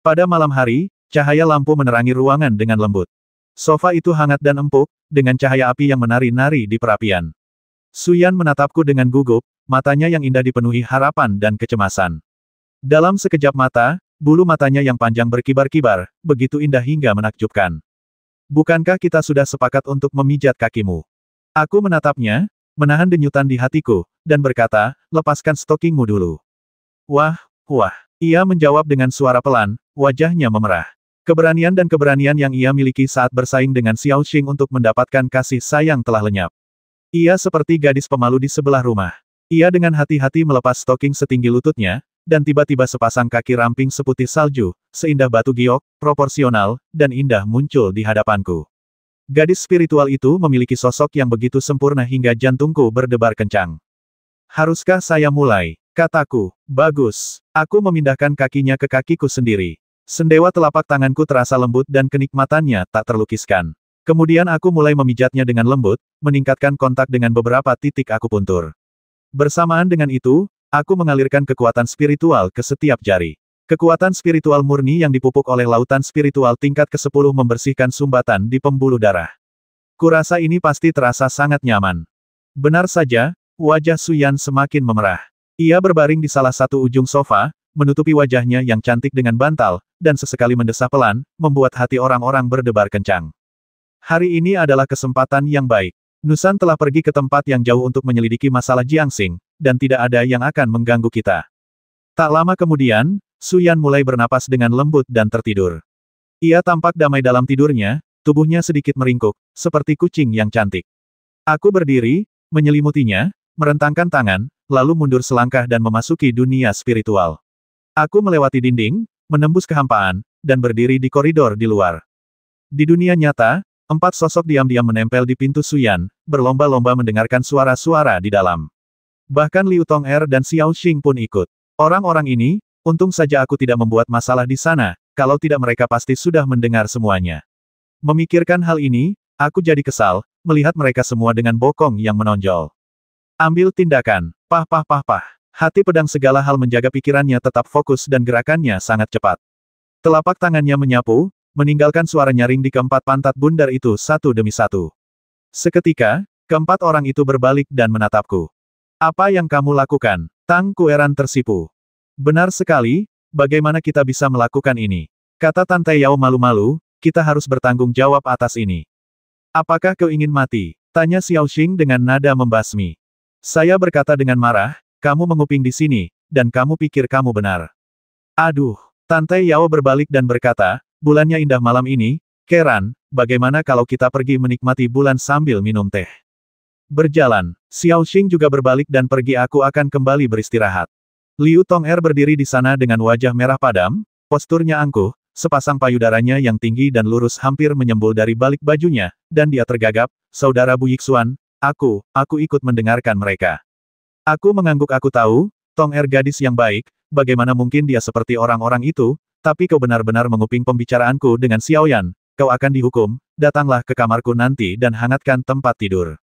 Pada malam hari, cahaya lampu menerangi ruangan dengan lembut. Sofa itu hangat dan empuk, dengan cahaya api yang menari-nari di perapian. Suyan menatapku dengan gugup, matanya yang indah dipenuhi harapan dan kecemasan. Dalam sekejap mata, bulu matanya yang panjang berkibar-kibar, begitu indah hingga menakjubkan. Bukankah kita sudah sepakat untuk memijat kakimu? Aku menatapnya, menahan denyutan di hatiku, dan berkata, lepaskan stokingmu dulu. Wah, wah. Ia menjawab dengan suara pelan, wajahnya memerah. Keberanian dan keberanian yang ia miliki saat bersaing dengan Xiao Xing untuk mendapatkan kasih sayang telah lenyap. Ia seperti gadis pemalu di sebelah rumah. Ia dengan hati-hati melepas stoking setinggi lututnya, dan tiba-tiba sepasang kaki ramping seputih salju, seindah batu giok, proporsional, dan indah muncul di hadapanku. Gadis spiritual itu memiliki sosok yang begitu sempurna hingga jantungku berdebar kencang. Haruskah saya mulai? Kataku. Bagus. Aku memindahkan kakinya ke kakiku sendiri. Sendewa telapak tanganku terasa lembut dan kenikmatannya tak terlukiskan. Kemudian aku mulai memijatnya dengan lembut, meningkatkan kontak dengan beberapa titik akupuntur. Bersamaan dengan itu, aku mengalirkan kekuatan spiritual ke setiap jari. Kekuatan spiritual murni yang dipupuk oleh lautan spiritual tingkat ke-10 membersihkan sumbatan di pembuluh darah. Kurasa ini pasti terasa sangat nyaman. Benar saja, wajah Suyan semakin memerah. Ia berbaring di salah satu ujung sofa, menutupi wajahnya yang cantik dengan bantal, dan sesekali mendesah pelan, membuat hati orang-orang berdebar kencang. Hari ini adalah kesempatan yang baik. Nusan telah pergi ke tempat yang jauh untuk menyelidiki masalah Jiangxing, dan tidak ada yang akan mengganggu kita. Tak lama kemudian, Suyan mulai bernapas dengan lembut dan tertidur. Ia tampak damai dalam tidurnya, tubuhnya sedikit meringkuk, seperti kucing yang cantik. Aku berdiri, menyelimutinya, merentangkan tangan, lalu mundur selangkah dan memasuki dunia spiritual. Aku melewati dinding, menembus kehampaan, dan berdiri di koridor di luar. Di dunia nyata, 4 sosok diam-diam menempel di pintu Suyan, berlomba-lomba mendengarkan suara-suara di dalam. Bahkan Liu Tong'er dan Xiao Xing pun ikut. Orang-orang ini, untung saja aku tidak membuat masalah di sana, kalau tidak mereka pasti sudah mendengar semuanya. Memikirkan hal ini, aku jadi kesal, melihat mereka semua dengan bokong yang menonjol. Ambil tindakan. Pah. Hati pedang segala hal menjaga pikirannya tetap fokus dan gerakannya sangat cepat. Telapak tangannya menyapu, meninggalkan suara nyaring di keempat pantat bundar itu satu demi satu. Seketika, keempat orang itu berbalik dan menatapku. Apa yang kamu lakukan? Tang Kueran tersipu. Benar sekali, bagaimana kita bisa melakukan ini? Kata Tante Yao malu-malu, kita harus bertanggung jawab atas ini. Apakah kau ingin mati? Tanya Xiao Xing dengan nada membasmi. Saya berkata dengan marah, kamu menguping di sini, dan kamu pikir kamu benar. Aduh, Tante Yao berbalik dan berkata, bulannya indah malam ini, Keran, bagaimana kalau kita pergi menikmati bulan sambil minum teh? Berjalan, Xiao Xing juga berbalik dan pergi aku akan kembali beristirahat. Liu Tong'er berdiri di sana dengan wajah merah padam, posturnya angkuh, sepasang payudaranya yang tinggi dan lurus hampir menyembul dari balik bajunya, dan dia tergagap, saudara Bu Yixuan. Aku ikut mendengarkan mereka. Aku mengangguk aku tahu, Tong'er gadis yang baik, bagaimana mungkin dia seperti orang-orang itu, tapi kau benar-benar menguping pembicaraanku dengan Xiaoyan, kau akan dihukum, datanglah ke kamarku nanti dan hangatkan tempat tidur.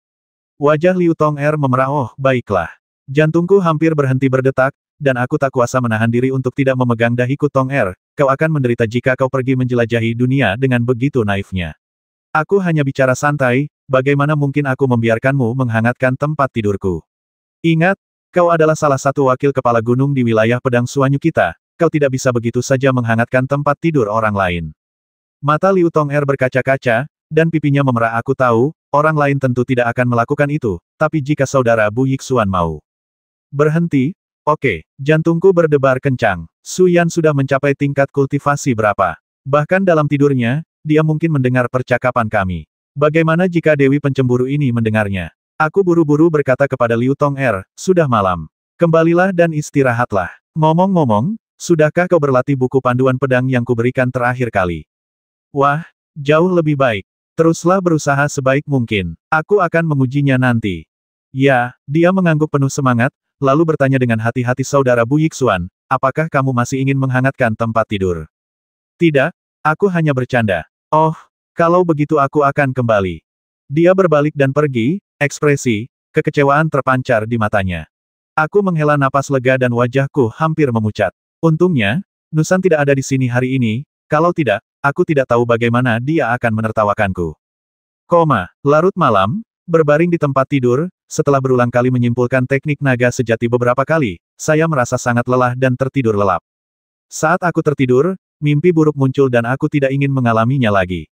Wajah Liu Tong'er memerah baiklah. Jantungku hampir berhenti berdetak, dan aku tak kuasa menahan diri untuk tidak memegang dahiku Tong'er, kau akan menderita jika kau pergi menjelajahi dunia dengan begitu naifnya. Aku hanya bicara santai, bagaimana mungkin aku membiarkanmu menghangatkan tempat tidurku? Ingat, kau adalah salah satu wakil kepala gunung di wilayah pedang Suanyu kita, kau tidak bisa begitu saja menghangatkan tempat tidur orang lain. Mata Liu Tong'er berkaca-kaca, dan pipinya memerah aku tahu, orang lain tentu tidak akan melakukan itu, tapi jika saudara Bu Yixuan mau berhenti, oke, jantungku berdebar kencang. Suyan sudah mencapai tingkat kultivasi berapa? Bahkan dalam tidurnya, dia mungkin mendengar percakapan kami. Bagaimana jika Dewi Pencemburu ini mendengarnya? Aku buru-buru berkata kepada Liu Tong'er, sudah malam. Kembalilah dan istirahatlah. Ngomong-ngomong, sudahkah kau berlatih buku panduan pedang yang kuberikan terakhir kali? Wah, jauh lebih baik. Teruslah berusaha sebaik mungkin. Aku akan mengujinya nanti. Ya, dia mengangguk penuh semangat, lalu bertanya dengan hati-hati saudara Bu Yixuan, apakah kamu masih ingin menghangatkan tempat tidur? Tidak, aku hanya bercanda. Oh, kalau begitu aku akan kembali. Dia berbalik dan pergi, ekspresi kekecewaan terpancar di matanya. Aku menghela napas lega dan wajahku hampir memucat. Untungnya, Nusan tidak ada di sini hari ini, kalau tidak, aku tidak tahu bagaimana dia akan menertawakanku. Larut malam, berbaring di tempat tidur, setelah berulang kali menyimpulkan teknik naga sejati beberapa kali, saya merasa sangat lelah dan tertidur lelap. Saat aku tertidur, mimpi buruk muncul dan aku tidak ingin mengalaminya lagi.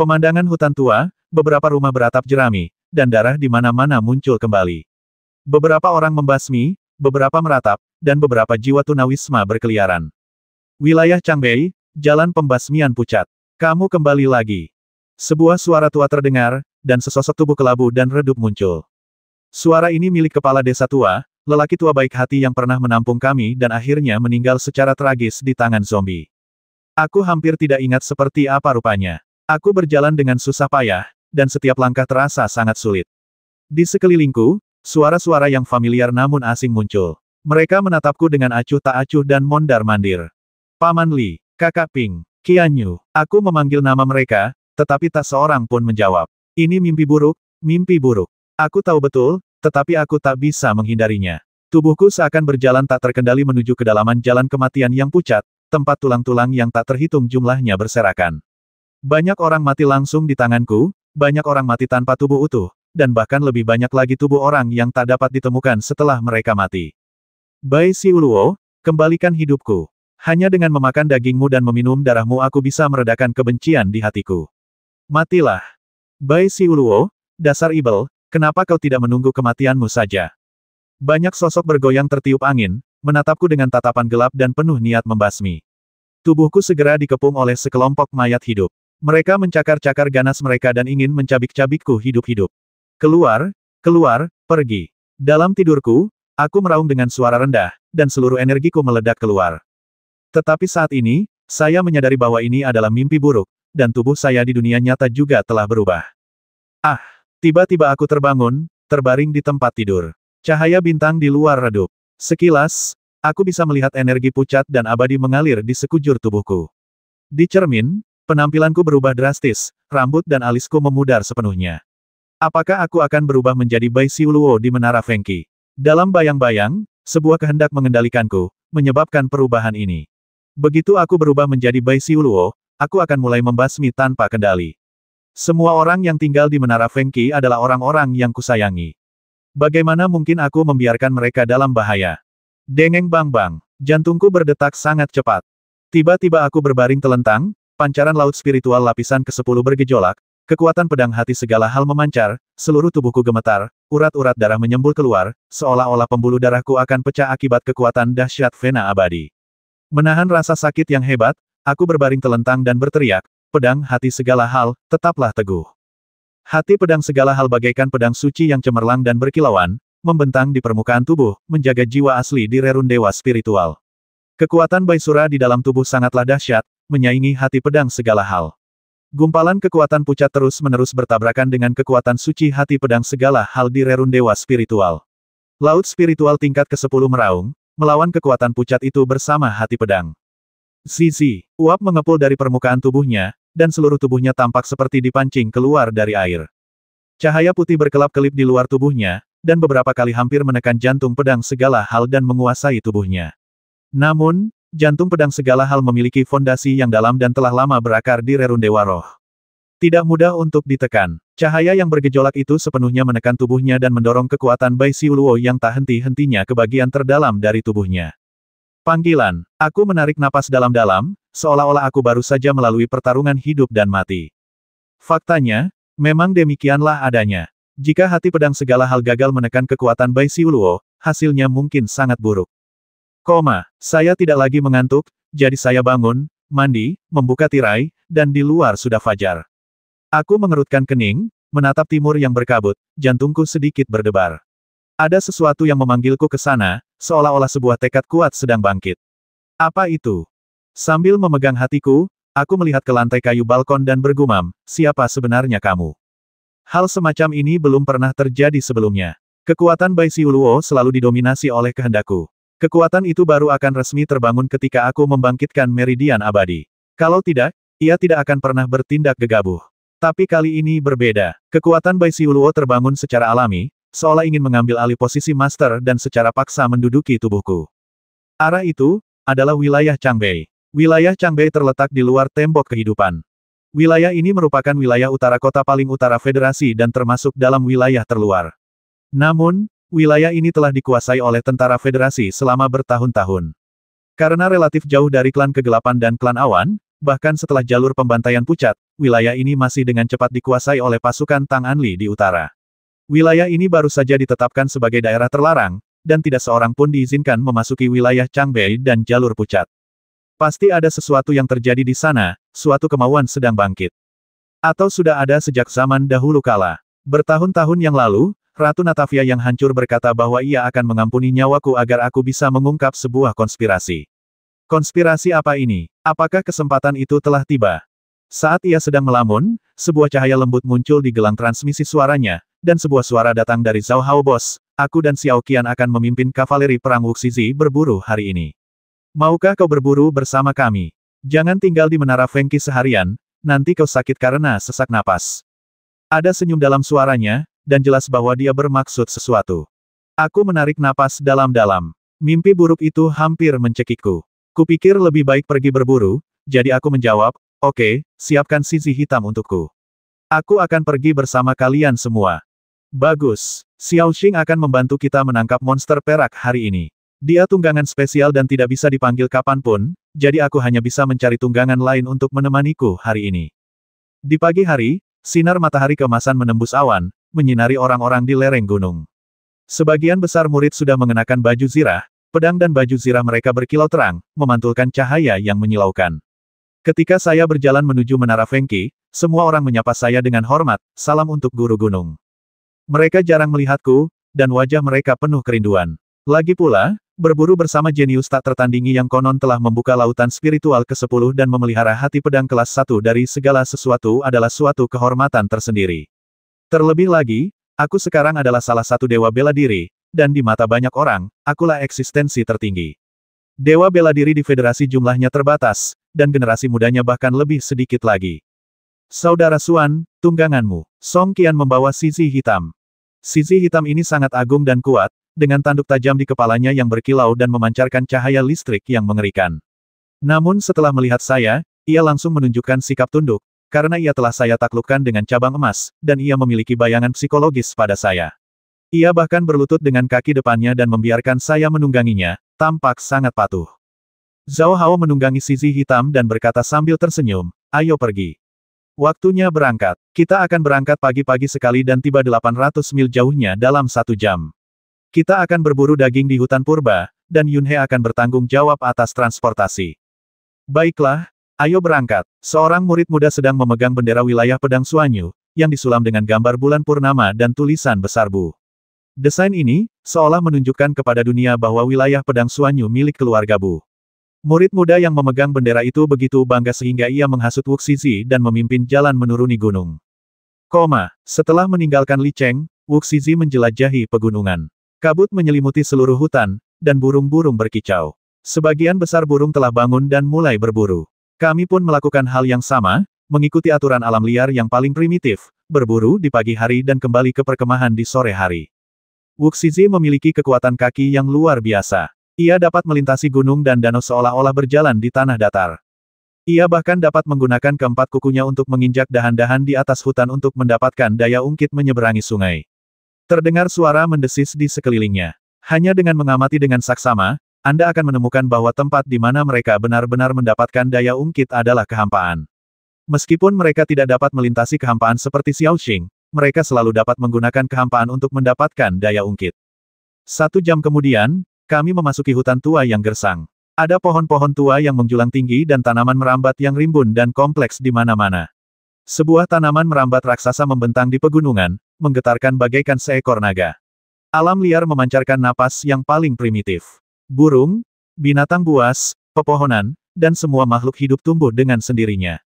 Pemandangan hutan tua, beberapa rumah beratap jerami, dan darah di mana-mana muncul kembali. Beberapa orang membasmi, beberapa meratap, dan beberapa jiwa tunawisma berkeliaran. Wilayah Changbei, jalan pembasmian pucat. Kamu kembali lagi. Sebuah suara tua terdengar, dan sesosok tubuh kelabu dan redup muncul. Suara ini milik kepala desa tua, lelaki tua baik hati yang pernah menampung kami dan akhirnya meninggal secara tragis di tangan zombie. Aku hampir tidak ingat seperti apa rupanya. Aku berjalan dengan susah payah, dan setiap langkah terasa sangat sulit. Di sekelilingku, suara-suara yang familiar namun asing muncul. Mereka menatapku dengan acuh tak acuh dan mondar-mandir. Paman Li, Kakak Ping, Qianyu, aku memanggil nama mereka, tetapi tak seorang pun menjawab. Ini mimpi buruk, mimpi buruk. Aku tahu betul, tetapi aku tak bisa menghindarinya. Tubuhku seakan berjalan tak terkendali menuju kedalaman jalan kematian yang pucat, tempat tulang-tulang yang tak terhitung jumlahnya berserakan. Banyak orang mati langsung di tanganku, banyak orang mati tanpa tubuh utuh, dan bahkan lebih banyak lagi tubuh orang yang tak dapat ditemukan setelah mereka mati. Bai Xiuluo, kembalikan hidupku. Hanya dengan memakan dagingmu dan meminum darahmu aku bisa meredakan kebencian di hatiku. Matilah. Bai Xiuluo, dasar ibel, kenapa kau tidak menunggu kematianmu saja? Banyak sosok bergoyang tertiup angin, menatapku dengan tatapan gelap dan penuh niat membasmi. Tubuhku segera dikepung oleh sekelompok mayat hidup. Mereka mencakar-cakar ganas mereka dan ingin mencabik-cabikku hidup-hidup. Keluar, keluar, pergi. Dalam tidurku, aku meraung dengan suara rendah, dan seluruh energiku meledak keluar. Tetapi saat ini, saya menyadari bahwa ini adalah mimpi buruk, dan tubuh saya di dunia nyata juga telah berubah. Ah! Tiba-tiba aku terbangun, terbaring di tempat tidur. Cahaya bintang di luar redup. Sekilas, aku bisa melihat energi pucat dan abadi mengalir di sekujur tubuhku. Di cermin, penampilanku berubah drastis, rambut dan alisku memudar sepenuhnya. Apakah aku akan berubah menjadi Bai Xiuluo di Menara Fengqi? Dalam bayang-bayang, sebuah kehendak mengendalikanku, menyebabkan perubahan ini. Begitu aku berubah menjadi Bai Xiuluo, aku akan mulai membasmi tanpa kendali. Semua orang yang tinggal di Menara Fengqi adalah orang-orang yang kusayangi. Bagaimana mungkin aku membiarkan mereka dalam bahaya? Dengeng bang-bang, jantungku berdetak sangat cepat. Tiba-tiba aku berbaring telentang, pancaran laut spiritual lapisan ke-10 bergejolak, kekuatan pedang hati segala hal memancar, seluruh tubuhku gemetar, urat-urat darah menyembul keluar, seolah-olah pembuluh darahku akan pecah akibat kekuatan dahsyat Vena abadi. Menahan rasa sakit yang hebat, aku berbaring telentang dan berteriak, pedang hati segala hal, tetaplah teguh. Hati pedang segala hal bagaikan pedang suci yang cemerlang dan berkilauan, membentang di permukaan tubuh, menjaga jiwa asli di rerun dewa spiritual. Kekuatan Baisura di dalam tubuh sangatlah dahsyat, menyaingi hati pedang segala hal. Gumpalan kekuatan pucat terus-menerus bertabrakan dengan kekuatan suci hati pedang segala hal di rerun dewa spiritual. Laut spiritual tingkat ke-10 meraung, melawan kekuatan pucat itu bersama hati pedang. Zizi, uap mengepul dari permukaan tubuhnya, dan seluruh tubuhnya tampak seperti dipancing keluar dari air. Cahaya putih berkelap-kelip di luar tubuhnya, dan beberapa kali hampir menekan jantung pedang segala hal dan menguasai tubuhnya. Namun, jantung pedang segala hal memiliki fondasi yang dalam dan telah lama berakar di rerun dewa roh. Tidak mudah untuk ditekan. Cahaya yang bergejolak itu sepenuhnya menekan tubuhnya dan mendorong kekuatan Bai Xiuluo yang tak henti-hentinya ke bagian terdalam dari tubuhnya. Panggilan. Aku menarik napas dalam-dalam, seolah-olah aku baru saja melalui pertarungan hidup dan mati. Faktanya, memang demikianlah adanya. Jika hati pedang segala hal gagal menekan kekuatan Bai Xiuluo, hasilnya mungkin sangat buruk. Saya tidak lagi mengantuk, jadi saya bangun, mandi, membuka tirai, dan di luar sudah fajar. Aku mengerutkan kening, menatap timur yang berkabut, jantungku sedikit berdebar. Ada sesuatu yang memanggilku ke sana, seolah-olah sebuah tekad kuat sedang bangkit. Apa itu? Sambil memegang hatiku, aku melihat ke lantai kayu balkon dan bergumam, siapa sebenarnya kamu? Hal semacam ini belum pernah terjadi sebelumnya. Kekuatan Bai Xiuluo selalu didominasi oleh kehendakku. Kekuatan itu baru akan resmi terbangun ketika aku membangkitkan meridian abadi. Kalau tidak, ia tidak akan pernah bertindak gegabah. Tapi kali ini berbeda. Kekuatan Bai Xiuluo terbangun secara alami, seolah ingin mengambil alih posisi master dan secara paksa menduduki tubuhku. Arah itu, adalah wilayah Changbei. Wilayah Changbei terletak di luar tembok kehidupan. Wilayah ini merupakan wilayah utara kota paling utara Federasi dan termasuk dalam wilayah terluar. Namun, wilayah ini telah dikuasai oleh tentara Federasi selama bertahun-tahun. Karena relatif jauh dari klan kegelapan dan klan awan, bahkan setelah jalur pembantaian pucat, wilayah ini masih dengan cepat dikuasai oleh pasukan Tang Anli di utara. Wilayah ini baru saja ditetapkan sebagai daerah terlarang, dan tidak seorang pun diizinkan memasuki wilayah Changbei dan jalur pucat. Pasti ada sesuatu yang terjadi di sana, suatu kemauan sedang bangkit. Atau sudah ada sejak zaman dahulu kala. Bertahun-tahun yang lalu, Ratu Natavia yang hancur berkata bahwa ia akan mengampuni nyawaku agar aku bisa mengungkap sebuah konspirasi. Konspirasi apa ini? Apakah kesempatan itu telah tiba? Saat ia sedang melamun, sebuah cahaya lembut muncul di gelang transmisi suaranya, dan sebuah suara datang dari Zhao Hao Bos, aku dan Xiao Qian akan memimpin kavaleri perang Wuxizi berburu hari ini. Maukah kau berburu bersama kami? Jangan tinggal di Menara Fengqi seharian, nanti kau sakit karena sesak napas. Ada senyum dalam suaranya, dan jelas bahwa dia bermaksud sesuatu. Aku menarik napas dalam-dalam. Mimpi buruk itu hampir mencekikku. Kupikir lebih baik pergi berburu, jadi aku menjawab, oke, siapkan sisi hitam untukku. Aku akan pergi bersama kalian semua. Bagus. Xiao Xing akan membantu kita menangkap monster perak hari ini. Dia tunggangan spesial dan tidak bisa dipanggil kapanpun, jadi aku hanya bisa mencari tunggangan lain untuk menemaniku hari ini. Di pagi hari, sinar matahari keemasan menembus awan, menyinari orang-orang di lereng gunung. Sebagian besar murid sudah mengenakan baju zirah, pedang dan baju zirah mereka berkilau terang, memantulkan cahaya yang menyilaukan. Ketika saya berjalan menuju Menara Fengqi, semua orang menyapa saya dengan hormat, salam untuk guru gunung. Mereka jarang melihatku, dan wajah mereka penuh kerinduan. Lagi pula, berburu bersama jenius tak tertandingi yang konon telah membuka lautan spiritual ke-10 dan memelihara hati pedang kelas 1 dari segala sesuatu adalah suatu kehormatan tersendiri. Terlebih lagi, aku sekarang adalah salah satu dewa bela diri, dan di mata banyak orang, akulah eksistensi tertinggi. Dewa bela diri di federasi jumlahnya terbatas, dan generasi mudanya bahkan lebih sedikit lagi. Saudara Xuan, tungganganmu. Song Qian membawa sisi hitam. Sisi hitam ini sangat agung dan kuat, dengan tanduk tajam di kepalanya yang berkilau dan memancarkan cahaya listrik yang mengerikan. Namun setelah melihat saya, ia langsung menunjukkan sikap tunduk, karena ia telah saya taklukkan dengan cabang emas, dan ia memiliki bayangan psikologis pada saya. Ia bahkan berlutut dengan kaki depannya dan membiarkan saya menungganginya, tampak sangat patuh. Zhao Hao menunggangi sisi hitam dan berkata sambil tersenyum, ayo pergi. Waktunya berangkat. Kita akan berangkat pagi-pagi sekali dan tiba 800 mil jauhnya dalam 1 jam. Kita akan berburu daging di hutan purba, dan Yunhe akan bertanggung jawab atas transportasi. Baiklah, ayo berangkat. Seorang murid muda sedang memegang bendera wilayah pedang Suanyu, yang disulam dengan gambar bulan purnama dan tulisan besar Bu. Desain ini, seolah menunjukkan kepada dunia bahwa wilayah pedang Suanyu milik keluarga Bu. Murid muda yang memegang bendera itu begitu bangga sehingga ia menghasut Wuxizi dan memimpin jalan menuruni gunung. Setelah meninggalkan Li Cheng, Wuxizi menjelajahi pegunungan. Kabut menyelimuti seluruh hutan, dan burung-burung berkicau. Sebagian besar burung telah bangun dan mulai berburu. Kami pun melakukan hal yang sama, mengikuti aturan alam liar yang paling primitif, berburu di pagi hari dan kembali ke perkemahan di sore hari. Wuxizi memiliki kekuatan kaki yang luar biasa. Ia dapat melintasi gunung dan danau seolah-olah berjalan di tanah datar. Ia bahkan dapat menggunakan keempat kukunya untuk menginjak dahan-dahan di atas hutan untuk mendapatkan daya ungkit menyeberangi sungai. Terdengar suara mendesis di sekelilingnya. Hanya dengan mengamati dengan saksama, Anda akan menemukan bahwa tempat di mana mereka benar-benar mendapatkan daya ungkit adalah kehampaan. Meskipun mereka tidak dapat melintasi kehampaan seperti Xiao Xing, mereka selalu dapat menggunakan kehampaan untuk mendapatkan daya ungkit. 1 jam kemudian, kami memasuki hutan tua yang gersang. Ada pohon-pohon tua yang menjulang tinggi dan tanaman merambat yang rimbun dan kompleks di mana-mana. Sebuah tanaman merambat raksasa membentang di pegunungan, menggetarkan bagaikan seekor naga. Alam liar memancarkan napas yang paling primitif. Burung, binatang buas, pepohonan, dan semua makhluk hidup tumbuh dengan sendirinya.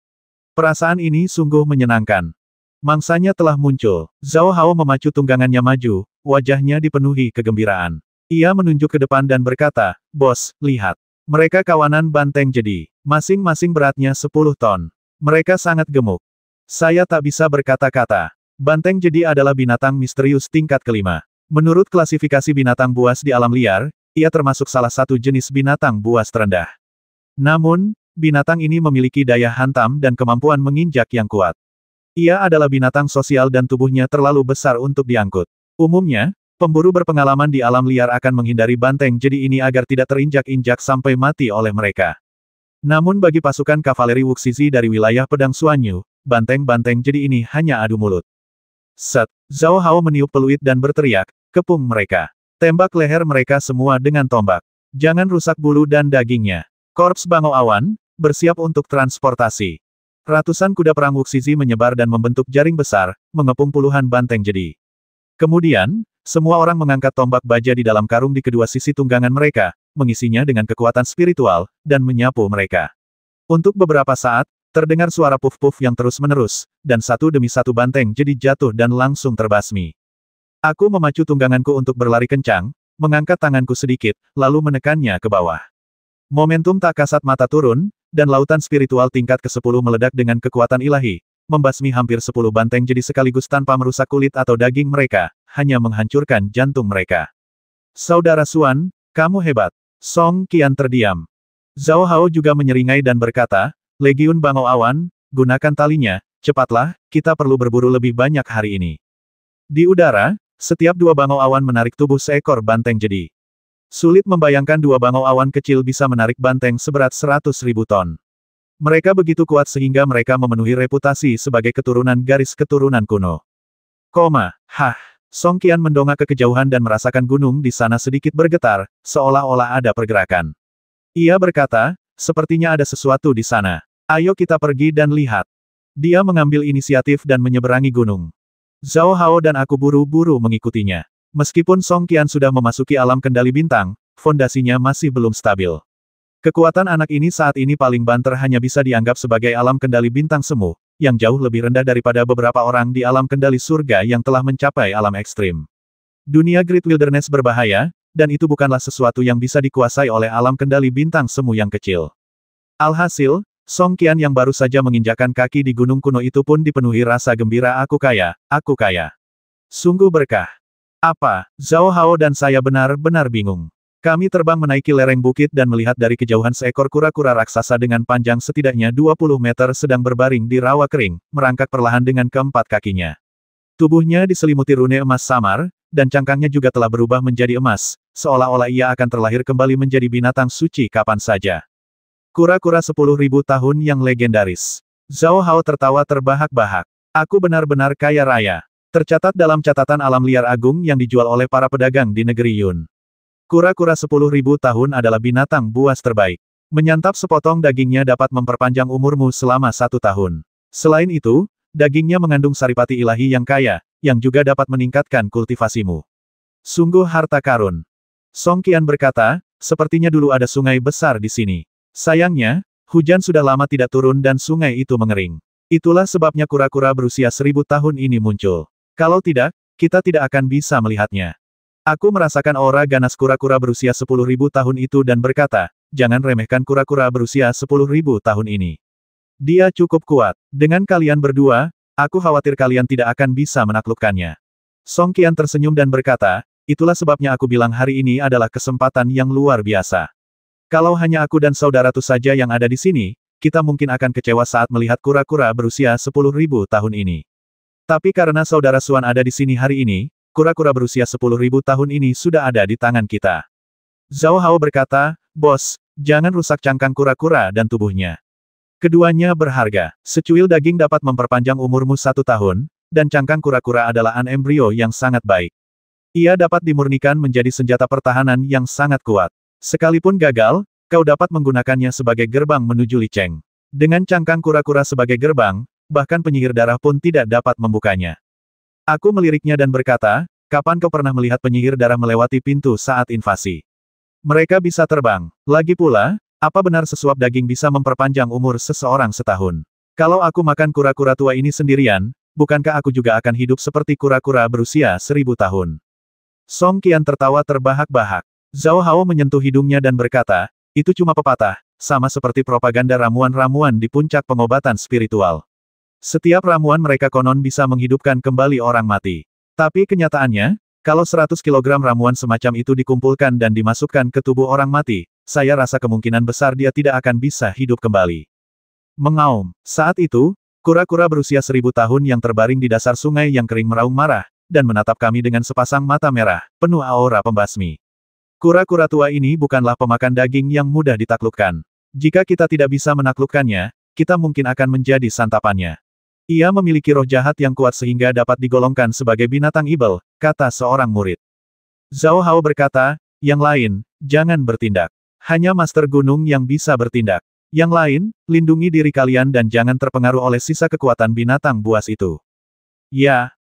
Perasaan ini sungguh menyenangkan. Mangsanya telah muncul. Zhao Hao memacu tunggangannya maju, wajahnya dipenuhi kegembiraan. Ia menunjuk ke depan dan berkata, Bos, lihat. Mereka kawanan banteng jadi. Masing-masing beratnya 10 ton. Mereka sangat gemuk. Saya tak bisa berkata-kata. Banteng jadi adalah binatang misterius tingkat kelima. Menurut klasifikasi binatang buas di alam liar, ia termasuk salah satu jenis binatang buas terendah. Namun, binatang ini memiliki daya hantam dan kemampuan menginjak yang kuat. Ia adalah binatang sosial dan tubuhnya terlalu besar untuk diangkut. Umumnya, pemburu berpengalaman di alam liar akan menghindari banteng jadi ini agar tidak terinjak-injak sampai mati oleh mereka. Namun bagi pasukan kavaleri Wuxizi dari wilayah pedang Xuanyu, banteng-banteng jadi ini hanya adu mulut. Set, Zhao Hao meniup peluit dan berteriak, kepung mereka. Tembak leher mereka semua dengan tombak. Jangan rusak bulu dan dagingnya. Korps Bangau Awan, bersiap untuk transportasi. Ratusan kuda perang Wuxizi menyebar dan membentuk jaring besar, mengepung puluhan banteng jadi. Kemudian, semua orang mengangkat tombak baja di dalam karung di kedua sisi tunggangan mereka, mengisinya dengan kekuatan spiritual, dan menyapu mereka. Untuk beberapa saat, terdengar suara puf-puf yang terus-menerus, dan satu demi satu banteng jadi jatuh dan langsung terbasmi. Aku memacu tungganganku untuk berlari kencang, mengangkat tanganku sedikit, lalu menekannya ke bawah. Momentum tak kasat mata turun, dan lautan spiritual tingkat ke-10 meledak dengan kekuatan ilahi, membasmi hampir 10 banteng jadi sekaligus tanpa merusak kulit atau daging mereka, hanya menghancurkan jantung mereka. Saudara Xuan, kamu hebat. Song Qian terdiam. Zhao Hao juga menyeringai dan berkata, Legiun Bangau Awan, gunakan talinya, cepatlah, kita perlu berburu lebih banyak hari ini. Di udara, setiap dua Bangau Awan menarik tubuh seekor banteng jadi. Sulit membayangkan dua Bangau Awan kecil bisa menarik banteng seberat 100.000 ton. Mereka begitu kuat sehingga mereka memenuhi reputasi sebagai keturunan garis keturunan kuno. Song Qian mendongak ke kejauhan dan merasakan gunung di sana sedikit bergetar, seolah-olah ada pergerakan. Ia berkata, sepertinya ada sesuatu di sana. Ayo kita pergi dan lihat. Dia mengambil inisiatif dan menyeberangi gunung. Zhao Hao dan aku buru-buru mengikutinya. Meskipun Song Qian sudah memasuki alam kendali bintang, fondasinya masih belum stabil. Kekuatan anak ini saat ini paling banter hanya bisa dianggap sebagai alam kendali bintang semu, yang jauh lebih rendah daripada beberapa orang di alam kendali surga yang telah mencapai alam ekstrim. Dunia Great Wilderness berbahaya, dan itu bukanlah sesuatu yang bisa dikuasai oleh alam kendali bintang semu yang kecil. Alhasil, Song Qian yang baru saja menginjakan kaki di gunung kuno itu pun dipenuhi rasa gembira aku kaya. Sungguh berkah. Apa, Zhao Hao dan saya benar-benar bingung. Kami terbang menaiki lereng bukit dan melihat dari kejauhan seekor kura-kura raksasa dengan panjang setidaknya 20 meter sedang berbaring di rawa kering, merangkak perlahan dengan keempat kakinya. Tubuhnya diselimuti rune emas samar, dan cangkangnya juga telah berubah menjadi emas, seolah-olah ia akan terlahir kembali menjadi binatang suci kapan saja. Kura-kura 10.000 tahun yang legendaris. Zhao Hao tertawa terbahak-bahak. Aku benar-benar kaya raya. Tercatat dalam catatan alam liar agung yang dijual oleh para pedagang di negeri Yun. Kura-kura 10.000 tahun adalah binatang buas terbaik. Menyantap sepotong dagingnya dapat memperpanjang umurmu selama 1 tahun. Selain itu, dagingnya mengandung saripati ilahi yang kaya, yang juga dapat meningkatkan kultivasimu. Sungguh harta karun. Song Qian berkata, sepertinya dulu ada sungai besar di sini. Sayangnya, hujan sudah lama tidak turun dan sungai itu mengering. Itulah sebabnya kura-kura berusia 1000 tahun ini muncul. Kalau tidak, kita tidak akan bisa melihatnya. Aku merasakan aura ganas kura-kura berusia 10.000 tahun itu dan berkata, jangan remehkan kura-kura berusia 10.000 tahun ini. Dia cukup kuat. Dengan kalian berdua, aku khawatir kalian tidak akan bisa menaklukkannya. Song Qian tersenyum dan berkata, itulah sebabnya aku bilang hari ini adalah kesempatan yang luar biasa. Kalau hanya aku dan saudaraku saja yang ada di sini, kita mungkin akan kecewa saat melihat kura-kura berusia 10.000 tahun ini. Tapi karena saudara Xuan ada di sini hari ini, kura-kura berusia 10.000 tahun ini sudah ada di tangan kita. Zhao Hao berkata, Bos, jangan rusak cangkang kura-kura dan tubuhnya. Keduanya berharga. Secuil daging dapat memperpanjang umurmu 1 tahun, dan cangkang kura-kura adalah an embrio yang sangat baik. Ia dapat dimurnikan menjadi senjata pertahanan yang sangat kuat. Sekalipun gagal, kau dapat menggunakannya sebagai gerbang menuju Li Cheng. Dengan cangkang kura-kura sebagai gerbang, bahkan penyihir darah pun tidak dapat membukanya. Aku meliriknya dan berkata, kapan kau pernah melihat penyihir darah melewati pintu saat invasi? Mereka bisa terbang. Lagi pula, apa benar sesuap daging bisa memperpanjang umur seseorang setahun? Kalau aku makan kura-kura tua ini sendirian, bukankah aku juga akan hidup seperti kura-kura berusia 1000 tahun? Song Qian tertawa terbahak-bahak. Zhao Hao menyentuh hidungnya dan berkata, itu cuma pepatah, sama seperti propaganda ramuan-ramuan di puncak pengobatan spiritual. Setiap ramuan mereka konon bisa menghidupkan kembali orang mati. Tapi kenyataannya, Kalau 100 kilogram ramuan semacam itu dikumpulkan dan dimasukkan ke tubuh orang mati, saya rasa kemungkinan besar dia tidak akan bisa hidup kembali. Mengaum. Saat itu, kura-kura berusia 1000 tahun yang terbaring di dasar sungai yang kering meraung marah, dan menatap kami dengan sepasang mata merah, penuh aura pembasmi. Kura-kura tua ini bukanlah pemakan daging yang mudah ditaklukkan. Jika kita tidak bisa menaklukkannya, kita mungkin akan menjadi santapannya. Ia memiliki roh jahat yang kuat sehingga dapat digolongkan sebagai binatang ibel, kata seorang murid. Zhao Hao berkata, yang lain, jangan bertindak. Hanya Master Gunung yang bisa bertindak. Yang lain, lindungi diri kalian dan jangan terpengaruh oleh sisa kekuatan binatang buas itu. Ya,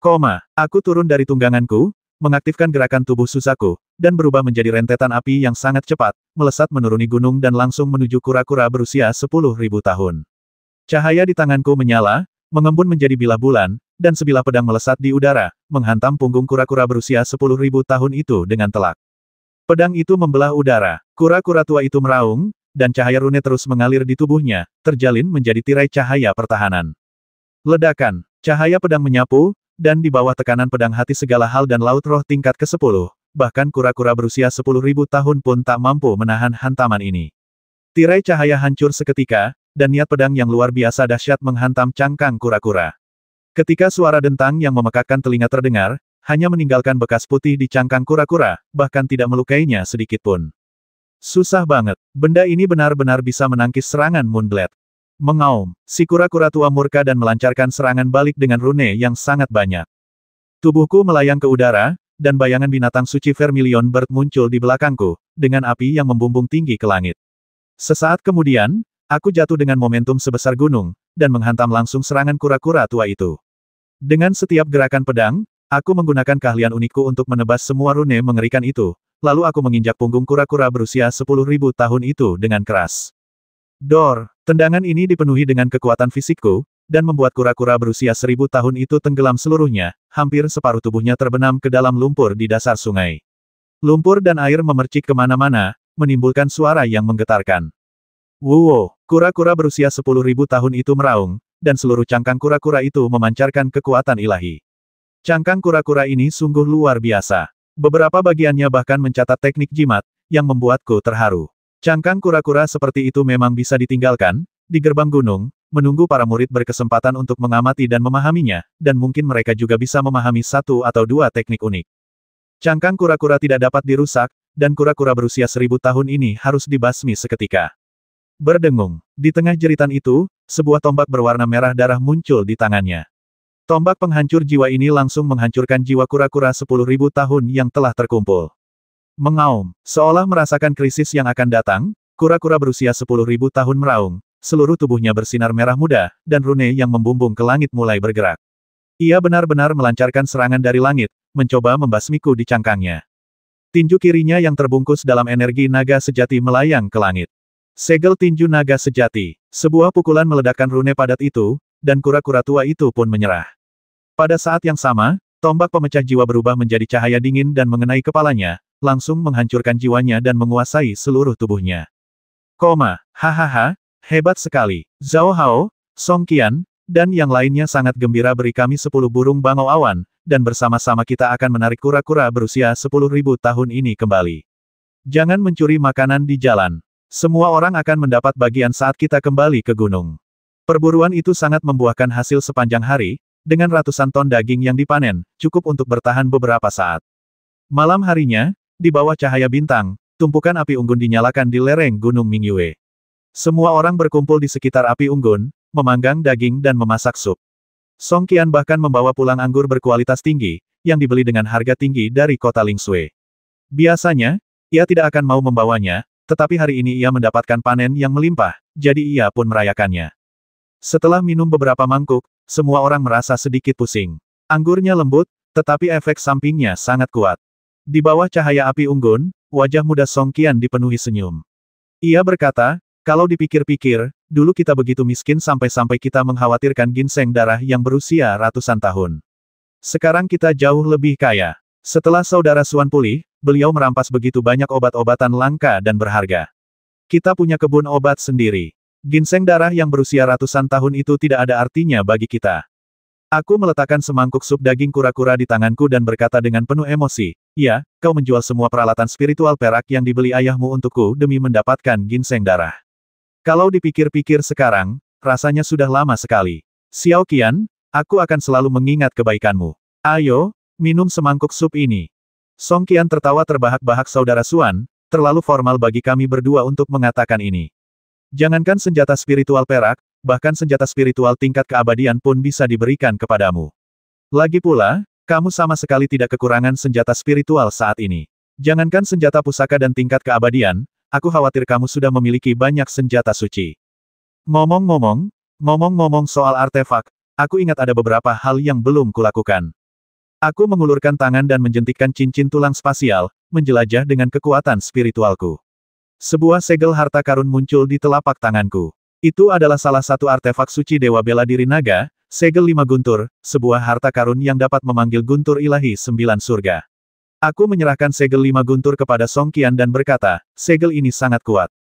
aku turun dari tungganganku, mengaktifkan gerakan tubuh Suzaku, dan berubah menjadi rentetan api yang sangat cepat, melesat menuruni gunung dan langsung menuju kura-kura berusia 10.000 tahun. Cahaya di tanganku menyala, mengembun menjadi bilah bulan, dan sebilah pedang melesat di udara, menghantam punggung kura-kura berusia 10.000 tahun itu dengan telak. Pedang itu membelah udara, kura-kura tua itu meraung, dan cahaya rune terus mengalir di tubuhnya, terjalin menjadi tirai cahaya pertahanan. Ledakan, cahaya pedang menyapu, dan di bawah tekanan pedang hati segala hal dan laut roh tingkat ke-10, bahkan kura-kura berusia 10.000 tahun pun tak mampu menahan hantaman ini. Tirai cahaya hancur seketika, dan niat pedang yang luar biasa dahsyat menghantam cangkang kura-kura. Ketika suara dentang yang memekakkan telinga terdengar, hanya meninggalkan bekas putih di cangkang kura-kura, bahkan tidak melukainya sedikitpun. Susah banget, benda ini benar-benar bisa menangkis serangan Moonblade. Mengaum, si kura-kura tua murka dan melancarkan serangan balik dengan rune yang sangat banyak. Tubuhku melayang ke udara, dan bayangan binatang suci Vermilion Bird muncul di belakangku, dengan api yang membumbung tinggi ke langit. Sesaat kemudian, aku jatuh dengan momentum sebesar gunung, dan menghantam langsung serangan kura-kura tua itu. Dengan setiap gerakan pedang, aku menggunakan keahlian unikku untuk menebas semua rune mengerikan itu, lalu aku menginjak punggung kura-kura berusia 10.000 tahun itu dengan keras. Dor, tendangan ini dipenuhi dengan kekuatan fisikku, dan membuat kura-kura berusia 1000 tahun itu tenggelam seluruhnya, hampir separuh tubuhnya terbenam ke dalam lumpur di dasar sungai. Lumpur dan air memercik kemana-mana, menimbulkan suara yang menggetarkan. Wuo, kura-kura berusia 10.000 tahun itu meraung, dan seluruh cangkang kura-kura itu memancarkan kekuatan ilahi. Cangkang kura-kura ini sungguh luar biasa. Beberapa bagiannya bahkan mencatat teknik jimat, yang membuatku terharu. Cangkang kura-kura seperti itu memang bisa ditinggalkan, di gerbang gunung, menunggu para murid berkesempatan untuk mengamati dan memahaminya, dan mungkin mereka juga bisa memahami satu atau dua teknik unik. Cangkang kura-kura tidak dapat dirusak, dan kura-kura berusia 1000 tahun ini harus dibasmi seketika. Berdengung. Di tengah jeritan itu, sebuah tombak berwarna merah darah muncul di tangannya. Tombak penghancur jiwa ini langsung menghancurkan jiwa kura-kura 10.000 tahun yang telah terkumpul. Mengaum, seolah merasakan krisis yang akan datang, kura-kura berusia 10.000 tahun meraung, seluruh tubuhnya bersinar merah muda, dan rune yang membumbung ke langit mulai bergerak. Ia benar-benar melancarkan serangan dari langit, mencoba membasmiku di cangkangnya. Tinju kirinya yang terbungkus dalam energi naga sejati melayang ke langit. Segel tinju naga sejati. Sebuah pukulan meledakkan rune padat itu, dan kura-kura tua itu pun menyerah. Pada saat yang sama, tombak pemecah jiwa berubah menjadi cahaya dingin dan mengenai kepalanya, langsung menghancurkan jiwanya dan menguasai seluruh tubuhnya. Hahaha, hebat sekali. Zhao Hao, Song Qian, dan yang lainnya sangat gembira beri kami 10 burung bangau awan, dan bersama-sama kita akan menarik kura-kura berusia 10.000 tahun ini kembali. Jangan mencuri makanan di jalan. Semua orang akan mendapat bagian saat kita kembali ke gunung. Perburuan itu sangat membuahkan hasil sepanjang hari, dengan ratusan ton daging yang dipanen, cukup untuk bertahan beberapa saat. Malam harinya, di bawah cahaya bintang, tumpukan api unggun dinyalakan di lereng Gunung Mingyue. Semua orang berkumpul di sekitar api unggun, memanggang daging dan memasak sup. Song Qian bahkan membawa pulang anggur berkualitas tinggi, yang dibeli dengan harga tinggi dari kota Lingshui. Biasanya, ia tidak akan mau membawanya, tetapi hari ini ia mendapatkan panen yang melimpah, jadi ia pun merayakannya. Setelah minum beberapa mangkuk, semua orang merasa sedikit pusing. Anggurnya lembut, tetapi efek sampingnya sangat kuat. Di bawah cahaya api unggun, wajah muda Song Qian dipenuhi senyum. Ia berkata, kalau dipikir-pikir, dulu kita begitu miskin sampai-sampai kita mengkhawatirkan ginseng darah yang berusia ratusan tahun. Sekarang kita jauh lebih kaya. Setelah saudara Suan pulih, beliau merampas begitu banyak obat-obatan langka dan berharga. Kita punya kebun obat sendiri. Ginseng darah yang berusia ratusan tahun itu tidak ada artinya bagi kita. Aku meletakkan semangkuk sup daging kura-kura di tanganku dan berkata dengan penuh emosi, "Ya, kau menjual semua peralatan spiritual perak yang dibeli ayahmu untukku demi mendapatkan ginseng darah. Kalau dipikir-pikir sekarang, rasanya sudah lama sekali. Xiao Qian, aku akan selalu mengingat kebaikanmu. Ayo, minum semangkuk sup ini." Song Qian tertawa terbahak-bahak. Saudara Xuan, terlalu formal bagi kami berdua untuk mengatakan ini. Jangankan senjata spiritual perak, bahkan senjata spiritual tingkat keabadian pun bisa diberikan kepadamu. Lagi pula, kamu sama sekali tidak kekurangan senjata spiritual saat ini. Jangankan senjata pusaka dan tingkat keabadian, aku khawatir kamu sudah memiliki banyak senjata suci. Ngomong-ngomong soal artefak, aku ingat ada beberapa hal yang belum kulakukan. Aku mengulurkan tangan dan menjentikkan cincin tulang spasial, menjelajah dengan kekuatan spiritualku. Sebuah segel harta karun muncul di telapak tanganku. Itu adalah salah satu artefak suci Dewa Bela Diri Naga, segel 5 guntur, sebuah harta karun yang dapat memanggil guntur ilahi 9 surga. Aku menyerahkan segel 5 guntur kepada Song Qian dan berkata, segel ini sangat kuat.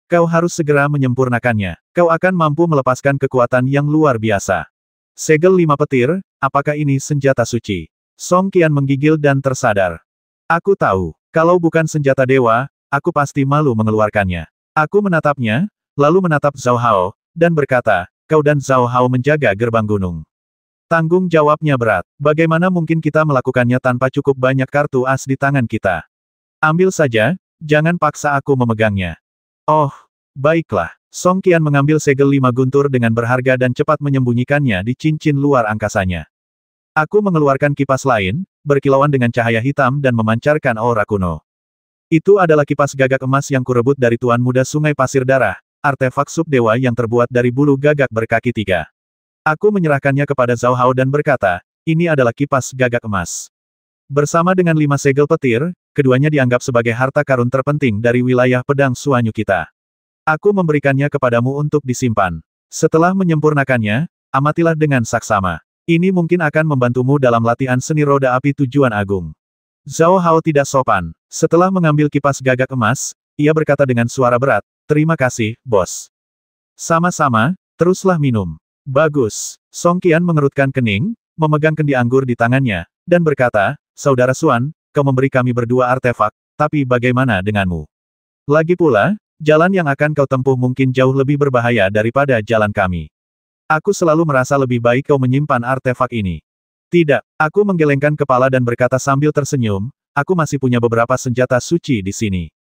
Kau harus segera menyempurnakannya. Kau akan mampu melepaskan kekuatan yang luar biasa. Segel 5 petir, apakah ini senjata suci? Song Qian menggigil dan tersadar. Aku tahu, kalau bukan senjata dewa, aku pasti malu mengeluarkannya. Aku menatapnya, lalu menatap Zhao Hao, dan berkata, kau dan Zhao Hao menjaga gerbang gunung. Tanggung jawabnya berat. Bagaimana mungkin kita melakukannya tanpa cukup banyak kartu as di tangan kita? Ambil saja, jangan paksa aku memegangnya. Oh, baiklah. Song Qian mengambil segel 5 guntur dengan berharga dan cepat menyembunyikannya di cincin luar angkasanya. Aku mengeluarkan kipas lain, berkilauan dengan cahaya hitam dan memancarkan aura kuno. Itu adalah kipas gagak emas yang kurebut dari Tuan Muda Sungai Pasir Darah, artefak subdewa yang terbuat dari bulu gagak berkaki 3. Aku menyerahkannya kepada Zhao Hao dan berkata, ini adalah kipas gagak emas. Bersama dengan 5 segel petir, keduanya dianggap sebagai harta karun terpenting dari wilayah pedang Suanyu kita. Aku memberikannya kepadamu untuk disimpan. Setelah menyempurnakannya, amatilah dengan saksama. Ini mungkin akan membantumu dalam latihan seni roda api tujuan agung. Zhao Hao tidak sopan. Setelah mengambil kipas gagak emas, ia berkata dengan suara berat, terima kasih, bos. Sama-sama, teruslah minum. Bagus. Song Qian mengerutkan kening, memegang kendi anggur di tangannya, dan berkata, Saudara Xuan, kau memberi kami berdua artefak, tapi bagaimana denganmu? Lagi pula, jalan yang akan kau tempuh mungkin jauh lebih berbahaya daripada jalan kami. Aku selalu merasa lebih baik kau menyimpan artefak ini. Tidak, aku menggelengkan kepala dan berkata sambil tersenyum, aku masih punya beberapa senjata suci di sini.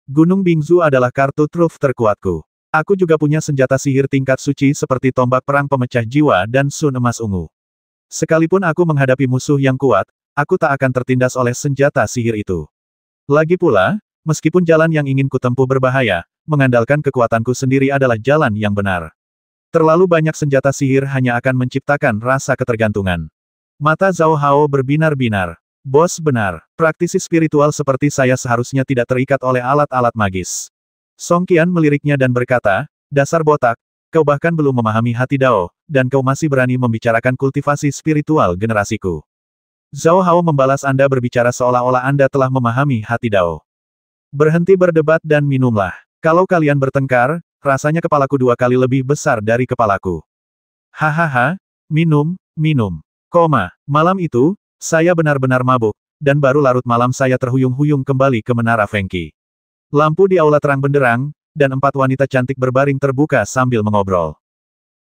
Gunung Bingzu adalah kartu truf terkuatku. Aku juga punya senjata sihir tingkat suci seperti tombak perang pemecah jiwa dan sun emas ungu. Sekalipun aku menghadapi musuh yang kuat, aku tak akan tertindas oleh senjata sihir itu. Lagi pula, meskipun jalan yang ingin kutempuh berbahaya, mengandalkan kekuatanku sendiri adalah jalan yang benar. Terlalu banyak senjata sihir hanya akan menciptakan rasa ketergantungan. Mata Zhao Hao berbinar-binar. Bos benar, praktisi spiritual seperti saya seharusnya tidak terikat oleh alat-alat magis. Song Qian meliriknya dan berkata, dasar botak, kau bahkan belum memahami hati Dao, dan kau masih berani membicarakan kultivasi spiritual generasiku. Zhao Hao membalas Anda berbicara seolah-olah Anda telah memahami hati Dao. Berhenti berdebat dan minumlah. Kalau kalian bertengkar, rasanya kepalaku 2 kali lebih besar dari kepalaku. Hahaha, minum. Malam itu, saya benar-benar mabuk, dan baru larut malam saya terhuyung-huyung kembali ke Menara Fengqi. Lampu di aula terang benderang, dan 4 wanita cantik berbaring terbuka sambil mengobrol.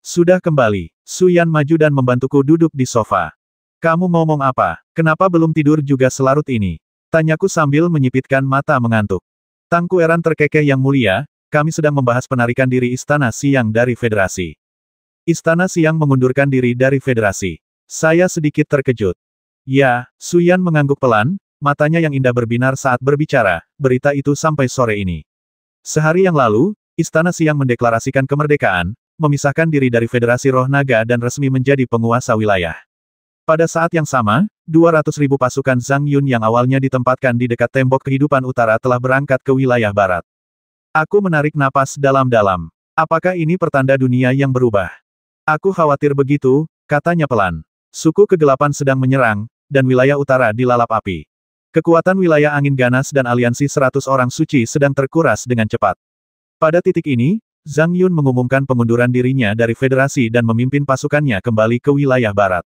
Sudah kembali, Su Yan maju dan membantuku duduk di sofa. Kamu ngomong apa? Kenapa belum tidur juga selarut ini? Tanyaku sambil menyipitkan mata mengantuk. Tangku Eran terkekeh yang mulia, kami sedang membahas penarikan diri Istana Siang dari Federasi. Istana Siang mengundurkan diri dari Federasi. Saya sedikit terkejut. Ya, Su Yan mengangguk pelan, matanya yang indah berbinar saat berbicara, berita itu sampai sore ini. Sehari yang lalu, Istana Siang mendeklarasikan kemerdekaan, memisahkan diri dari Federasi Roh Naga dan resmi menjadi penguasa wilayah. Pada saat yang sama, 200.000 pasukan Zhang Yun yang awalnya ditempatkan di dekat tembok kehidupan utara telah berangkat ke wilayah barat. Aku menarik napas dalam-dalam. Apakah ini pertanda dunia yang berubah? Aku khawatir begitu, katanya pelan. Suku kegelapan sedang menyerang, dan wilayah utara dilalap api. Kekuatan wilayah angin ganas dan aliansi 100 orang suci sedang terkuras dengan cepat. Pada titik ini, Zhang Yun mengumumkan pengunduran dirinya dari federasi dan memimpin pasukannya kembali ke wilayah barat.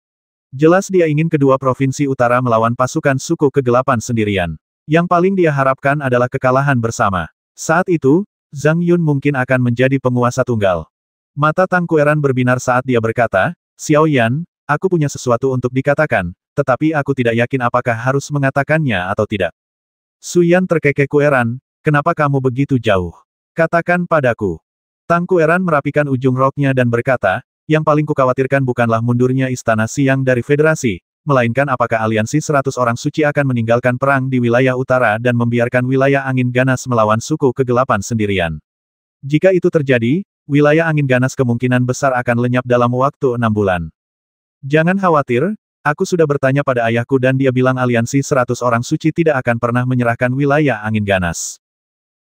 Jelas dia ingin kedua provinsi utara melawan pasukan suku kegelapan sendirian. Yang paling dia harapkan adalah kekalahan bersama. Saat itu, Zhang Yun mungkin akan menjadi penguasa tunggal. Mata Tang Kueran berbinar saat dia berkata, Xiao Yan, aku punya sesuatu untuk dikatakan, tetapi aku tidak yakin apakah harus mengatakannya atau tidak. Su Yan terkekeh Kueran, kenapa kamu begitu jauh? Katakan padaku. Tang Kueran merapikan ujung roknya dan berkata, yang paling kukhawatirkan bukanlah mundurnya Istana Siang dari Federasi, melainkan apakah aliansi 100 orang suci akan meninggalkan perang di wilayah utara dan membiarkan wilayah angin ganas melawan suku kegelapan sendirian. Jika itu terjadi, wilayah angin ganas kemungkinan besar akan lenyap dalam waktu 6 bulan. Jangan khawatir, aku sudah bertanya pada ayahku dan dia bilang aliansi 100 orang suci tidak akan pernah menyerahkan wilayah angin ganas.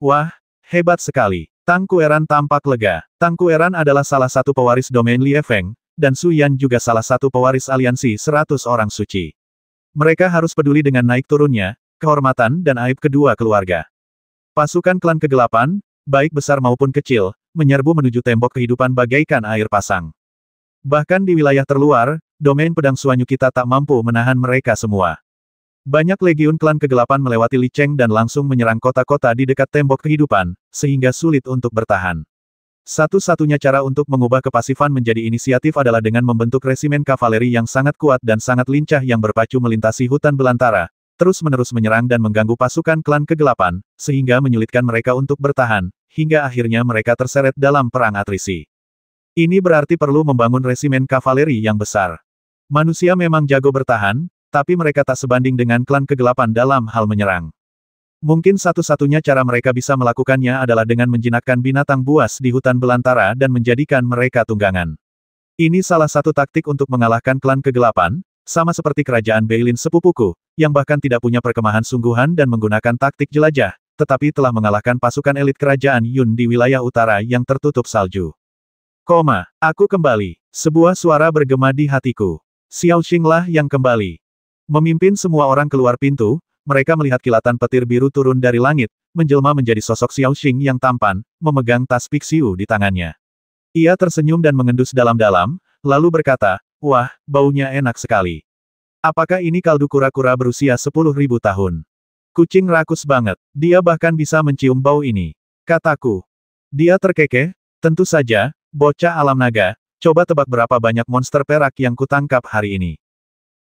Wah, hebat sekali. Tang Kueran tampak lega. Tang Kueran adalah salah satu pewaris domain Lie Feng, dan Su Yan juga salah satu pewaris aliansi 100 orang suci. Mereka harus peduli dengan naik turunnya, kehormatan dan aib kedua keluarga. Pasukan klan kegelapan, baik besar maupun kecil, menyerbu menuju tembok kehidupan bagaikan air pasang. Bahkan di wilayah terluar, domain pedang suanyu kita tak mampu menahan mereka semua. Banyak legiun klan kegelapan melewati Li Cheng dan langsung menyerang kota-kota di dekat tembok kehidupan, sehingga sulit untuk bertahan. Satu-satunya cara untuk mengubah kepasifan menjadi inisiatif adalah dengan membentuk resimen kavaleri yang sangat kuat dan sangat lincah yang berpacu melintasi hutan belantara, terus-menerus menyerang dan mengganggu pasukan klan kegelapan, sehingga menyulitkan mereka untuk bertahan, hingga akhirnya mereka terseret dalam perang atrisi. Ini berarti perlu membangun resimen kavaleri yang besar. Manusia memang jago bertahan, tapi mereka tak sebanding dengan klan kegelapan dalam hal menyerang. Mungkin satu-satunya cara mereka bisa melakukannya adalah dengan menjinakkan binatang buas di hutan belantara dan menjadikan mereka tunggangan. Ini salah satu taktik untuk mengalahkan klan kegelapan, sama seperti kerajaan Beilin sepupuku, yang bahkan tidak punya perkemahan sungguhan dan menggunakan taktik jelajah, tetapi telah mengalahkan pasukan elit kerajaan Yun di wilayah utara yang tertutup salju. Aku kembali. Sebuah suara bergema di hatiku. Xiao Xinglah yang kembali. Memimpin semua orang keluar pintu, mereka melihat kilatan petir biru turun dari langit, menjelma menjadi sosok Xiao Xing yang tampan, memegang tas piksiu di tangannya. Ia tersenyum dan mengendus dalam-dalam, lalu berkata, wah, baunya enak sekali. Apakah ini kaldu kura-kura berusia 10.000 tahun? Kucing rakus banget, dia bahkan bisa mencium bau ini. Kataku. Dia terkekeh, tentu saja, bocah alam naga, coba tebak berapa banyak monster perak yang kutangkap hari ini.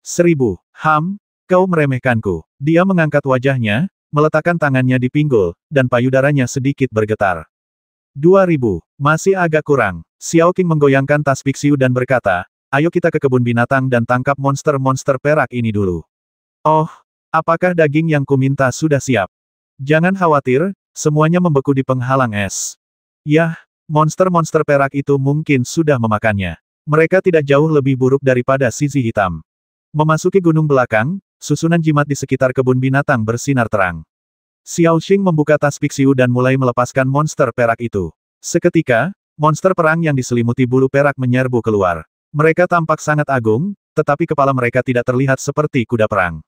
1000. Kau meremehkanku. Dia mengangkat wajahnya, meletakkan tangannya di pinggul, dan payudaranya sedikit bergetar. 2000. Masih agak kurang. Xiao Qing menggoyangkan tas piksiu dan berkata, ayo kita ke kebun binatang dan tangkap monster-monster perak ini dulu. Oh, apakah daging yang kuminta sudah siap? Jangan khawatir, semuanya membeku di penghalang es. Yah, monster-monster perak itu mungkin sudah memakannya. Mereka tidak jauh lebih buruk daripada sisi hitam. Memasuki gunung belakang, susunan jimat di sekitar kebun binatang bersinar terang. Xiao Xing membuka tas piksiu dan mulai melepaskan monster perak itu. Seketika, monster perang yang diselimuti bulu perak menyerbu keluar. Mereka tampak sangat agung, tetapi kepala mereka tidak terlihat seperti kuda perang.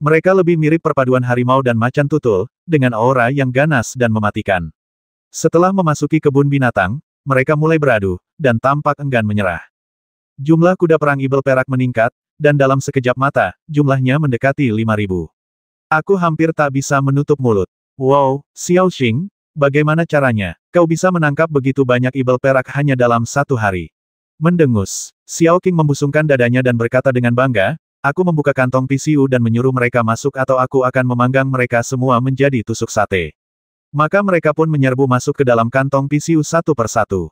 Mereka lebih mirip perpaduan harimau dan macan tutul, dengan aura yang ganas dan mematikan. Setelah memasuki kebun binatang, mereka mulai beradu, dan tampak enggan menyerah. Jumlah kuda perang Ibel perak meningkat, dan dalam sekejap mata, jumlahnya mendekati 5.000. Aku hampir tak bisa menutup mulut. Wow, Xiao Xing, bagaimana caranya? Kau bisa menangkap begitu banyak Ibel perak hanya dalam satu hari. Mendengus, Xiao Qing membusungkan dadanya dan berkata dengan bangga, aku membuka kantong pisiu dan menyuruh mereka masuk atau aku akan memanggang mereka semua menjadi tusuk sate. Maka mereka pun menyerbu masuk ke dalam kantong pisiu satu persatu.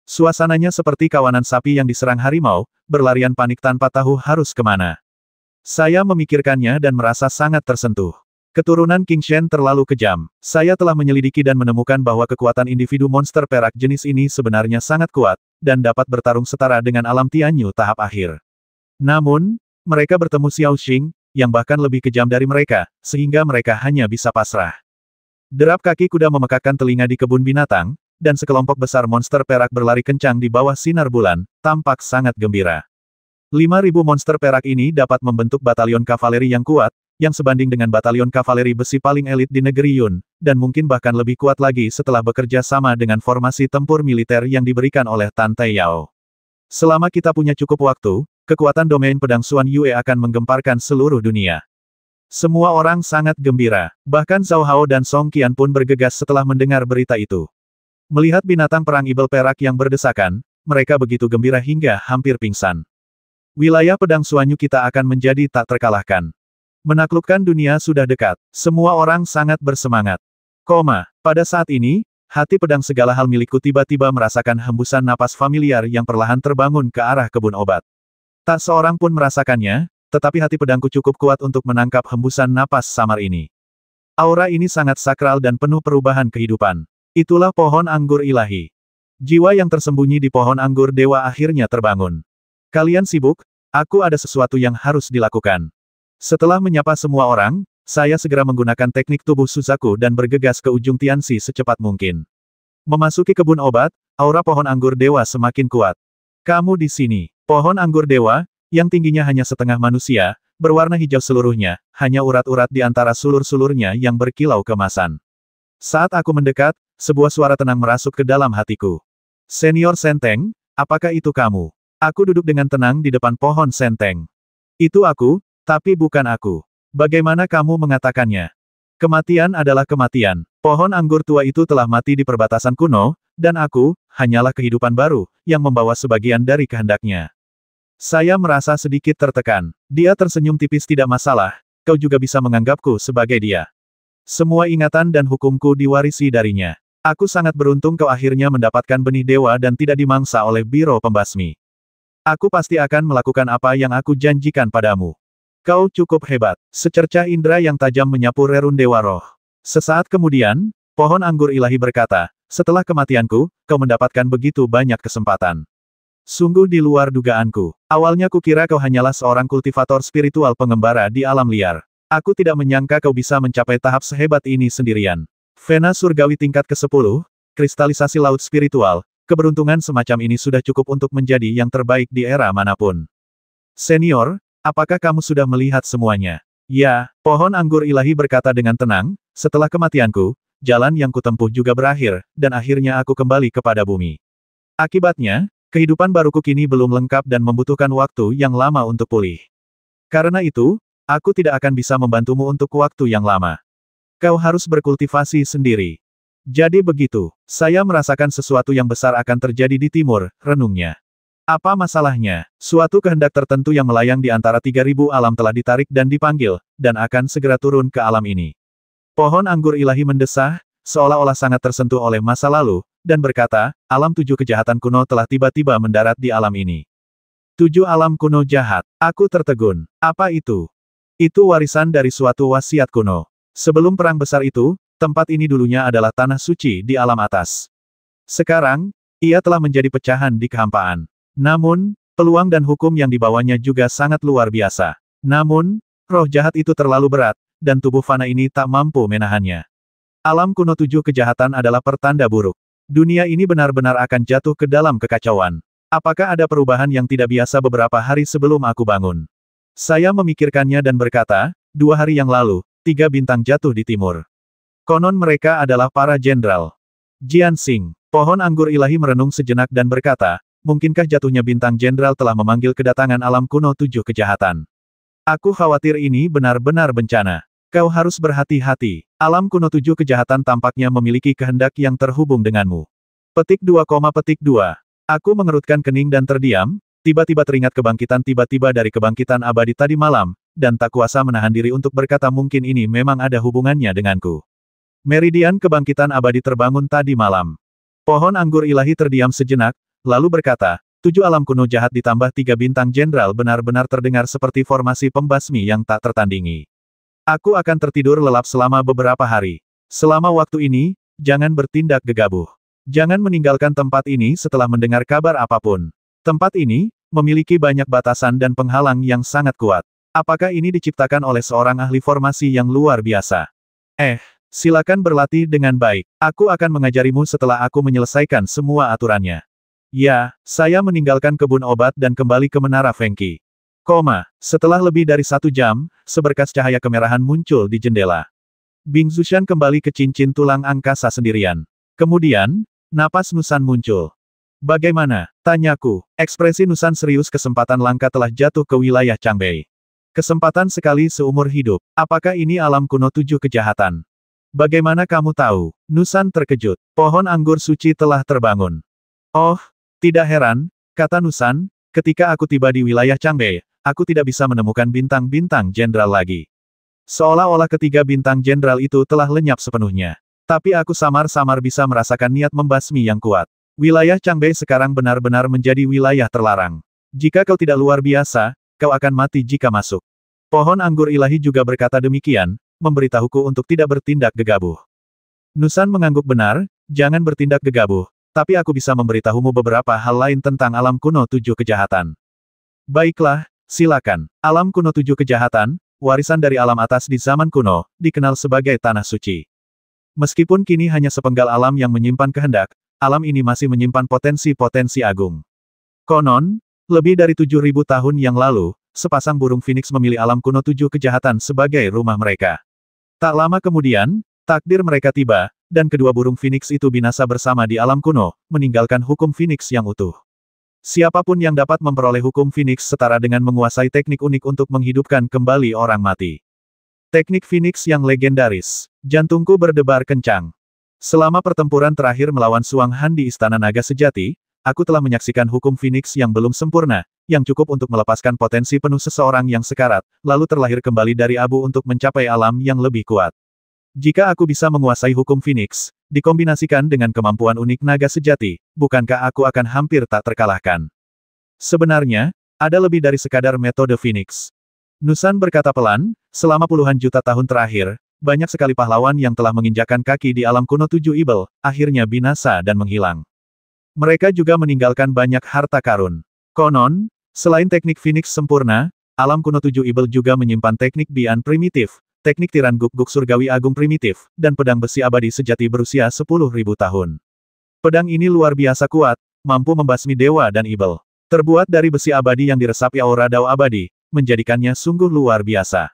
Suasananya seperti kawanan sapi yang diserang harimau, berlarian panik tanpa tahu harus kemana. Saya memikirkannya dan merasa sangat tersentuh. Keturunan King Shen terlalu kejam. Saya telah menyelidiki dan menemukan bahwa kekuatan individu monster perak jenis ini sebenarnya sangat kuat, dan dapat bertarung setara dengan alam Tianyu tahap akhir. Namun, mereka bertemu Xiao Xing, yang bahkan lebih kejam dari mereka, sehingga mereka hanya bisa pasrah. Derap kaki kuda memekakkan telinga di kebun binatang, dan sekelompok besar monster perak berlari kencang di bawah sinar bulan, tampak sangat gembira. 5.000 monster perak ini dapat membentuk batalion kavaleri yang kuat, yang sebanding dengan batalion kavaleri besi paling elit di negeri Yun, dan mungkin bahkan lebih kuat lagi setelah bekerja sama dengan formasi tempur militer yang diberikan oleh Tan Tai Yao. Selama kita punya cukup waktu, kekuatan domain pedang Xuan Yue akan menggemparkan seluruh dunia. Semua orang sangat gembira. Bahkan Zhao Hao dan Song Qian pun bergegas setelah mendengar berita itu. Melihat binatang perang ibel perak yang berdesakan, mereka begitu gembira hingga hampir pingsan. Wilayah pedang Xuanyu kita akan menjadi tak terkalahkan. Menaklukkan dunia sudah dekat. Semua orang sangat bersemangat. Pada saat ini, hati pedang segala hal milikku tiba-tiba merasakan hembusan napas familiar yang perlahan terbangun ke arah kebun obat. Tak seorang pun merasakannya, tetapi hati pedangku cukup kuat untuk menangkap hembusan napas samar ini. Aura ini sangat sakral dan penuh perubahan kehidupan. Itulah pohon anggur ilahi. Jiwa yang tersembunyi di pohon anggur dewa akhirnya terbangun. Kalian sibuk? Aku ada sesuatu yang harus dilakukan. Setelah menyapa semua orang, saya segera menggunakan teknik tubuh Suzaku dan bergegas ke ujung Tianxi secepat mungkin. Memasuki kebun obat, aura pohon anggur dewa semakin kuat. Kamu di sini. Pohon anggur dewa, yang tingginya hanya setengah manusia, berwarna hijau seluruhnya, hanya urat-urat di antara sulur-sulurnya yang berkilau kemasan. Saat aku mendekat, sebuah suara tenang merasuk ke dalam hatiku. Senior Senteng, apakah itu kamu? Aku duduk dengan tenang di depan pohon Senteng. Itu aku, tapi bukan aku. Bagaimana kamu mengatakannya? Kematian adalah kematian. Pohon anggur tua itu telah mati di perbatasan kuno, dan aku, hanyalah kehidupan baru, yang membawa sebagian dari kehendaknya. Saya merasa sedikit tertekan. Dia tersenyum tipis. Tidak masalah, kau juga bisa menganggapku sebagai dia. Semua ingatan dan hukumku diwarisi darinya. Aku sangat beruntung kau akhirnya mendapatkan benih dewa dan tidak dimangsa oleh Biro Pembasmi. Aku pasti akan melakukan apa yang aku janjikan padamu. Kau cukup hebat. Secercah indera yang tajam menyapu rerun Dewa Roh. Sesaat kemudian, pohon anggur ilahi berkata, setelah kematianku, kau mendapatkan begitu banyak kesempatan. Sungguh di luar dugaanku. Awalnya kukira kau hanyalah seorang kultivator spiritual pengembara di alam liar. Aku tidak menyangka kau bisa mencapai tahap sehebat ini sendirian. Vena surgawi tingkat ke-10, kristalisasi laut spiritual, keberuntungan semacam ini sudah cukup untuk menjadi yang terbaik di era manapun. Senior, apakah kamu sudah melihat semuanya? Ya, pohon anggur ilahi berkata dengan tenang, setelah kematianku, jalan yang kutempuh juga berakhir, dan akhirnya aku kembali kepada bumi. Akibatnya, kehidupan baruku kini belum lengkap dan membutuhkan waktu yang lama untuk pulih. Karena itu, aku tidak akan bisa membantumu untuk waktu yang lama. Kau harus berkultivasi sendiri. Jadi begitu, saya merasakan sesuatu yang besar akan terjadi di timur, renungnya. Apa masalahnya? Suatu kehendak tertentu yang melayang di antara 3.000 alam telah ditarik dan dipanggil, dan akan segera turun ke alam ini. Pohon anggur ilahi mendesah, seolah-olah sangat tersentuh oleh masa lalu, dan berkata, alam 7 kejahatan kuno telah tiba-tiba mendarat di alam ini. 7 alam kuno jahat. Aku tertegun. Apa itu? Itu warisan dari suatu wasiat kuno. Sebelum perang besar itu, tempat ini dulunya adalah tanah suci di alam atas. Sekarang, ia telah menjadi pecahan di kehampaan. Namun, peluang dan hukum yang dibawanya juga sangat luar biasa. Namun, roh jahat itu terlalu berat, dan tubuh fana ini tak mampu menahannya. Alam kuno 7 kejahatan adalah pertanda buruk. Dunia ini benar-benar akan jatuh ke dalam kekacauan. Apakah ada perubahan yang tidak biasa beberapa hari sebelum aku bangun? Saya memikirkannya dan berkata, 2 hari yang lalu, 3 bintang jatuh di timur. Konon mereka adalah para jenderal. Jian Xing, pohon anggur ilahi merenung sejenak dan berkata, mungkinkah jatuhnya bintang jenderal telah memanggil kedatangan alam kuno 7 kejahatan? Aku khawatir ini benar-benar bencana. Kau harus berhati-hati. Alam kuno 7 kejahatan tampaknya memiliki kehendak yang terhubung denganmu. Petik 2, petik 2. Aku mengerutkan kening dan terdiam, tiba-tiba teringat kebangkitan tiba-tiba dari kebangkitan abadi tadi malam, dan tak kuasa menahan diri untuk berkata mungkin ini memang ada hubungannya denganku. Meridian kebangkitan abadi terbangun tadi malam. Pohon anggur ilahi terdiam sejenak, lalu berkata, 7 alam kuno jahat ditambah 3 bintang jenderal benar-benar terdengar seperti formasi pembasmi yang tak tertandingi. Aku akan tertidur lelap selama beberapa hari. Selama waktu ini, jangan bertindak gegabah. Jangan meninggalkan tempat ini setelah mendengar kabar apapun. Tempat ini memiliki banyak batasan dan penghalang yang sangat kuat. Apakah ini diciptakan oleh seorang ahli formasi yang luar biasa? Silakan berlatih dengan baik. Aku akan mengajarimu setelah aku menyelesaikan semua aturannya. Ya, saya meninggalkan kebun obat dan kembali ke Menara Fengqi. Setelah lebih dari 1 jam, seberkas cahaya kemerahan muncul di jendela. Bing Zushan kembali ke cincin tulang angkasa sendirian. Kemudian, napas Nusan muncul. Bagaimana? Tanyaku. Ekspresi Nusan serius. Kesempatan langka telah jatuh ke wilayah Changbei. Kesempatan sekali seumur hidup. Apakah ini alam kuno 7 kejahatan? Bagaimana kamu tahu? Nusan terkejut. Pohon anggur suci telah terbangun. Oh, tidak heran, kata Nusan, ketika aku tiba di wilayah Changbei, aku tidak bisa menemukan bintang-bintang jenderal lagi. Seolah-olah ketiga bintang jenderal itu telah lenyap sepenuhnya. Tapi aku samar-samar bisa merasakan niat membasmi yang kuat. Wilayah Changbei sekarang benar-benar menjadi wilayah terlarang. Jika kau tidak luar biasa, kau akan mati jika masuk. Pohon anggur ilahi juga berkata demikian, memberitahuku untuk tidak bertindak gegabah. Nusan mengangguk benar, jangan bertindak gegabah, tapi aku bisa memberitahumu beberapa hal lain tentang alam kuno 7 kejahatan. Baiklah, silakan. Alam kuno 7 kejahatan, warisan dari alam atas di zaman kuno, dikenal sebagai tanah suci. Meskipun kini hanya sepenggal alam yang menyimpan kehendak, alam ini masih menyimpan potensi-potensi agung. Konon, lebih dari 7.000 tahun yang lalu, sepasang burung phoenix memilih alam kuno 7 kejahatan sebagai rumah mereka. Tak lama kemudian, takdir mereka tiba, dan kedua burung phoenix itu binasa bersama di alam kuno, meninggalkan hukum phoenix yang utuh. Siapapun yang dapat memperoleh hukum phoenix setara dengan menguasai teknik unik untuk menghidupkan kembali orang mati. Teknik phoenix yang legendaris. Jantungku berdebar kencang. Selama pertempuran terakhir melawan Suang Han di Istana Naga Sejati, aku telah menyaksikan hukum phoenix yang belum sempurna, yang cukup untuk melepaskan potensi penuh seseorang yang sekarat, lalu terlahir kembali dari abu untuk mencapai alam yang lebih kuat. Jika aku bisa menguasai hukum phoenix, dikombinasikan dengan kemampuan unik naga sejati, bukankah aku akan hampir tak terkalahkan? Sebenarnya, ada lebih dari sekadar metode phoenix. Nusan berkata pelan, selama puluhan juta tahun terakhir, banyak sekali pahlawan yang telah menginjakkan kaki di alam kuno 7 Ibel, akhirnya binasa dan menghilang. Mereka juga meninggalkan banyak harta karun. Konon, selain teknik phoenix sempurna, alam kuno 7 Ibel juga menyimpan teknik Bian primitif, teknik tiran guk-guk surgawi agung primitif, dan pedang besi abadi sejati berusia 10.000 tahun. Pedang ini luar biasa kuat, mampu membasmi dewa dan Ibel. Terbuat dari besi abadi yang diresapi aura dao abadi, menjadikannya sungguh luar biasa.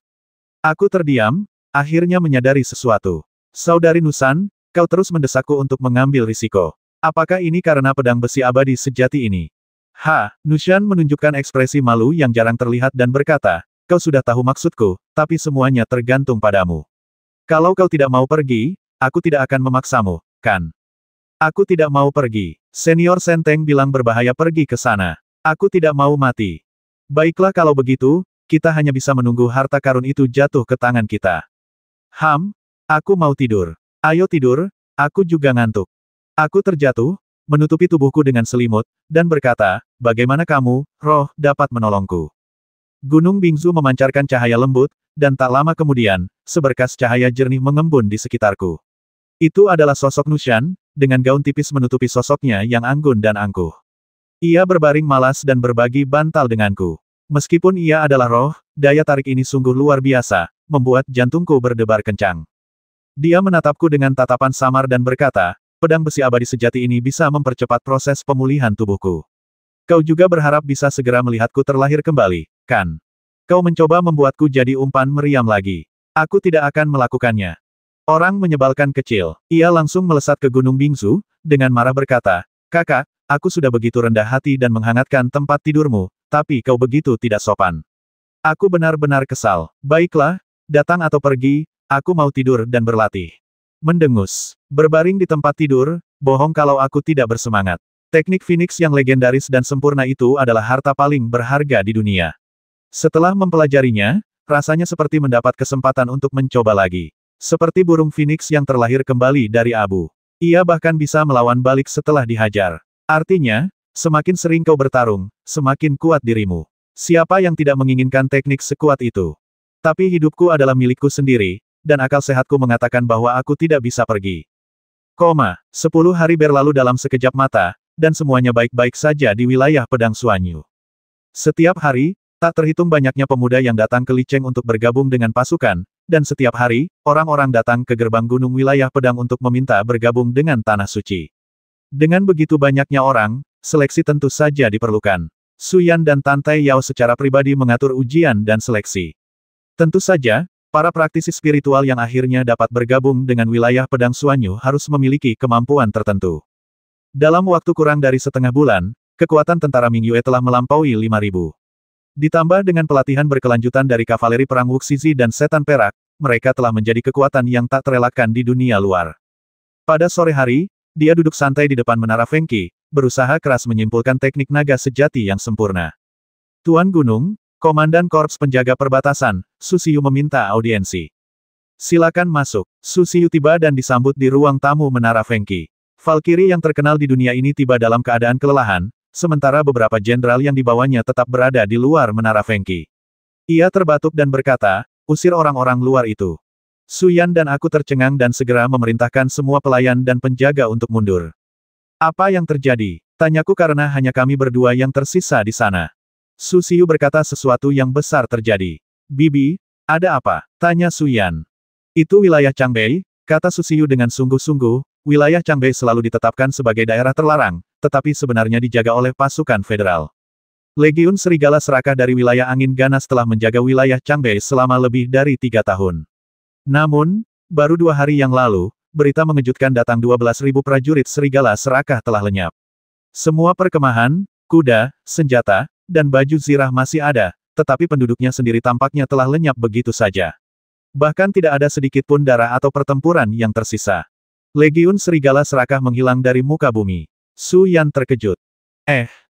Aku terdiam, akhirnya menyadari sesuatu. Saudari Nusan, kau terus mendesakku untuk mengambil risiko. Apakah ini karena pedang besi abadi sejati ini? Nusan menunjukkan ekspresi malu yang jarang terlihat dan berkata, kau sudah tahu maksudku, tapi semuanya tergantung padamu. Kalau kau tidak mau pergi, aku tidak akan memaksamu, kan? Aku tidak mau pergi. Senior Senteng bilang berbahaya pergi ke sana. Aku tidak mau mati. Baiklah kalau begitu, kita hanya bisa menunggu harta karun itu jatuh ke tangan kita. Aku mau tidur. Ayo tidur, aku juga ngantuk. Aku terjatuh, menutupi tubuhku dengan selimut, dan berkata, bagaimana kamu, roh, dapat menolongku? Gunung Bingzu memancarkan cahaya lembut, dan tak lama kemudian, seberkas cahaya jernih mengembun di sekitarku. Itu adalah sosok Nusan, dengan gaun tipis menutupi sosoknya yang anggun dan angkuh. Ia berbaring malas dan berbagi bantal denganku. Meskipun ia adalah roh, daya tarik ini sungguh luar biasa, membuat jantungku berdebar kencang. Dia menatapku dengan tatapan samar dan berkata, pedang besi abadi sejati ini bisa mempercepat proses pemulihan tubuhku. Kau juga berharap bisa segera melihatku terlahir kembali, kan? Kau mencoba membuatku jadi umpan meriam lagi. Aku tidak akan melakukannya. Orang menyebalkan kecil. Ia langsung melesat ke Gunung Bingzu, dengan marah berkata, kakak, aku sudah begitu rendah hati dan menghangatkan tempat tidurmu, tapi kau begitu tidak sopan. Aku benar-benar kesal. Baiklah, datang atau pergi, aku mau tidur dan berlatih. Mendengus. Berbaring di tempat tidur, bohong kalau aku tidak bersemangat. Teknik phoenix yang legendaris dan sempurna itu adalah harta paling berharga di dunia. Setelah mempelajarinya, rasanya seperti mendapat kesempatan untuk mencoba lagi. Seperti burung phoenix yang terlahir kembali dari abu. Ia bahkan bisa melawan balik setelah dihajar. Artinya, semakin sering kau bertarung, semakin kuat dirimu. Siapa yang tidak menginginkan teknik sekuat itu? Tapi hidupku adalah milikku sendiri, dan akal sehatku mengatakan bahwa aku tidak bisa pergi. 10 hari berlalu dalam sekejap mata, dan semuanya baik-baik saja di wilayah Pedang Suanyu. Setiap hari, tak terhitung banyaknya pemuda yang datang ke Licheng untuk bergabung dengan pasukan, dan setiap hari, orang-orang datang ke gerbang gunung wilayah pedang untuk meminta bergabung dengan Tanah Suci. Dengan begitu banyaknya orang, seleksi tentu saja diperlukan. Su Yan dan Tantai Yao secara pribadi mengatur ujian dan seleksi. Tentu saja, para praktisi spiritual yang akhirnya dapat bergabung dengan wilayah Pedang Suanyu harus memiliki kemampuan tertentu. Dalam waktu kurang dari setengah bulan, kekuatan tentara Mingyue telah melampaui 5.000. Ditambah dengan pelatihan berkelanjutan dari kavaleri perang Wuxizi dan setan perak, mereka telah menjadi kekuatan yang tak terelakkan di dunia luar. Pada sore hari, dia duduk santai di depan menara Fengqi, berusaha keras menyimpulkan teknik naga sejati yang sempurna. Tuan Gunung, Komandan Korps Penjaga Perbatasan, Su Xiyu meminta audiensi. Silakan masuk. Su Xiyu tiba dan disambut di ruang tamu menara Fengqi. Valkyrie yang terkenal di dunia ini tiba dalam keadaan kelelahan, sementara beberapa jenderal yang dibawanya tetap berada di luar menara Fengqi. Ia terbatuk dan berkata, usir orang-orang luar itu. Su Yan dan aku tercengang dan segera memerintahkan semua pelayan dan penjaga untuk mundur. Apa yang terjadi? Tanyaku karena hanya kami berdua yang tersisa di sana. Su Xiyu berkata sesuatu yang besar terjadi. Bibi, ada apa? Tanya Su Yan. Itu wilayah Changbei, kata Su Xiyu dengan sungguh-sungguh. Wilayah Changbei selalu ditetapkan sebagai daerah terlarang, tetapi sebenarnya dijaga oleh pasukan federal. Legiun Serigala Serakah dari wilayah Angin Ganas telah menjaga wilayah Changbei selama lebih dari 3 tahun. Namun, baru 2 hari yang lalu, berita mengejutkan datang 12.000 prajurit Serigala Serakah telah lenyap. Semua perkemahan, kuda, senjata, dan baju zirah masih ada, tetapi penduduknya sendiri tampaknya telah lenyap begitu saja. Bahkan tidak ada sedikit pun darah atau pertempuran yang tersisa. Legiun Serigala Serakah menghilang dari muka bumi. Su Yan terkejut.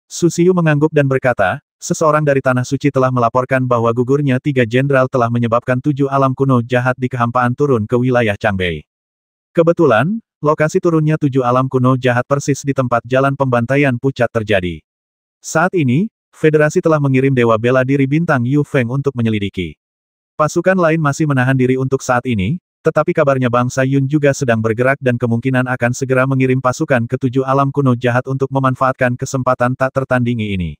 Su Xiyu mengangguk dan berkata, seseorang dari Tanah Suci telah melaporkan bahwa gugurnya 3 jenderal telah menyebabkan 7 alam kuno jahat di kehampaan turun ke wilayah Changbei. Kebetulan, lokasi turunnya 7 alam kuno jahat persis di tempat jalan pembantaian pucat terjadi. Saat ini, Federasi telah mengirim Dewa Bela Diri Bintang Yu Feng untuk menyelidiki. Pasukan lain masih menahan diri untuk saat ini, tetapi kabarnya bangsa Yun juga sedang bergerak dan kemungkinan akan segera mengirim pasukan ke 7 alam kuno jahat untuk memanfaatkan kesempatan tak tertandingi ini.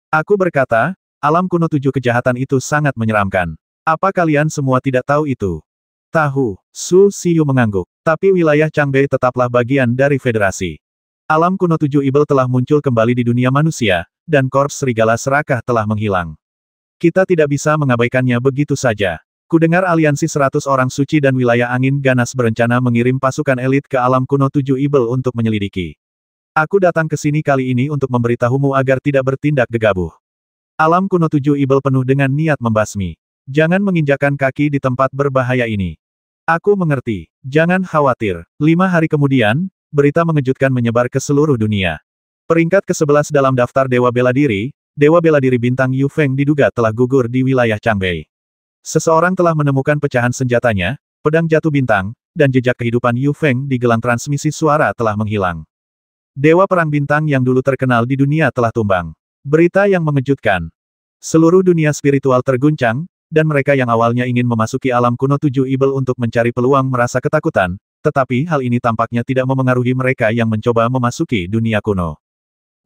Aku berkata, alam kuno 7 kejahatan itu sangat menyeramkan. Apa kalian semua tidak tahu itu? Tahu, Su Xiyu mengangguk. Tapi wilayah Changbei tetaplah bagian dari federasi. Alam kuno 7 Ibel telah muncul kembali di dunia manusia, dan Korps Serigala Serakah telah menghilang. Kita tidak bisa mengabaikannya begitu saja. Kudengar aliansi 100 orang suci dan wilayah angin ganas berencana mengirim pasukan elit ke alam kuno 7 Ibel untuk menyelidiki. Aku datang ke sini kali ini untuk memberitahumu agar tidak bertindak gegabah. Alam kuno 7 Ibel penuh dengan niat membasmi. Jangan menginjakkan kaki di tempat berbahaya ini. Aku mengerti. Jangan khawatir. 5 hari kemudian, berita mengejutkan menyebar ke seluruh dunia. Peringkat ke-11 dalam daftar Dewa Bela Diri Bintang Yu Feng diduga telah gugur di wilayah Changbei. Seseorang telah menemukan pecahan senjatanya, pedang jatuh bintang, dan jejak kehidupan Yu Feng di gelang transmisi suara telah menghilang. Dewa Perang Bintang yang dulu terkenal di dunia telah tumbang. Berita yang mengejutkan. Seluruh dunia spiritual terguncang, dan mereka yang awalnya ingin memasuki alam kuno 7 Ibel untuk mencari peluang merasa ketakutan, tetapi hal ini tampaknya tidak memengaruhi mereka yang mencoba memasuki dunia kuno.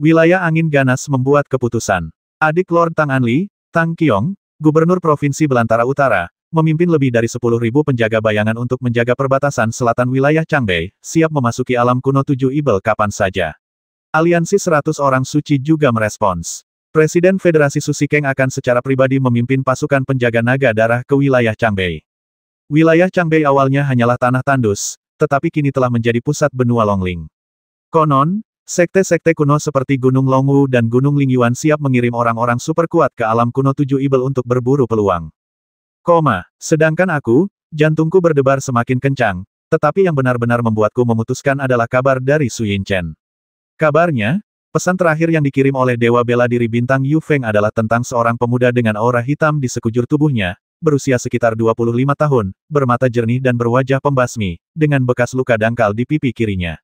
Wilayah Angin Ganas membuat keputusan. Adik Lord Tang Anli, Tang Qiong, Gubernur Provinsi Belantara Utara, memimpin lebih dari 10.000 penjaga bayangan untuk menjaga perbatasan selatan wilayah Changbei, siap memasuki alam kuno 7 Ibel kapan saja. Aliansi 100 orang suci juga merespons. Presiden Federasi Su Shikeng akan secara pribadi memimpin pasukan penjaga naga darah ke wilayah Changbei. Wilayah Changbei awalnya hanyalah tanah tandus, tetapi kini telah menjadi pusat benua Longling. Konon, sekte-sekte kuno seperti Gunung Longwu dan Gunung Lingyuan siap mengirim orang-orang super kuat ke alam kuno 7 Ibel untuk berburu peluang. Sedangkan aku, jantungku berdebar semakin kencang, tetapi yang benar-benar membuatku memutuskan adalah kabar dari Su Yinchen. Kabarnya, pesan terakhir yang dikirim oleh Dewa Bela Diri Bintang Yu Feng adalah tentang seorang pemuda dengan aura hitam di sekujur tubuhnya, berusia sekitar 25 tahun, bermata jernih dan berwajah pembasmi, dengan bekas luka dangkal di pipi kirinya.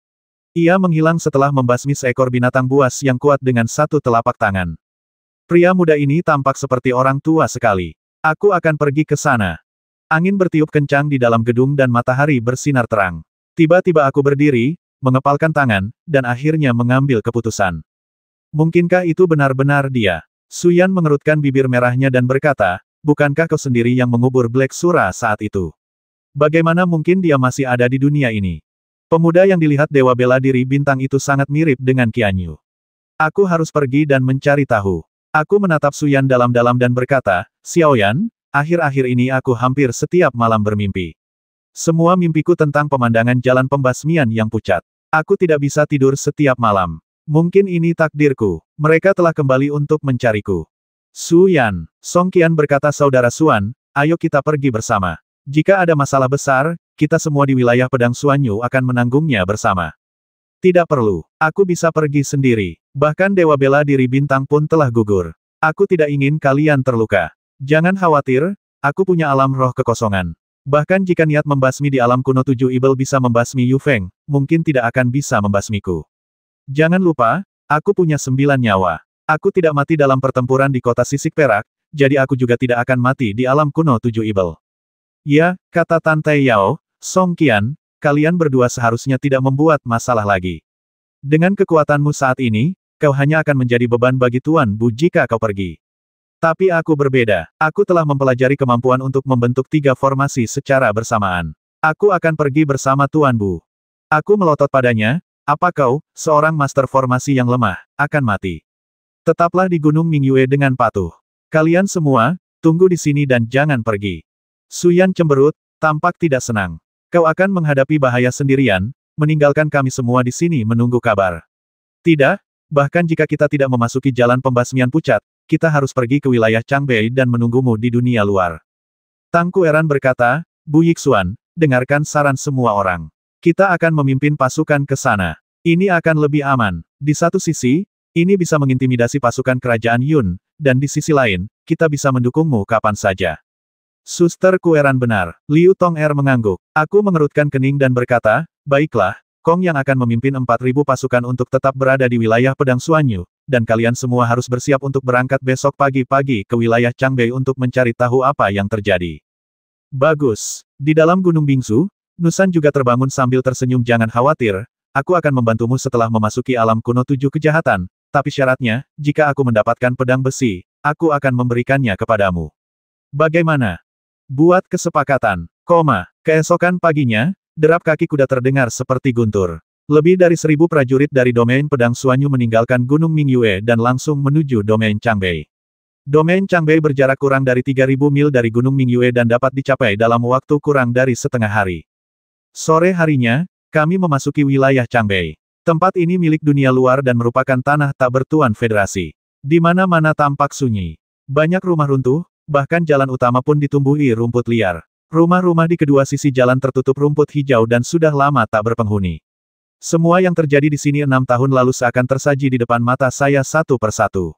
Ia menghilang setelah membasmi seekor binatang buas yang kuat dengan satu telapak tangan. Pria muda ini tampak seperti orang tua sekali. Aku akan pergi ke sana. Angin bertiup kencang di dalam gedung dan matahari bersinar terang. Tiba-tiba aku berdiri, mengepalkan tangan, dan akhirnya mengambil keputusan. Mungkinkah itu benar-benar dia? Su Yan mengerutkan bibir merahnya dan berkata, bukankah kau sendiri yang mengubur Black Sura saat itu? Bagaimana mungkin dia masih ada di dunia ini? Pemuda yang dilihat Dewa Bela Diri Bintang itu sangat mirip dengan Qian Yu. Aku harus pergi dan mencari tahu. Aku menatap Su Yan dalam-dalam dan berkata, Xiao Yan, akhir-akhir ini aku hampir setiap malam bermimpi. Semua mimpiku tentang pemandangan jalan pembasmian yang pucat. Aku tidak bisa tidur setiap malam. Mungkin ini takdirku. Mereka telah kembali untuk mencariku. Su Yan, Song Qian berkata saudara Suan, ayo kita pergi bersama. Jika ada masalah besar, kita semua di wilayah pedang Suanyu akan menanggungnya bersama. Tidak perlu. Aku bisa pergi sendiri. Bahkan Dewa Bela Diri Bintang pun telah gugur. Aku tidak ingin kalian terluka. Jangan khawatir, aku punya alam roh kekosongan. Bahkan jika niat membasmi di alam kuno 7 Ibel bisa membasmi Yu Feng, mungkin tidak akan bisa membasmiku. Jangan lupa, aku punya 9 nyawa. Aku tidak mati dalam pertempuran di kota sisik perak, jadi aku juga tidak akan mati di alam kuno 7 Ibel. Ya, kata Tante Yao, Song Qian, kalian berdua seharusnya tidak membuat masalah lagi. Dengan kekuatanmu saat ini, kau hanya akan menjadi beban bagi Tuan Bu jika kau pergi. Tapi aku berbeda. Aku telah mempelajari kemampuan untuk membentuk 3 formasi secara bersamaan. Aku akan pergi bersama Tuan Bu. Aku melotot padanya, apa kau, seorang master formasi yang lemah, akan mati. Tetaplah di Gunung Mingyue dengan patuh. Kalian semua, tunggu di sini dan jangan pergi. Su Yan cemberut, tampak tidak senang. Kau akan menghadapi bahaya sendirian, meninggalkan kami semua di sini menunggu kabar. Tidak, bahkan jika kita tidak memasuki jalan pembasmian pucat, kita harus pergi ke wilayah Changbei dan menunggumu di dunia luar. Tang Kueran berkata, Bu Yixuan, dengarkan saran semua orang. Kita akan memimpin pasukan ke sana. Ini akan lebih aman. Di satu sisi, ini bisa mengintimidasi pasukan kerajaan Yun, dan di sisi lain, kita bisa mendukungmu kapan saja. Suster Kueran benar. Liu Tong-er mengangguk. Aku mengerutkan kening dan berkata, baiklah, Kong yang akan memimpin 4.000 pasukan untuk tetap berada di wilayah pedang Suanyu, dan kalian semua harus bersiap untuk berangkat besok pagi-pagi ke wilayah Changbei untuk mencari tahu apa yang terjadi. Bagus. Di dalam Gunung Bingsu, Nusan juga terbangun sambil tersenyum. Jangan khawatir, aku akan membantumu setelah memasuki alam kuno 7 kejahatan, tapi syaratnya, jika aku mendapatkan pedang besi, aku akan memberikannya kepadamu. Bagaimana? Buat kesepakatan. Keesokan paginya, derap kaki kuda terdengar seperti guntur. Lebih dari 1.000 prajurit dari domain pedang Suanyu meninggalkan Gunung Mingyue dan langsung menuju domain Changbei. Domain Changbei berjarak kurang dari 3.000 mil dari Gunung Mingyue dan dapat dicapai dalam waktu kurang dari setengah hari. Sore harinya, kami memasuki wilayah Changbei. Tempat ini milik dunia luar dan merupakan tanah tak bertuan federasi. Di mana-mana tampak sunyi. Banyak rumah runtuh, bahkan jalan utama pun ditumbuhi rumput liar. Rumah-rumah di kedua sisi jalan tertutup rumput hijau dan sudah lama tak berpenghuni. Semua yang terjadi di sini 6 tahun lalu seakan tersaji di depan mata saya satu persatu.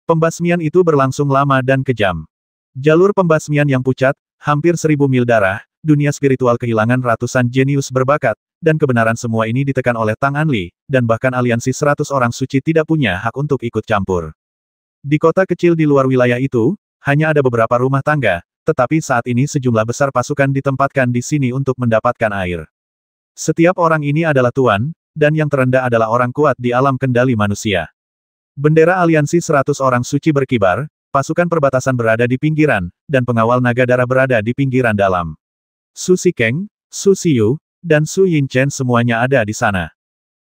Pembasmian itu berlangsung lama dan kejam. Jalur pembasmian yang pucat, hampir 1.000 mil darah, dunia spiritual kehilangan ratusan jenius berbakat, dan kebenaran semua ini ditekan oleh Tang Anli, dan bahkan aliansi 100 orang suci tidak punya hak untuk ikut campur. Di kota kecil di luar wilayah itu, hanya ada beberapa rumah tangga, tetapi saat ini sejumlah besar pasukan ditempatkan di sini untuk mendapatkan air. Setiap orang ini adalah tuan, dan yang terendah adalah orang kuat di alam kendali manusia. Bendera aliansi 100 orang suci berkibar, pasukan perbatasan berada di pinggiran, dan pengawal naga darah berada di pinggiran dalam. Su Shikeng, Su Xiyu, dan Su Yinchen semuanya ada di sana.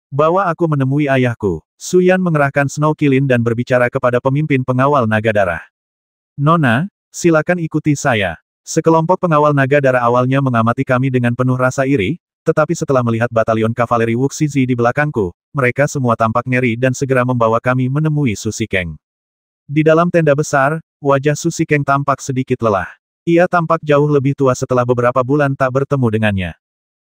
Bawa aku menemui ayahku. Su Yan mengerahkan Snow Kilin dan berbicara kepada pemimpin pengawal naga darah. Nona, silakan ikuti saya. Sekelompok pengawal naga darah awalnya mengamati kami dengan penuh rasa iri, tetapi setelah melihat batalion kavaleri Wuxizi di belakangku, mereka semua tampak ngeri dan segera membawa kami menemui Su Shikeng. Di dalam tenda besar, wajah Su Shikeng tampak sedikit lelah. Ia tampak jauh lebih tua setelah beberapa bulan tak bertemu dengannya.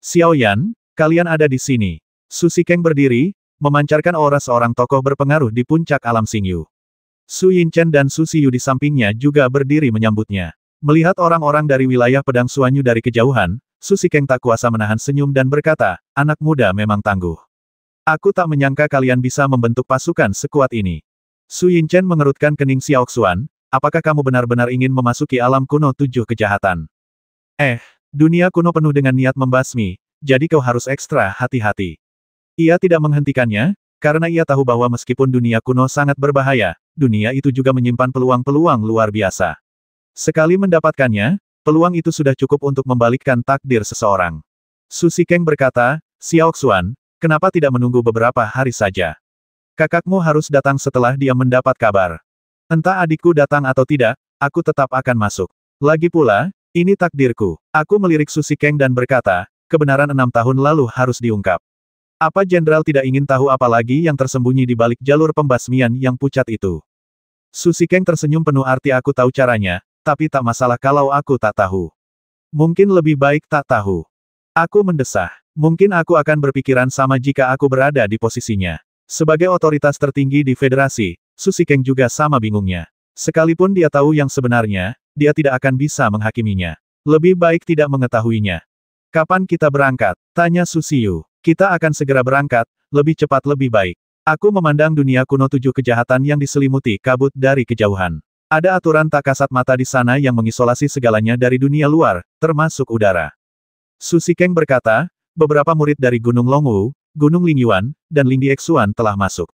Xiao Yan, kalian ada di sini. Su Shikeng berdiri, memancarkan aura seorang tokoh berpengaruh di puncak alam Xingyu. Su Yinchen dan Su Xiyu di sampingnya juga berdiri menyambutnya. Melihat orang-orang dari wilayah pedang Suanyu dari kejauhan, Su Shikeng tak kuasa menahan senyum dan berkata, anak muda memang tangguh. Aku tak menyangka kalian bisa membentuk pasukan sekuat ini. Su Yinchen mengerutkan kening. Xiaoxuan, apakah kamu benar-benar ingin memasuki alam kuno 7 kejahatan? Dunia kuno penuh dengan niat membasmi, jadi kau harus ekstra hati-hati. Ia tidak menghentikannya, karena ia tahu bahwa meskipun dunia kuno sangat berbahaya, dunia itu juga menyimpan peluang-peluang luar biasa. Sekali mendapatkannya, peluang itu sudah cukup untuk membalikkan takdir seseorang. Su Shikeng berkata, Xiaoxuan, kenapa tidak menunggu beberapa hari saja? Kakakmu harus datang setelah dia mendapat kabar. Entah adikku datang atau tidak, aku tetap akan masuk. Lagi pula, ini takdirku. Aku melirik Su Shikeng dan berkata, kebenaran 6 tahun lalu harus diungkap. Apa jenderal tidak ingin tahu apa lagi yang tersembunyi di balik jalur pembasmian yang pucat itu? Su Shikeng tersenyum penuh arti. Aku tahu caranya, tapi tak masalah kalau aku tak tahu. Mungkin lebih baik tak tahu. Aku mendesah. Mungkin aku akan berpikiran sama jika aku berada di posisinya. Sebagai otoritas tertinggi di federasi, Su Shikeng juga sama bingungnya. Sekalipun dia tahu yang sebenarnya, dia tidak akan bisa menghakiminya. Lebih baik tidak mengetahuinya. Kapan kita berangkat? Tanya Su Xiu. Kita akan segera berangkat, lebih cepat lebih baik. Aku memandang dunia kuno 7 kejahatan yang diselimuti kabut dari kejauhan. Ada aturan tak kasat mata di sana yang mengisolasi segalanya dari dunia luar, termasuk udara. Su Shikeng berkata, beberapa murid dari Gunung Longwu, Gunung Lingyuan, dan Lingdiexuan telah masuk.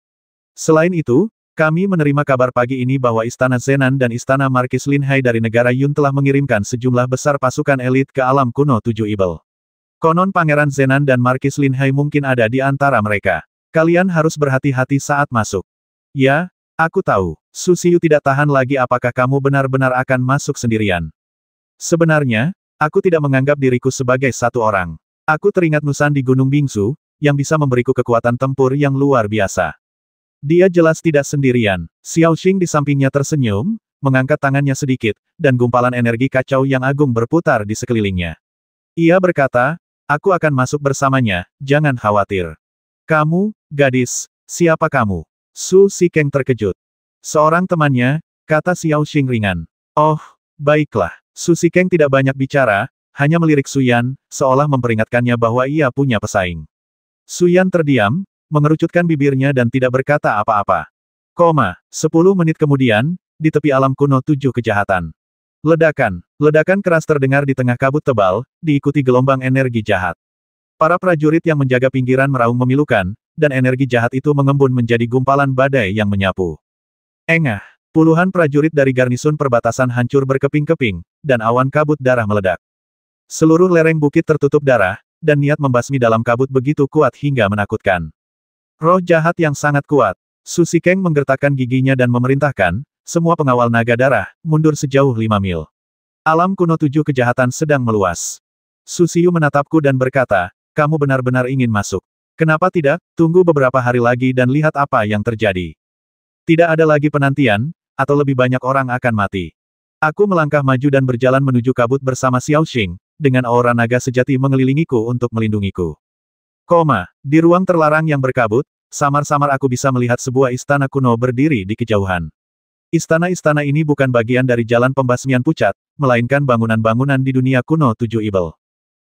Selain itu, kami menerima kabar pagi ini bahwa Istana Zenan dan Istana Markis Linhai dari negara Yun telah mengirimkan sejumlah besar pasukan elit ke alam kuno 7 Ibel. Konon Pangeran Zenan dan Markis Linhai mungkin ada di antara mereka. Kalian harus berhati-hati saat masuk. Ya, aku tahu. Su Xiu tidak tahan lagi. Apakah kamu benar-benar akan masuk sendirian? Sebenarnya, aku tidak menganggap diriku sebagai satu orang. Aku teringat Nusan di Gunung Bingsu, yang bisa memberiku kekuatan tempur yang luar biasa. Dia jelas tidak sendirian. Xiao Xing di sampingnya tersenyum, mengangkat tangannya sedikit, dan gumpalan energi kacau yang agung berputar di sekelilingnya. Ia berkata, aku akan masuk bersamanya, jangan khawatir. Kamu, gadis, siapa kamu? Su Shikeng terkejut. Seorang temannya, kata Xiao Xing ringan. Oh, baiklah. Su Shikeng tidak banyak bicara, hanya melirik Su Yan, seolah memperingatkannya bahwa ia punya pesaing. Su Yan terdiam, mengerucutkan bibirnya dan tidak berkata apa-apa. 10 menit kemudian, di tepi alam kuno 7 kejahatan. Ledakan keras terdengar di tengah kabut tebal, diikuti gelombang energi jahat. Para prajurit yang menjaga pinggiran meraung memilukan, dan energi jahat itu mengembun menjadi gumpalan badai yang menyapu. Engah, puluhan prajurit dari garnisun perbatasan hancur berkeping-keping, dan awan kabut darah meledak. Seluruh lereng bukit tertutup darah, dan niat membasmi dalam kabut begitu kuat hingga menakutkan. Roh jahat yang sangat kuat. Su Shikeng menggertakkan giginya dan memerintahkan, semua pengawal naga darah, mundur sejauh 5 mil. Alam kuno 7 kejahatan sedang meluas. Su Xiu menatapku dan berkata, kamu benar-benar ingin masuk. Kenapa tidak, tunggu beberapa hari lagi dan lihat apa yang terjadi. Tidak ada lagi penantian, atau lebih banyak orang akan mati. Aku melangkah maju dan berjalan menuju kabut bersama Xiao Xing, dengan aura naga sejati mengelilingiku untuk melindungiku. Di ruang terlarang yang berkabut, samar-samar aku bisa melihat sebuah istana kuno berdiri di kejauhan. Istana-istana ini bukan bagian dari jalan pembasmian pucat, melainkan bangunan-bangunan di dunia kuno 7 Ibel.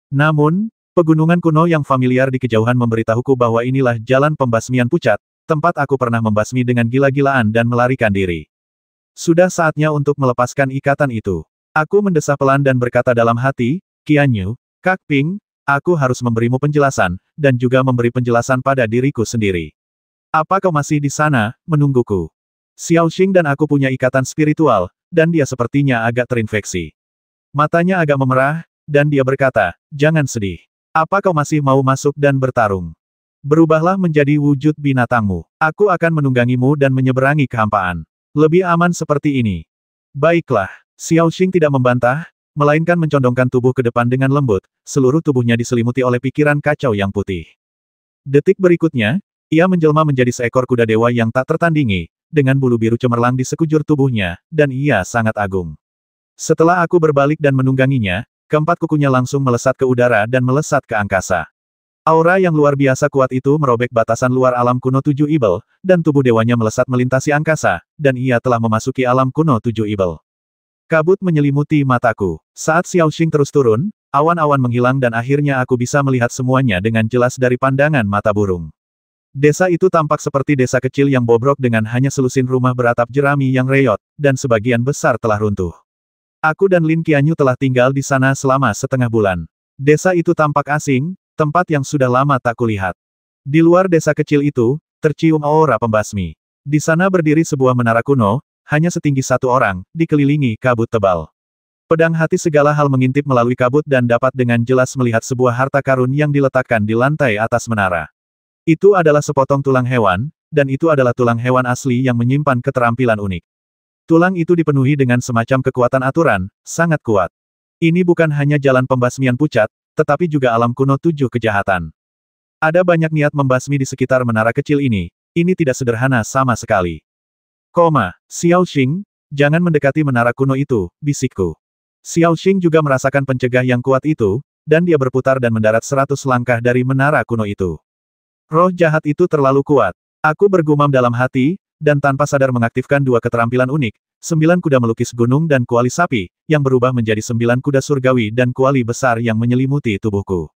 Namun, pegunungan kuno yang familiar di kejauhan memberitahuku bahwa inilah jalan pembasmian pucat, tempat aku pernah membasmi dengan gila-gilaan dan melarikan diri. Sudah saatnya untuk melepaskan ikatan itu. Aku mendesah pelan dan berkata dalam hati, Qianyu, Kak Ping, aku harus memberimu penjelasan, dan juga memberi penjelasan pada diriku sendiri. Apa kau masih di sana, menungguku? Xiao Xing dan aku punya ikatan spiritual, dan dia sepertinya agak terinfeksi. Matanya agak memerah, dan dia berkata, jangan sedih. Apa kau masih mau masuk dan bertarung? Berubahlah menjadi wujud binatangmu. Aku akan menunggangimu dan menyeberangi kehampaan. Lebih aman seperti ini. Baiklah, Xiao Xing tidak membantah, melainkan mencondongkan tubuh ke depan dengan lembut, seluruh tubuhnya diselimuti oleh pikiran kacau yang putih. Detik berikutnya, ia menjelma menjadi seekor kuda dewa yang tak tertandingi, dengan bulu biru cemerlang di sekujur tubuhnya, dan ia sangat agung. Setelah aku berbalik dan menungganginya, keempat kukunya langsung melesat ke udara dan melesat ke angkasa. Aura yang luar biasa kuat itu merobek batasan luar alam kuno 7 Ibel, dan tubuh dewanya melesat melintasi angkasa, dan ia telah memasuki alam kuno 7 Ibel. Kabut menyelimuti mataku. Saat Xiao Xing terus turun, awan-awan menghilang dan akhirnya aku bisa melihat semuanya dengan jelas dari pandangan mata burung. Desa itu tampak seperti desa kecil yang bobrok dengan hanya selusin rumah beratap jerami yang reyot, dan sebagian besar telah runtuh. Aku dan Lin Qianyu telah tinggal di sana selama setengah bulan. Desa itu tampak asing, tempat yang sudah lama tak kulihat. Di luar desa kecil itu, tercium aura pembasmi. Di sana berdiri sebuah menara kuno, hanya setinggi satu orang, dikelilingi kabut tebal. Pedang hati segala hal mengintip melalui kabut dan dapat dengan jelas melihat sebuah harta karun yang diletakkan di lantai atas menara. Itu adalah sepotong tulang hewan, dan itu adalah tulang hewan asli yang menyimpan keterampilan unik. Tulang itu dipenuhi dengan semacam kekuatan aturan, sangat kuat. Ini bukan hanya jalan pembasmian pucat, tetapi juga alam kuno 7 kejahatan. Ada banyak niat membasmi di sekitar menara kecil ini tidak sederhana sama sekali. Xiao Xing, jangan mendekati menara kuno itu, bisikku. Xiao Xing juga merasakan pencegah yang kuat itu, dan dia berputar dan mendarat 100 langkah dari menara kuno itu. Roh jahat itu terlalu kuat. Aku bergumam dalam hati, dan tanpa sadar mengaktifkan dua keterampilan unik, 9 kuda melukis gunung dan kuali sapi, yang berubah menjadi 9 kuda surgawi dan kuali besar yang menyelimuti tubuhku.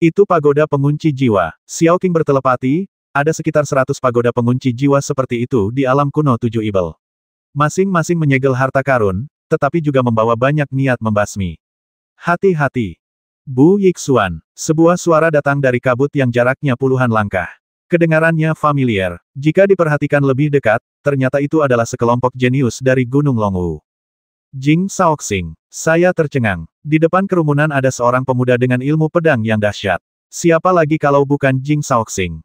Itu pagoda pengunci jiwa. Xiao Qing bertelepati, ada sekitar 100 pagoda pengunci jiwa seperti itu di alam kuno 7 Ibel. Masing-masing menyegel harta karun, tetapi juga membawa banyak niat membasmi. Hati-hati. Bu Yixuan. Sebuah suara datang dari kabut yang jaraknya puluhan langkah. Kedengarannya familiar. Jika diperhatikan lebih dekat, ternyata itu adalah sekelompok jenius dari Gunung Longwu. Jing Shaoxing. Saya tercengang. Di depan kerumunan ada seorang pemuda dengan ilmu pedang yang dahsyat. Siapa lagi kalau bukan Jing Shaoxing?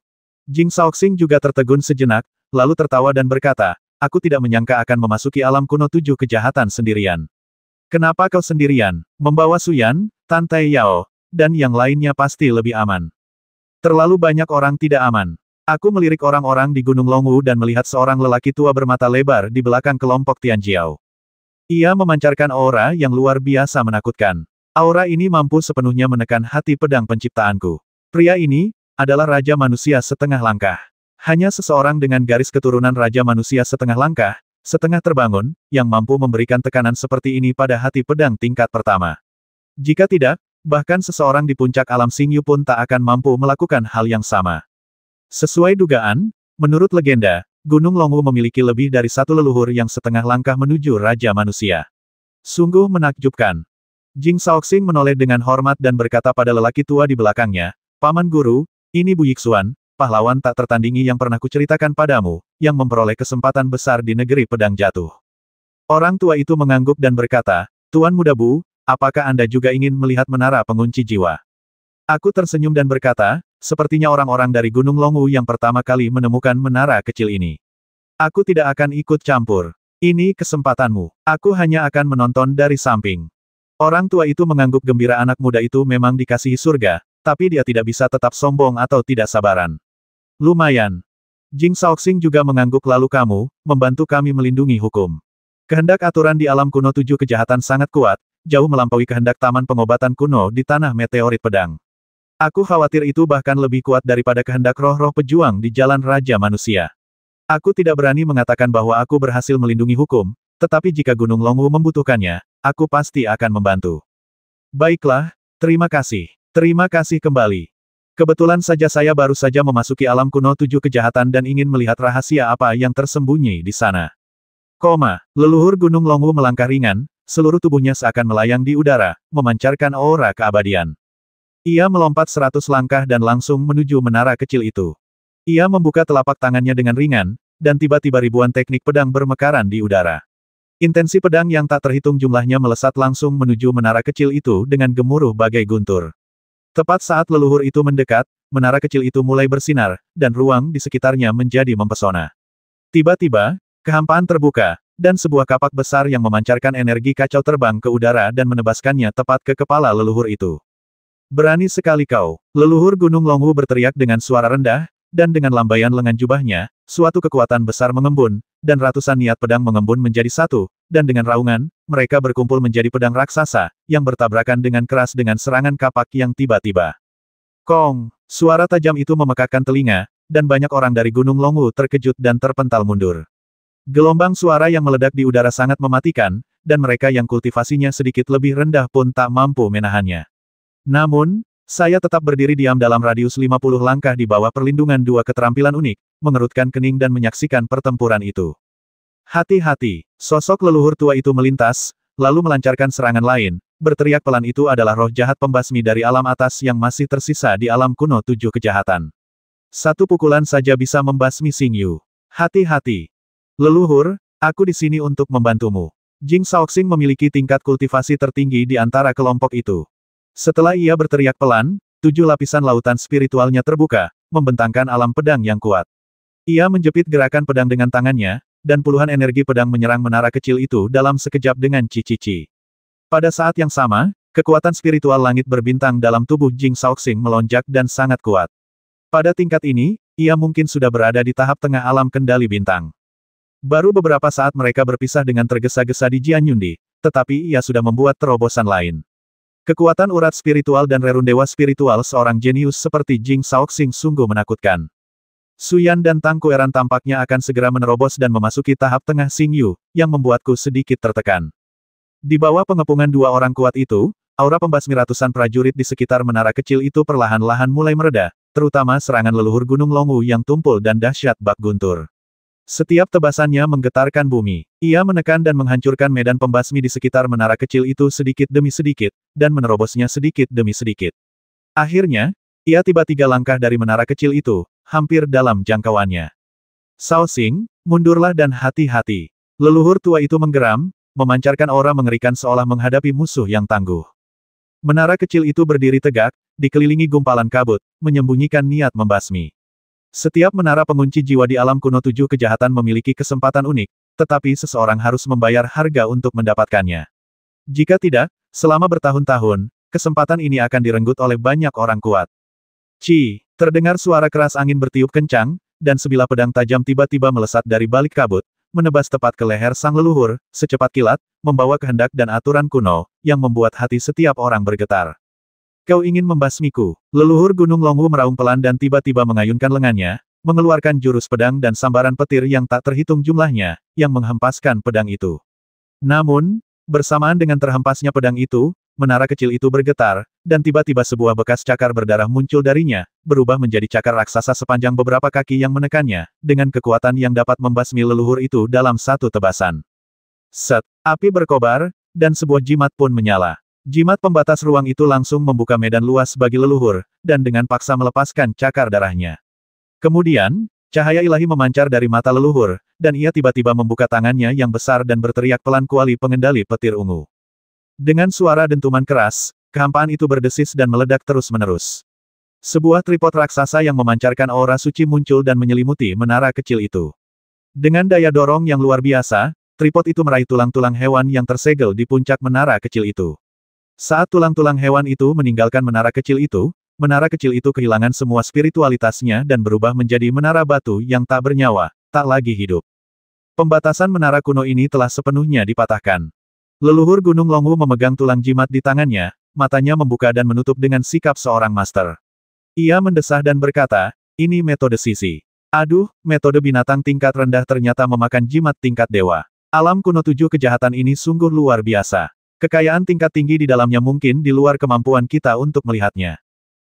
Jing Shaoxing juga tertegun sejenak, lalu tertawa dan berkata, aku tidak menyangka akan memasuki alam kuno 7 kejahatan sendirian. Kenapa kau sendirian? Membawa Suyan, Tan Tai Yao, dan yang lainnya pasti lebih aman. Terlalu banyak orang tidak aman. Aku melirik orang-orang di Gunung Longwu dan melihat seorang lelaki tua bermata lebar di belakang kelompok Tianjiao. Ia memancarkan aura yang luar biasa menakutkan. Aura ini mampu sepenuhnya menekan hati pedang penciptaanku. Pria ini adalah Raja Manusia setengah langkah. Hanya seseorang dengan garis keturunan Raja Manusia setengah langkah, setengah terbangun, yang mampu memberikan tekanan seperti ini pada hati pedang tingkat pertama. Jika tidak, bahkan seseorang di puncak alam Xingyu pun tak akan mampu melakukan hal yang sama. Sesuai dugaan, menurut legenda, Gunung Longwu memiliki lebih dari satu leluhur yang setengah langkah menuju Raja Manusia. Sungguh menakjubkan. Jing Shaoxing menoleh dengan hormat dan berkata pada lelaki tua di belakangnya, Paman Guru, ini Bu Yixuan, pahlawan tak tertandingi yang pernah kuceritakan padamu, yang memperoleh kesempatan besar di negeri pedang jatuh. Orang tua itu mengangguk dan berkata, Tuan Muda Bu, apakah Anda juga ingin melihat menara pengunci jiwa? Aku tersenyum dan berkata, sepertinya orang-orang dari Gunung Longwu yang pertama kali menemukan menara kecil ini. Aku tidak akan ikut campur. Ini kesempatanmu. Aku hanya akan menonton dari samping. Orang tua itu mengangguk gembira anak muda itu memang dikasihi surga, tapi dia tidak bisa tetap sombong atau tidak sabaran. Lumayan. Jing Shaoxing juga mengangguk lalu kamu, membantu kami melindungi hukum. Kehendak aturan di alam kuno 7 kejahatan sangat kuat, jauh melampaui kehendak taman pengobatan kuno di tanah meteorit pedang. Aku khawatir itu bahkan lebih kuat daripada kehendak roh-roh pejuang di jalan Raja Manusia. Aku tidak berani mengatakan bahwa aku berhasil melindungi hukum, tetapi jika Gunung Longwu membutuhkannya, aku pasti akan membantu. Baiklah, terima kasih. Terima kasih kembali. Kebetulan saja saya baru saja memasuki alam kuno 7 kejahatan dan ingin melihat rahasia apa yang tersembunyi di sana. Leluhur Gunung Longwu melangkah ringan, seluruh tubuhnya seakan melayang di udara, memancarkan aura keabadian. Ia melompat 100 langkah dan langsung menuju menara kecil itu. Ia membuka telapak tangannya dengan ringan, dan tiba-tiba ribuan teknik pedang bermekaran di udara. Intensi pedang yang tak terhitung jumlahnya melesat langsung menuju menara kecil itu dengan gemuruh bagai guntur. Tepat saat leluhur itu mendekat, menara kecil itu mulai bersinar, dan ruang di sekitarnya menjadi mempesona. Tiba-tiba, kehampaan terbuka, dan sebuah kapak besar yang memancarkan energi kacau terbang ke udara dan menebaskannya tepat ke kepala leluhur itu. Berani sekali kau, leluhur Gunung Longwu berteriak dengan suara rendah, dan dengan lambaian lengan jubahnya, suatu kekuatan besar mengembun, dan ratusan niat pedang mengembun menjadi satu, dan dengan raungan, mereka berkumpul menjadi pedang raksasa, yang bertabrakan dengan keras dengan serangan kapak yang tiba-tiba. Kong! Suara tajam itu memekakkan telinga, dan banyak orang dari Gunung Longwu terkejut dan terpental mundur. Gelombang suara yang meledak di udara sangat mematikan, dan mereka yang kultivasinya sedikit lebih rendah pun tak mampu menahannya. Namun, saya tetap berdiri diam dalam radius 50 langkah di bawah perlindungan dua keterampilan unik, mengerutkan kening dan menyaksikan pertempuran itu. Hati-hati, sosok leluhur tua itu melintas, lalu melancarkan serangan lain, berteriak pelan itu adalah roh jahat pembasmi dari alam atas yang masih tersisa di alam kuno 7 kejahatan. Satu pukulan saja bisa membasmi Xingyu. Hati-hati. Leluhur, aku di sini untuk membantumu. Jing Shaoxing memiliki tingkat kultivasi tertinggi di antara kelompok itu. Setelah ia berteriak pelan, 7 lapisan lautan spiritualnya terbuka, membentangkan alam pedang yang kuat. Ia menjepit gerakan pedang dengan tangannya, dan puluhan energi pedang menyerang menara kecil itu dalam sekejap dengan cici-cici. Pada saat yang sama, kekuatan spiritual langit berbintang dalam tubuh Jing Shaoxing melonjak dan sangat kuat. Pada tingkat ini, ia mungkin sudah berada di tahap tengah alam kendali bintang. Baru beberapa saat mereka berpisah dengan tergesa-gesa di Jianyundi, tetapi ia sudah membuat terobosan lain. Kekuatan urat spiritual dan rerun dewa spiritual seorang jenius seperti Jing Shaoxing sungguh menakutkan. Suyan dan Tang Kueran tampaknya akan segera menerobos dan memasuki tahap tengah Xingyu, yang membuatku sedikit tertekan. Di bawah pengepungan dua orang kuat itu, aura pembasmi ratusan prajurit di sekitar menara kecil itu perlahan-lahan mulai mereda, terutama serangan leluhur Gunung Longwu yang tumpul dan dahsyat bak guntur. Setiap tebasannya menggetarkan bumi. Ia menekan dan menghancurkan medan pembasmi di sekitar menara kecil itu sedikit demi sedikit, dan menerobosnya sedikit demi sedikit. Akhirnya, ia tiba 3 langkah dari menara kecil itu, hampir dalam jangkauannya. Shaoxing, mundurlah dan hati-hati. Leluhur tua itu menggeram, memancarkan aura mengerikan seolah menghadapi musuh yang tangguh. Menara kecil itu berdiri tegak, dikelilingi gumpalan kabut, menyembunyikan niat membasmi. Setiap menara pengunci jiwa di alam kuno 7 kejahatan memiliki kesempatan unik, tetapi seseorang harus membayar harga untuk mendapatkannya. Jika tidak, selama bertahun-tahun, kesempatan ini akan direnggut oleh banyak orang kuat. Terdengar suara keras angin bertiup kencang, dan sebilah pedang tajam tiba-tiba melesat dari balik kabut, menebas tepat ke leher sang leluhur, secepat kilat, membawa kehendak dan aturan kuno, yang membuat hati setiap orang bergetar. Kau ingin membasmiku? Leluhur Gunung Longwu meraung pelan dan tiba-tiba mengayunkan lengannya, mengeluarkan jurus pedang dan sambaran petir yang tak terhitung jumlahnya, yang menghempaskan pedang itu. Namun, bersamaan dengan terhempasnya pedang itu, menara kecil itu bergetar, dan tiba-tiba sebuah bekas cakar berdarah muncul darinya, berubah menjadi cakar raksasa sepanjang beberapa kaki yang menekannya, dengan kekuatan yang dapat membasmi leluhur itu dalam satu tebasan. Set, api berkobar, dan sebuah jimat pun menyala. Jimat pembatas ruang itu langsung membuka medan luas bagi leluhur, dan dengan paksa melepaskan cakar darahnya. Kemudian, cahaya ilahi memancar dari mata leluhur, dan ia tiba-tiba membuka tangannya yang besar dan berteriak pelan kuali pengendali petir ungu. Dengan suara dentuman keras, kehampaan itu berdesis dan meledak terus-menerus. Sebuah tripod raksasa yang memancarkan aura suci muncul dan menyelimuti menara kecil itu. Dengan daya dorong yang luar biasa, tripod itu meraih tulang-tulang hewan yang tersegel di puncak menara kecil itu. Saat tulang-tulang hewan itu meninggalkan menara kecil itu kehilangan semua spiritualitasnya dan berubah menjadi menara batu yang tak bernyawa, tak lagi hidup. Pembatasan menara kuno ini telah sepenuhnya dipatahkan. Leluhur Gunung Longwu memegang tulang jimat di tangannya, matanya membuka dan menutup dengan sikap seorang master. Ia mendesah dan berkata, ini metode sisi. Aduh, metode binatang tingkat rendah ternyata memakan jimat tingkat dewa. Alam kuno 7 kejahatan ini sungguh luar biasa. Kekayaan tingkat tinggi di dalamnya mungkin di luar kemampuan kita untuk melihatnya.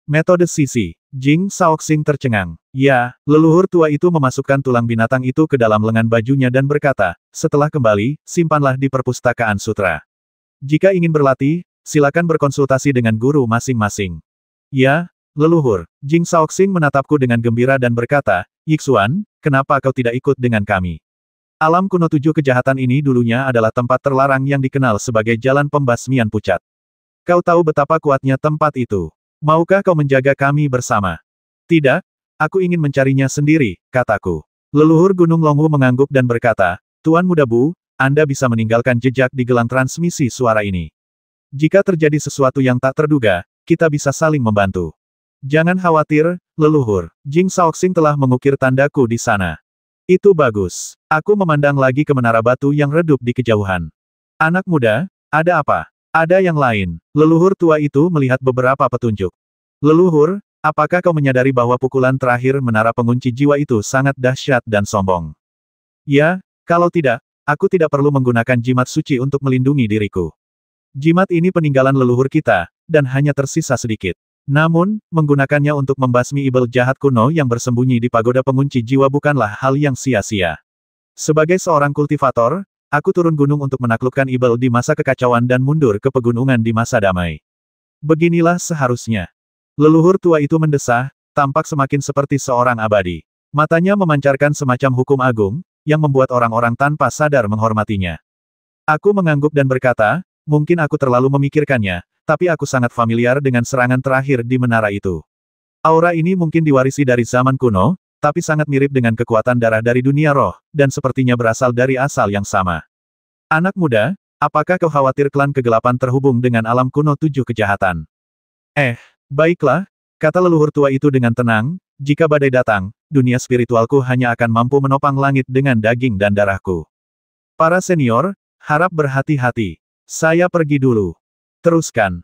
Metode sisi. Jing Shaoxing tercengang. Ya, leluhur tua itu memasukkan tulang binatang itu ke dalam lengan bajunya dan berkata, setelah kembali, simpanlah di perpustakaan sutra. Jika ingin berlatih, silakan berkonsultasi dengan guru masing-masing. Ya, leluhur. Jing Shaoxing menatapku dengan gembira dan berkata, Yixuan, kenapa kau tidak ikut dengan kami? Alam kuno 7 kejahatan ini dulunya adalah tempat terlarang yang dikenal sebagai jalan pembasmian pucat. Kau tahu betapa kuatnya tempat itu. Maukah kau menjaga kami bersama? Tidak, aku ingin mencarinya sendiri, kataku. Leluhur Gunung Longwu mengangguk dan berkata, Tuan Muda Bu, Anda bisa meninggalkan jejak di gelang transmisi suara ini. Jika terjadi sesuatu yang tak terduga, kita bisa saling membantu. Jangan khawatir, leluhur. Jing Shaoxing telah mengukir tandaku di sana. Itu bagus. Aku memandang lagi ke menara batu yang redup di kejauhan. Anak muda, ada apa? Ada yang lain. Leluhur tua itu melihat beberapa petunjuk. Leluhur, apakah kau menyadari bahwa pukulan terakhir menara pengunci jiwa itu sangat dahsyat dan sombong? Ya, kalau tidak, aku tidak perlu menggunakan jimat suci untuk melindungi diriku. Jimat ini peninggalan leluhur kita, dan hanya tersisa sedikit. Namun, menggunakannya untuk membasmi ibel jahat kuno yang bersembunyi di pagoda pengunci jiwa bukanlah hal yang sia-sia. Sebagai seorang kultivator, aku turun gunung untuk menaklukkan ibel di masa kekacauan dan mundur ke pegunungan di masa damai. Beginilah seharusnya. Leluhur tua itu mendesah, tampak semakin seperti seorang abadi. Matanya memancarkan semacam hukum agung, yang membuat orang-orang tanpa sadar menghormatinya. Aku mengangguk dan berkata, mungkin aku terlalu memikirkannya, tapi aku sangat familiar dengan serangan terakhir di menara itu. Aura ini mungkin diwarisi dari zaman kuno, tapi sangat mirip dengan kekuatan darah dari dunia roh, dan sepertinya berasal dari asal yang sama. Anak muda, apakah kau khawatir klan kegelapan terhubung dengan alam kuno 7 kejahatan? Baiklah, kata leluhur tua itu dengan tenang, Jika badai datang, dunia spiritualku hanya akan mampu menopang langit dengan daging dan darahku. Para senior, harap berhati-hati. Saya pergi dulu. Teruskan,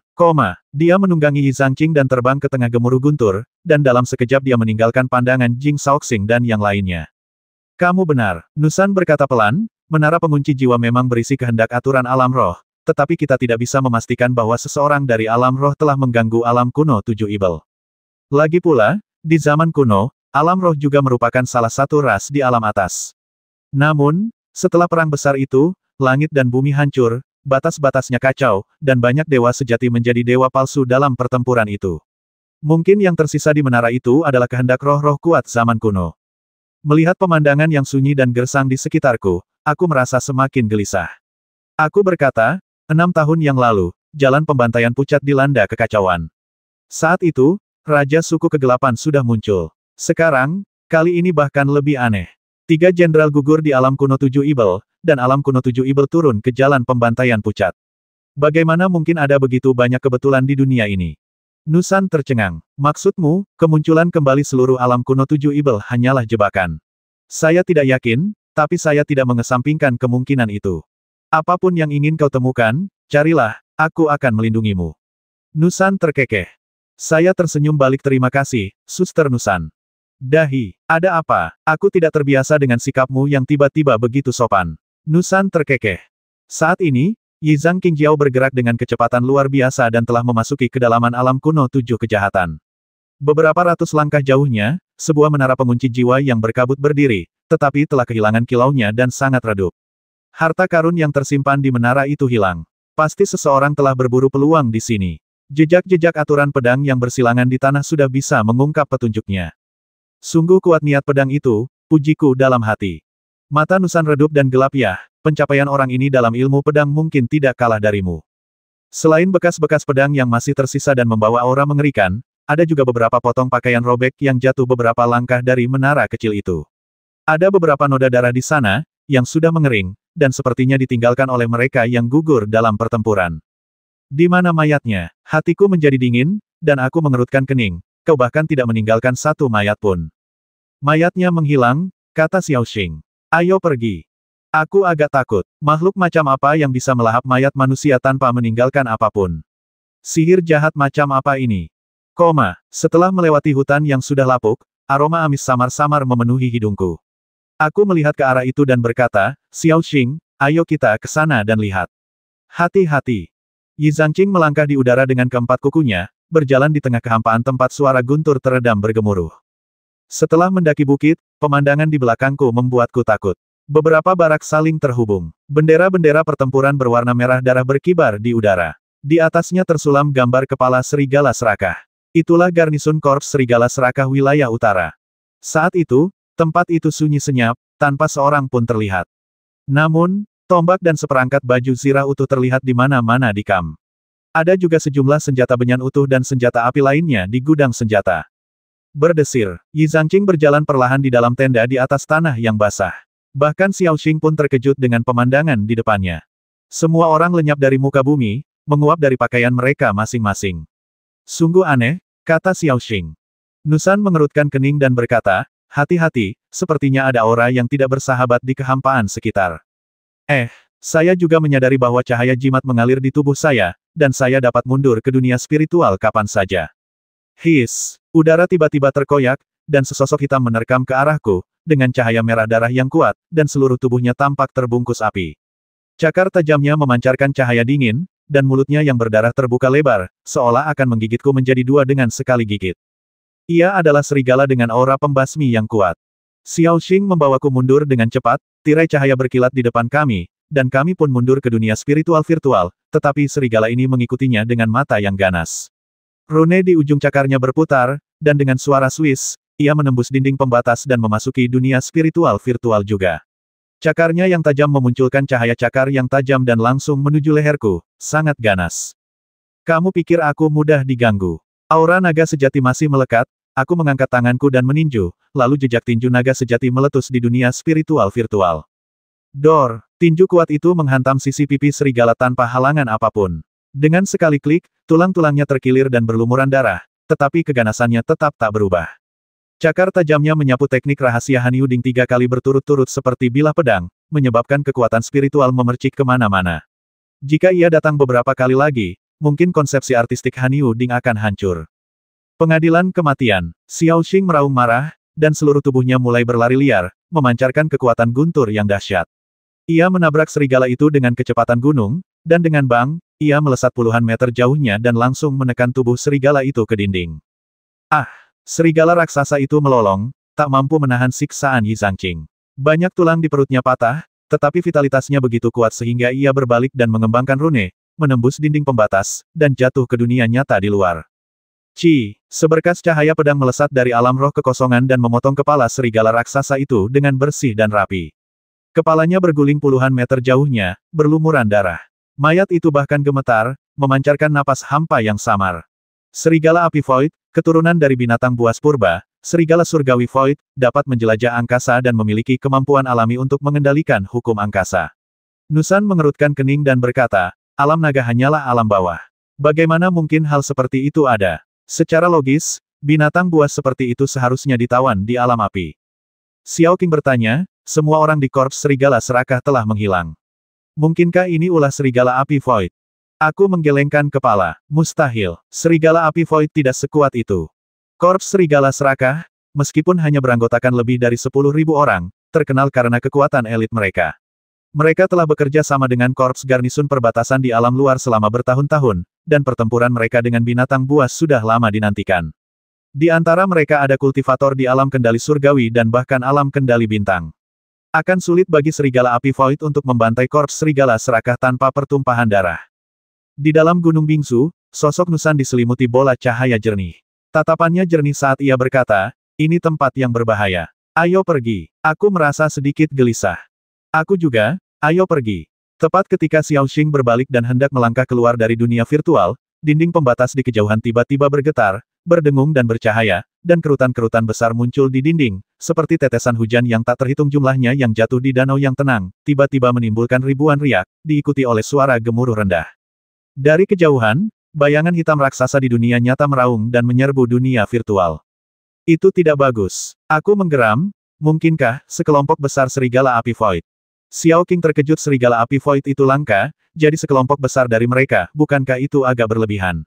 dia menunggangi Yi Zhangqing dan terbang ke tengah gemuruh guntur, dan dalam sekejap dia meninggalkan pandangan Jing Shaoxing dan yang lainnya. Kamu benar, Nusan berkata pelan, menara pengunci jiwa memang berisi kehendak aturan alam roh, tetapi kita tidak bisa memastikan bahwa seseorang dari alam roh telah mengganggu alam kuno 7 Ibel. Lagi pula, di zaman kuno, alam roh juga merupakan salah satu ras di alam atas. Namun, setelah perang besar itu, langit dan bumi hancur, batas-batasnya kacau, dan banyak dewa sejati menjadi dewa palsu dalam pertempuran itu. Mungkin yang tersisa di menara itu adalah kehendak roh-roh kuat zaman kuno. Melihat pemandangan yang sunyi dan gersang di sekitarku, aku merasa semakin gelisah. Aku berkata, 6 tahun yang lalu, jalan pembantaian pucat dilanda kekacauan. Saat itu, Raja Suku Kegelapan sudah muncul. Sekarang, kali ini bahkan lebih aneh. 3 jenderal gugur di alam kuno 7 Ibel, dan alam kuno 7 Ibel turun ke jalan pembantaian pucat. Bagaimana mungkin ada begitu banyak kebetulan di dunia ini? Nusan tercengang. Maksudmu, kemunculan kembali seluruh alam kuno 7 Ibel hanyalah jebakan. Saya tidak yakin, tapi saya tidak mengesampingkan kemungkinan itu. Apapun yang ingin kau temukan, carilah, aku akan melindungimu. Nusan terkekeh. Saya tersenyum balik terima kasih, Suster Nusan. Dahi, ada apa? Aku tidak terbiasa dengan sikapmu yang tiba-tiba begitu sopan. Nusan terkekeh. Saat ini, Yi Zhangqing Jiao bergerak dengan kecepatan luar biasa dan telah memasuki kedalaman alam kuno 7 kejahatan. Beberapa ratus langkah jauhnya, sebuah menara pengunci jiwa yang berkabut berdiri, tetapi telah kehilangan kilaunya dan sangat redup. Harta karun yang tersimpan di menara itu hilang. Pasti seseorang telah berburu peluang di sini. Jejak-jejak aturan pedang yang bersilangan di tanah sudah bisa mengungkap petunjuknya. Sungguh kuat niat pedang itu, pujiku dalam hati. Mata Nusan redup dan gelap ya, pencapaian orang ini dalam ilmu pedang mungkin tidak kalah darimu. Selain bekas-bekas pedang yang masih tersisa dan membawa aura mengerikan, ada juga beberapa potong pakaian robek yang jatuh beberapa langkah dari menara kecil itu. Ada beberapa noda darah di sana, yang sudah mengering, dan sepertinya ditinggalkan oleh mereka yang gugur dalam pertempuran. Di mana mayatnya? Hatiku menjadi dingin, dan aku mengerutkan kening. Kau bahkan tidak meninggalkan satu mayat pun. Mayatnya menghilang, kata Xiao Xing. Ayo pergi. Aku agak takut. Makhluk macam apa yang bisa melahap mayat manusia tanpa meninggalkan apapun? Sihir jahat macam apa ini? Setelah melewati hutan yang sudah lapuk, aroma amis samar-samar memenuhi hidungku. Aku melihat ke arah itu dan berkata, Xiao Xing, ayo kita ke sana dan lihat. Hati-hati. Yi Zhangqing melangkah di udara dengan keempat kukunya, berjalan di tengah kehampaan tempat suara guntur teredam bergemuruh. Setelah mendaki bukit, pemandangan di belakangku membuatku takut. Beberapa barak saling terhubung. Bendera-bendera pertempuran berwarna merah darah berkibar di udara. Di atasnya tersulam gambar kepala serigala serakah. Itulah garnisun Korps Serigala Serakah wilayah utara. Saat itu, tempat itu sunyi senyap, tanpa seorang pun terlihat. Namun, tombak dan seperangkat baju zirah utuh terlihat di mana-mana di kamp. Ada juga sejumlah senjata benyan utuh dan senjata api lainnya di gudang senjata. Berdesir, Yi Zhangqing berjalan perlahan di dalam tenda di atas tanah yang basah. Bahkan Xiao Xing pun terkejut dengan pemandangan di depannya. Semua orang lenyap dari muka bumi, menguap dari pakaian mereka masing-masing. Sungguh aneh, kata Xiao Xing. Nusan mengerutkan kening dan berkata, hati-hati, sepertinya ada aura yang tidak bersahabat di kehampaan sekitar. Saya juga menyadari bahwa cahaya jimat mengalir di tubuh saya, dan saya dapat mundur ke dunia spiritual kapan saja. Udara tiba-tiba terkoyak, dan sesosok hitam menerkam ke arahku, dengan cahaya merah darah yang kuat, dan seluruh tubuhnya tampak terbungkus api. Cakar tajamnya memancarkan cahaya dingin, dan mulutnya yang berdarah terbuka lebar, seolah akan menggigitku menjadi dua dengan sekali gigit. Ia adalah serigala dengan aura pembasmi yang kuat. Xiao Xing membawaku mundur dengan cepat, tirai cahaya berkilat di depan kami, dan kami pun mundur ke dunia spiritual virtual, tetapi serigala ini mengikutinya dengan mata yang ganas. Rune di ujung cakarnya berputar, dan dengan suara Swiss, ia menembus dinding pembatas dan memasuki dunia spiritual virtual juga. Cakarnya yang tajam memunculkan cahaya cakar yang tajam dan langsung menuju leherku, sangat ganas. Kamu pikir aku mudah diganggu? Aura naga sejati masih melekat, aku mengangkat tanganku dan meninju, lalu jejak tinju naga sejati meletus di dunia spiritual virtual. Dor, tinju kuat itu menghantam sisi pipi serigala tanpa halangan apapun. Dengan sekali klik, tulang-tulangnya terkilir dan berlumuran darah, tetapi keganasannya tetap tak berubah. Cakar tajamnya menyapu teknik rahasia Han Yuding 3 kali berturut-turut seperti bilah pedang, menyebabkan kekuatan spiritual memercik kemana-mana. Jika ia datang beberapa kali lagi, mungkin konsepsi artistik Han Yuding akan hancur. Pengadilan kematian. Xiao Xing meraung marah, dan seluruh tubuhnya mulai berlari liar, memancarkan kekuatan guntur yang dahsyat. Ia menabrak serigala itu dengan kecepatan gunung, dan dengan bang, ia melesat puluhan meter jauhnya dan langsung menekan tubuh serigala itu ke dinding. Ah! Serigala raksasa itu melolong, tak mampu menahan siksaan Yi Zhangqing. Banyak tulang di perutnya patah, tetapi vitalitasnya begitu kuat sehingga ia berbalik dan mengembangkan rune, menembus dinding pembatas, dan jatuh ke dunia nyata di luar. Seberkas cahaya pedang melesat dari alam roh kekosongan dan memotong kepala serigala raksasa itu dengan bersih dan rapi. Kepalanya berguling puluhan meter jauhnya, berlumuran darah. Mayat itu bahkan gemetar, memancarkan napas hampa yang samar. Serigala api Void, keturunan dari binatang buas purba, serigala surgawi Void, dapat menjelajah angkasa dan memiliki kemampuan alami untuk mengendalikan hukum angkasa. Nusan mengerutkan kening dan berkata, alam naga hanyalah alam bawah. Bagaimana mungkin hal seperti itu ada? Secara logis, binatang buas seperti itu seharusnya ditawan di alam api. Xiao Qing bertanya, semua orang di korps serigala serakah telah menghilang. Mungkinkah ini ulah serigala api Void? Aku menggelengkan kepala. Mustahil. Serigala api Void tidak sekuat itu. Korps serigala serakah, meskipun hanya beranggotakan lebih dari 10.000 orang, terkenal karena kekuatan elit mereka. Mereka telah bekerja sama dengan korps garnisun perbatasan di alam luar selama bertahun-tahun, dan pertempuran mereka dengan binatang buas sudah lama dinantikan. Di antara mereka ada kultivator di alam kendali surgawi dan bahkan alam kendali bintang. Akan sulit bagi serigala api Void untuk membantai korps serigala serakah tanpa pertumpahan darah. Di dalam Gunung Bingsu, sosok Nusan diselimuti bola cahaya jernih. Tatapannya jernih saat ia berkata, ini tempat yang berbahaya. Ayo pergi. Aku merasa sedikit gelisah. Aku juga, ayo pergi. Tepat ketika Xiao Xing berbalik dan hendak melangkah keluar dari dunia virtual, dinding pembatas di kejauhan tiba-tiba bergetar, berdengung dan bercahaya, dan kerutan-kerutan besar muncul di dinding, seperti tetesan hujan yang tak terhitung jumlahnya yang jatuh di danau yang tenang, tiba-tiba menimbulkan ribuan riak, diikuti oleh suara gemuruh rendah. Dari kejauhan, bayangan hitam raksasa di dunia nyata meraung dan menyerbu dunia virtual. Itu tidak bagus. Aku menggeram, mungkinkah sekelompok besar serigala api Void? Xiao Qing terkejut serigala api Void itu langka, jadi sekelompok besar dari mereka, bukankah itu agak berlebihan?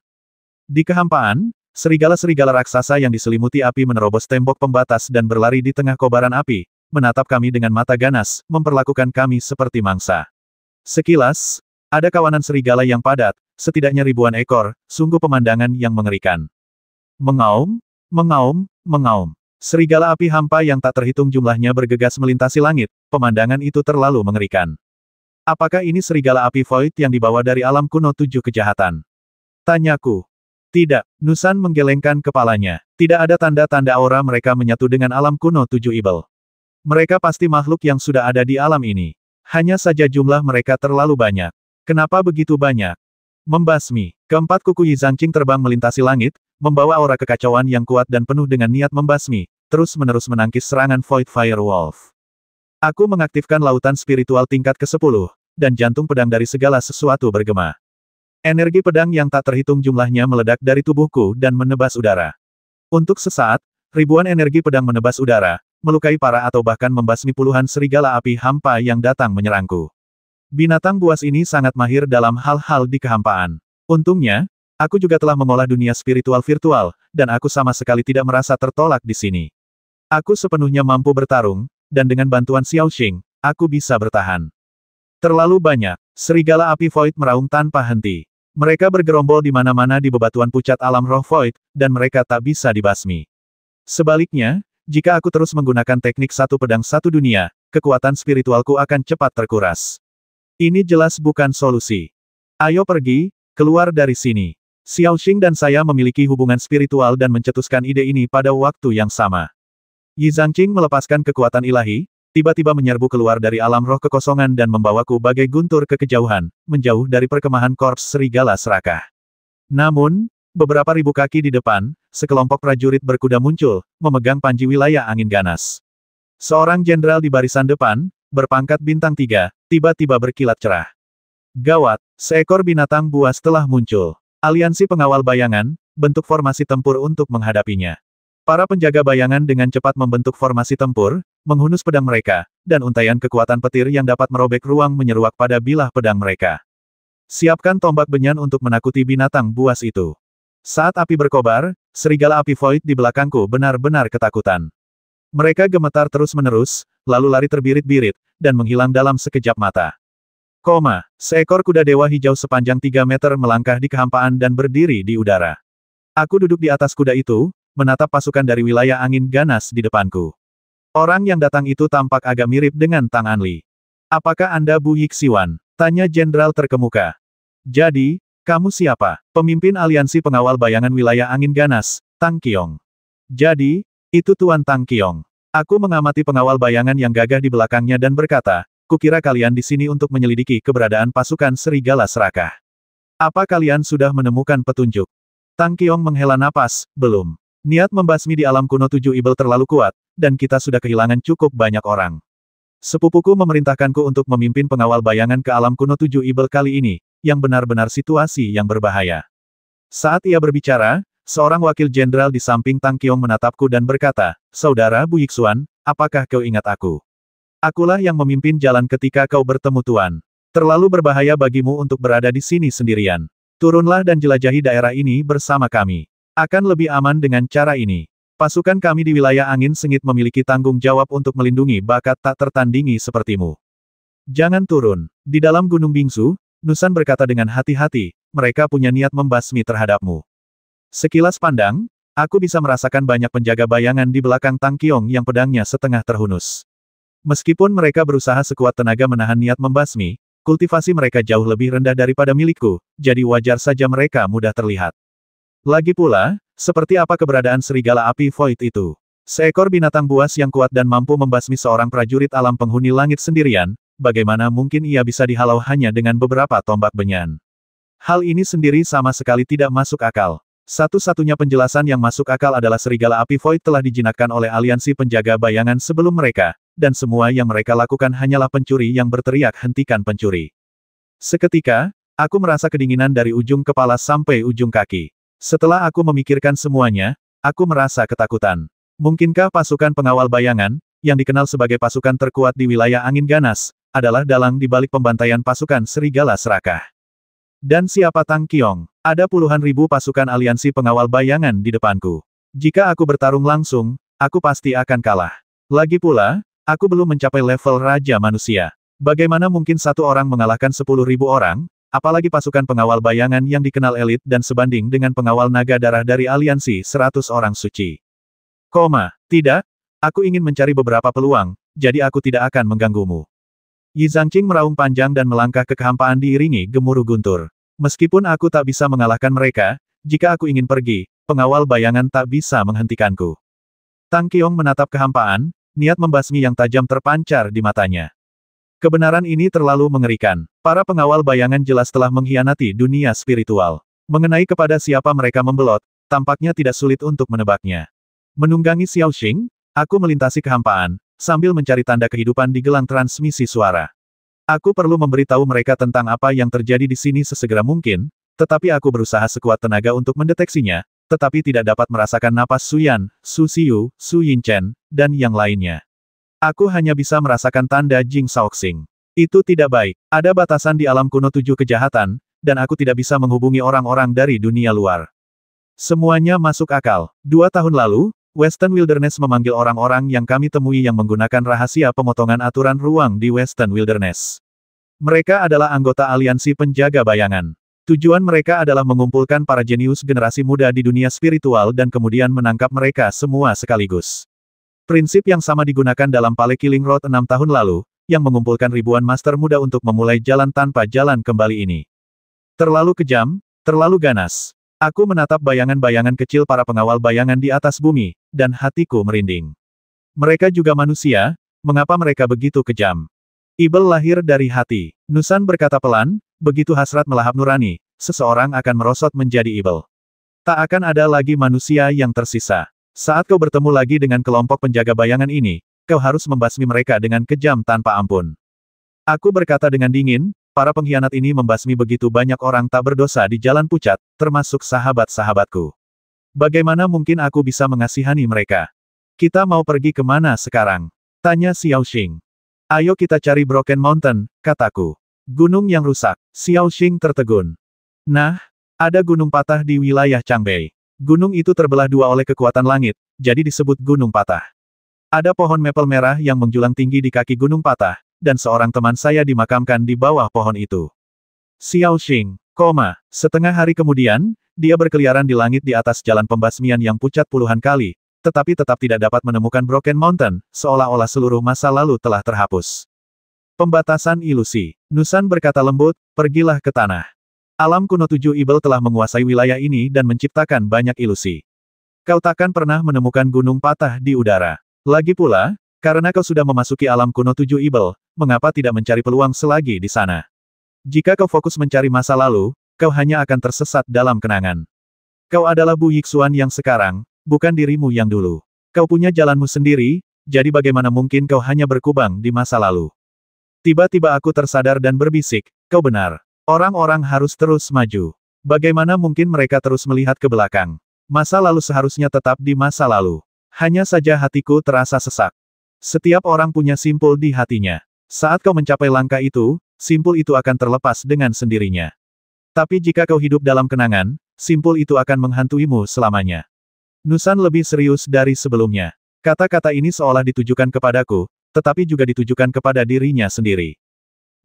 Di kehampaan, serigala-serigala raksasa yang diselimuti api menerobos tembok pembatas dan berlari di tengah kobaran api, menatap kami dengan mata ganas, memperlakukan kami seperti mangsa. Sekilas, ada kawanan serigala yang padat, setidaknya ribuan ekor, sungguh pemandangan yang mengerikan. Mengaum, mengaum, mengaum. Serigala api hampa yang tak terhitung jumlahnya bergegas melintasi langit, pemandangan itu terlalu mengerikan. Apakah ini serigala api Void yang dibawa dari alam kuno 7 kejahatan? Tanyaku. Tidak, Nusan menggelengkan kepalanya. Tidak ada tanda-tanda aura mereka menyatu dengan alam kuno 7 Evil. Mereka pasti makhluk yang sudah ada di alam ini. Hanya saja jumlah mereka terlalu banyak. Kenapa begitu banyak? Membasmi. Keempat kuku Yi Zhangqing terbang melintasi langit, membawa aura kekacauan yang kuat dan penuh dengan niat membasmi, terus-menerus menangkis serangan Void Fire Wolf. Aku mengaktifkan lautan spiritual tingkat ke-10, dan jantung pedang dari segala sesuatu bergema. Energi pedang yang tak terhitung jumlahnya meledak dari tubuhku dan menebas udara. Untuk sesaat, ribuan energi pedang menebas udara, melukai parah atau bahkan membasmi puluhan serigala api hampa yang datang menyerangku. Binatang buas ini sangat mahir dalam hal-hal di kehampaan. Untungnya, aku juga telah mengolah dunia spiritual virtual, dan aku sama sekali tidak merasa tertolak di sini. Aku sepenuhnya mampu bertarung, dan dengan bantuan Xiao Xing, aku bisa bertahan. Terlalu banyak, serigala api Void meraung tanpa henti. Mereka bergerombol di mana-mana di bebatuan pucat alam roh Void, dan mereka tak bisa dibasmi. Sebaliknya, jika aku terus menggunakan teknik satu pedang satu dunia, kekuatan spiritualku akan cepat terkuras. Ini jelas bukan solusi. Ayo pergi, keluar dari sini. Xiao Xing dan saya memiliki hubungan spiritual dan mencetuskan ide ini pada waktu yang sama. Yi Zhangqing melepaskan kekuatan ilahi, tiba-tiba menyerbu keluar dari alam roh kekosongan dan membawaku bagai guntur ke kejauhan, menjauh dari perkemahan korps serigala serakah. Namun, beberapa ribu kaki di depan, sekelompok prajurit berkuda muncul, memegang panji wilayah angin ganas. Seorang jenderal di barisan depan, berpangkat bintang 3, tiba-tiba berkilat cerah. Gawat, seekor binatang buas telah muncul. Aliansi pengawal bayangan, bentuk formasi tempur untuk menghadapinya. Para penjaga bayangan dengan cepat membentuk formasi tempur, menghunus pedang mereka, dan untaian kekuatan petir yang dapat merobek ruang menyeruak pada bilah pedang mereka. Siapkan tombak benyan untuk menakuti binatang buas itu. Saat api berkobar, serigala api void di belakangku benar-benar ketakutan. Mereka gemetar terus-menerus, lalu lari terbirit-birit, dan menghilang dalam sekejap mata. Seekor kuda dewa hijau sepanjang 3 meter melangkah di kehampaan dan berdiri di udara. Aku duduk di atas kuda itu, menatap pasukan dari wilayah angin ganas di depanku. Orang yang datang itu tampak agak mirip dengan Tang Anli. Apakah Anda Bu Yixiwan? Tanya jenderal terkemuka. Jadi, kamu siapa? Pemimpin aliansi pengawal bayangan wilayah angin ganas, Tang Qiong. Jadi, itu Tuan Tang Qiong. Aku mengamati pengawal bayangan yang gagah di belakangnya dan berkata, kukira kalian di sini untuk menyelidiki keberadaan pasukan serigala serakah. Apa kalian sudah menemukan petunjuk? Tang Qiong menghela napas, belum. Niat membasmi di alam kuno 7 Ibel terlalu kuat, dan kita sudah kehilangan cukup banyak orang. Sepupuku memerintahkanku untuk memimpin pengawal bayangan ke alam kuno 7 Ibel kali ini, yang benar-benar situasi yang berbahaya. Saat ia berbicara, seorang wakil jenderal di samping Tang Qiong menatapku dan berkata, Saudara Bu Yixiwan, apakah kau ingat aku? Akulah yang memimpin jalan ketika kau bertemu Tuan. Terlalu berbahaya bagimu untuk berada di sini sendirian. Turunlah dan jelajahi daerah ini bersama kami. Akan lebih aman dengan cara ini. Pasukan kami di wilayah angin sengit memiliki tanggung jawab untuk melindungi bakat tak tertandingi sepertimu. Jangan turun. Di dalam Gunung Bingsu, Nusan berkata dengan hati-hati, mereka punya niat membasmi terhadapmu. Sekilas pandang, aku bisa merasakan banyak penjaga bayangan di belakang Tang Qiong yang pedangnya setengah terhunus. Meskipun mereka berusaha sekuat tenaga menahan niat membasmi, kultivasi mereka jauh lebih rendah daripada milikku, jadi wajar saja mereka mudah terlihat. Lagi pula, seperti apa keberadaan serigala api void itu? Seekor binatang buas yang kuat dan mampu membasmi seorang prajurit alam penghuni langit sendirian, bagaimana mungkin ia bisa dihalau hanya dengan beberapa tombak benyan? Hal ini sendiri sama sekali tidak masuk akal. Satu-satunya penjelasan yang masuk akal adalah serigala api void telah dijinakkan oleh aliansi penjaga bayangan sebelum mereka, dan semua yang mereka lakukan hanyalah pencuri yang berteriak hentikan pencuri. Seketika, aku merasa kedinginan dari ujung kepala sampai ujung kaki. Setelah aku memikirkan semuanya, aku merasa ketakutan. Mungkinkah pasukan pengawal bayangan, yang dikenal sebagai pasukan terkuat di wilayah angin ganas, adalah dalang di balik pembantaian pasukan serigala serakah? Dan siapa Tang Qiong? Ada puluhan ribu pasukan aliansi pengawal bayangan di depanku. Jika aku bertarung langsung, aku pasti akan kalah. Lagi pula, aku belum mencapai level Raja Manusia. Bagaimana mungkin satu orang mengalahkan 10.000 orang? Apalagi pasukan pengawal bayangan yang dikenal elit dan sebanding dengan pengawal naga darah dari aliansi 100 orang suci. Tidak, aku ingin mencari beberapa peluang, jadi aku tidak akan mengganggumu. Yi Zhangqing meraung panjang dan melangkah ke kehampaan diiringi gemuruh guntur. Meskipun aku tak bisa mengalahkan mereka, jika aku ingin pergi, pengawal bayangan tak bisa menghentikanku. Tang Qiong menatap kehampaan, niat membasmi yang tajam terpancar di matanya. Kebenaran ini terlalu mengerikan. Para pengawal bayangan jelas telah mengkhianati dunia spiritual. Mengenai kepada siapa mereka membelot, tampaknya tidak sulit untuk menebaknya. Menunggangi Xiao Xing, aku melintasi kehampaan, sambil mencari tanda kehidupan di gelang transmisi suara. Aku perlu memberitahu mereka tentang apa yang terjadi di sini sesegera mungkin, tetapi aku berusaha sekuat tenaga untuk mendeteksinya, tetapi tidak dapat merasakan napas Su Yan, Su Xiu, Su Yinchen, dan yang lainnya. Aku hanya bisa merasakan tanda Jing Shaoxing. Itu tidak baik. Ada batasan di alam kuno 7 kejahatan, dan aku tidak bisa menghubungi orang-orang dari dunia luar. Semuanya masuk akal. 2 tahun lalu, Western Wilderness memanggil orang-orang yang kami temui yang menggunakan rahasia pemotongan aturan ruang di Western Wilderness. Mereka adalah anggota aliansi penjaga bayangan. Tujuan mereka adalah mengumpulkan para jenius generasi muda di dunia spiritual dan kemudian menangkap mereka semua sekaligus. Prinsip yang sama digunakan dalam Pale Killing Road 6 tahun lalu, yang mengumpulkan ribuan master muda untuk memulai jalan tanpa jalan kembali ini. Terlalu kejam, terlalu ganas. Aku menatap bayangan-bayangan kecil para pengawal bayangan di atas bumi, dan hatiku merinding. Mereka juga manusia, mengapa mereka begitu kejam? Ibel lahir dari hati. Nusan berkata pelan, begitu hasrat melahap nurani, seseorang akan merosot menjadi Ibel. Tak akan ada lagi manusia yang tersisa. Saat kau bertemu lagi dengan kelompok penjaga bayangan ini, kau harus membasmi mereka dengan kejam tanpa ampun. Aku berkata dengan dingin, para pengkhianat ini membasmi begitu banyak orang tak berdosa di jalan pucat, termasuk sahabat-sahabatku. Bagaimana mungkin aku bisa mengasihani mereka? Kita mau pergi kemana sekarang? Tanya Xiaoxing. Ayo kita cari Broken Mountain, kataku. Gunung yang rusak. Xiaoxing tertegun. Nah, ada gunung patah di wilayah Changbei. Gunung itu terbelah dua oleh kekuatan langit, jadi disebut gunung patah. Ada pohon maple merah yang menjulang tinggi di kaki gunung patah, dan seorang teman saya dimakamkan di bawah pohon itu. Xiaoxing, setengah hari kemudian, dia berkeliaran di langit di atas jalan pembasmian yang pucat puluhan kali, tetapi tetap tidak dapat menemukan Broken Mountain, seolah-olah seluruh masa lalu telah terhapus. Pembatasan ilusi. Nusan berkata lembut, pergilah ke tanah. Alam kuno 7 Ibel telah menguasai wilayah ini dan menciptakan banyak ilusi. Kau takkan pernah menemukan gunung patah di udara. Lagi pula, karena kau sudah memasuki alam kuno 7 Ibel, mengapa tidak mencari peluang selagi di sana? Jika kau fokus mencari masa lalu, kau hanya akan tersesat dalam kenangan. Kau adalah Bu Yixuan yang sekarang, bukan dirimu yang dulu. Kau punya jalanmu sendiri, jadi bagaimana mungkin kau hanya berkubang di masa lalu? Tiba-tiba aku tersadar dan berbisik, kau benar. Orang-orang harus terus maju. Bagaimana mungkin mereka terus melihat ke belakang? Masa lalu seharusnya tetap di masa lalu. Hanya saja hatiku terasa sesak. Setiap orang punya simpul di hatinya. Saat kau mencapai langkah itu, simpul itu akan terlepas dengan sendirinya. Tapi jika kau hidup dalam kenangan, simpul itu akan menghantuimu selamanya. Nusan lebih serius dari sebelumnya. Kata-kata ini seolah ditujukan kepadaku, tetapi juga ditujukan kepada dirinya sendiri.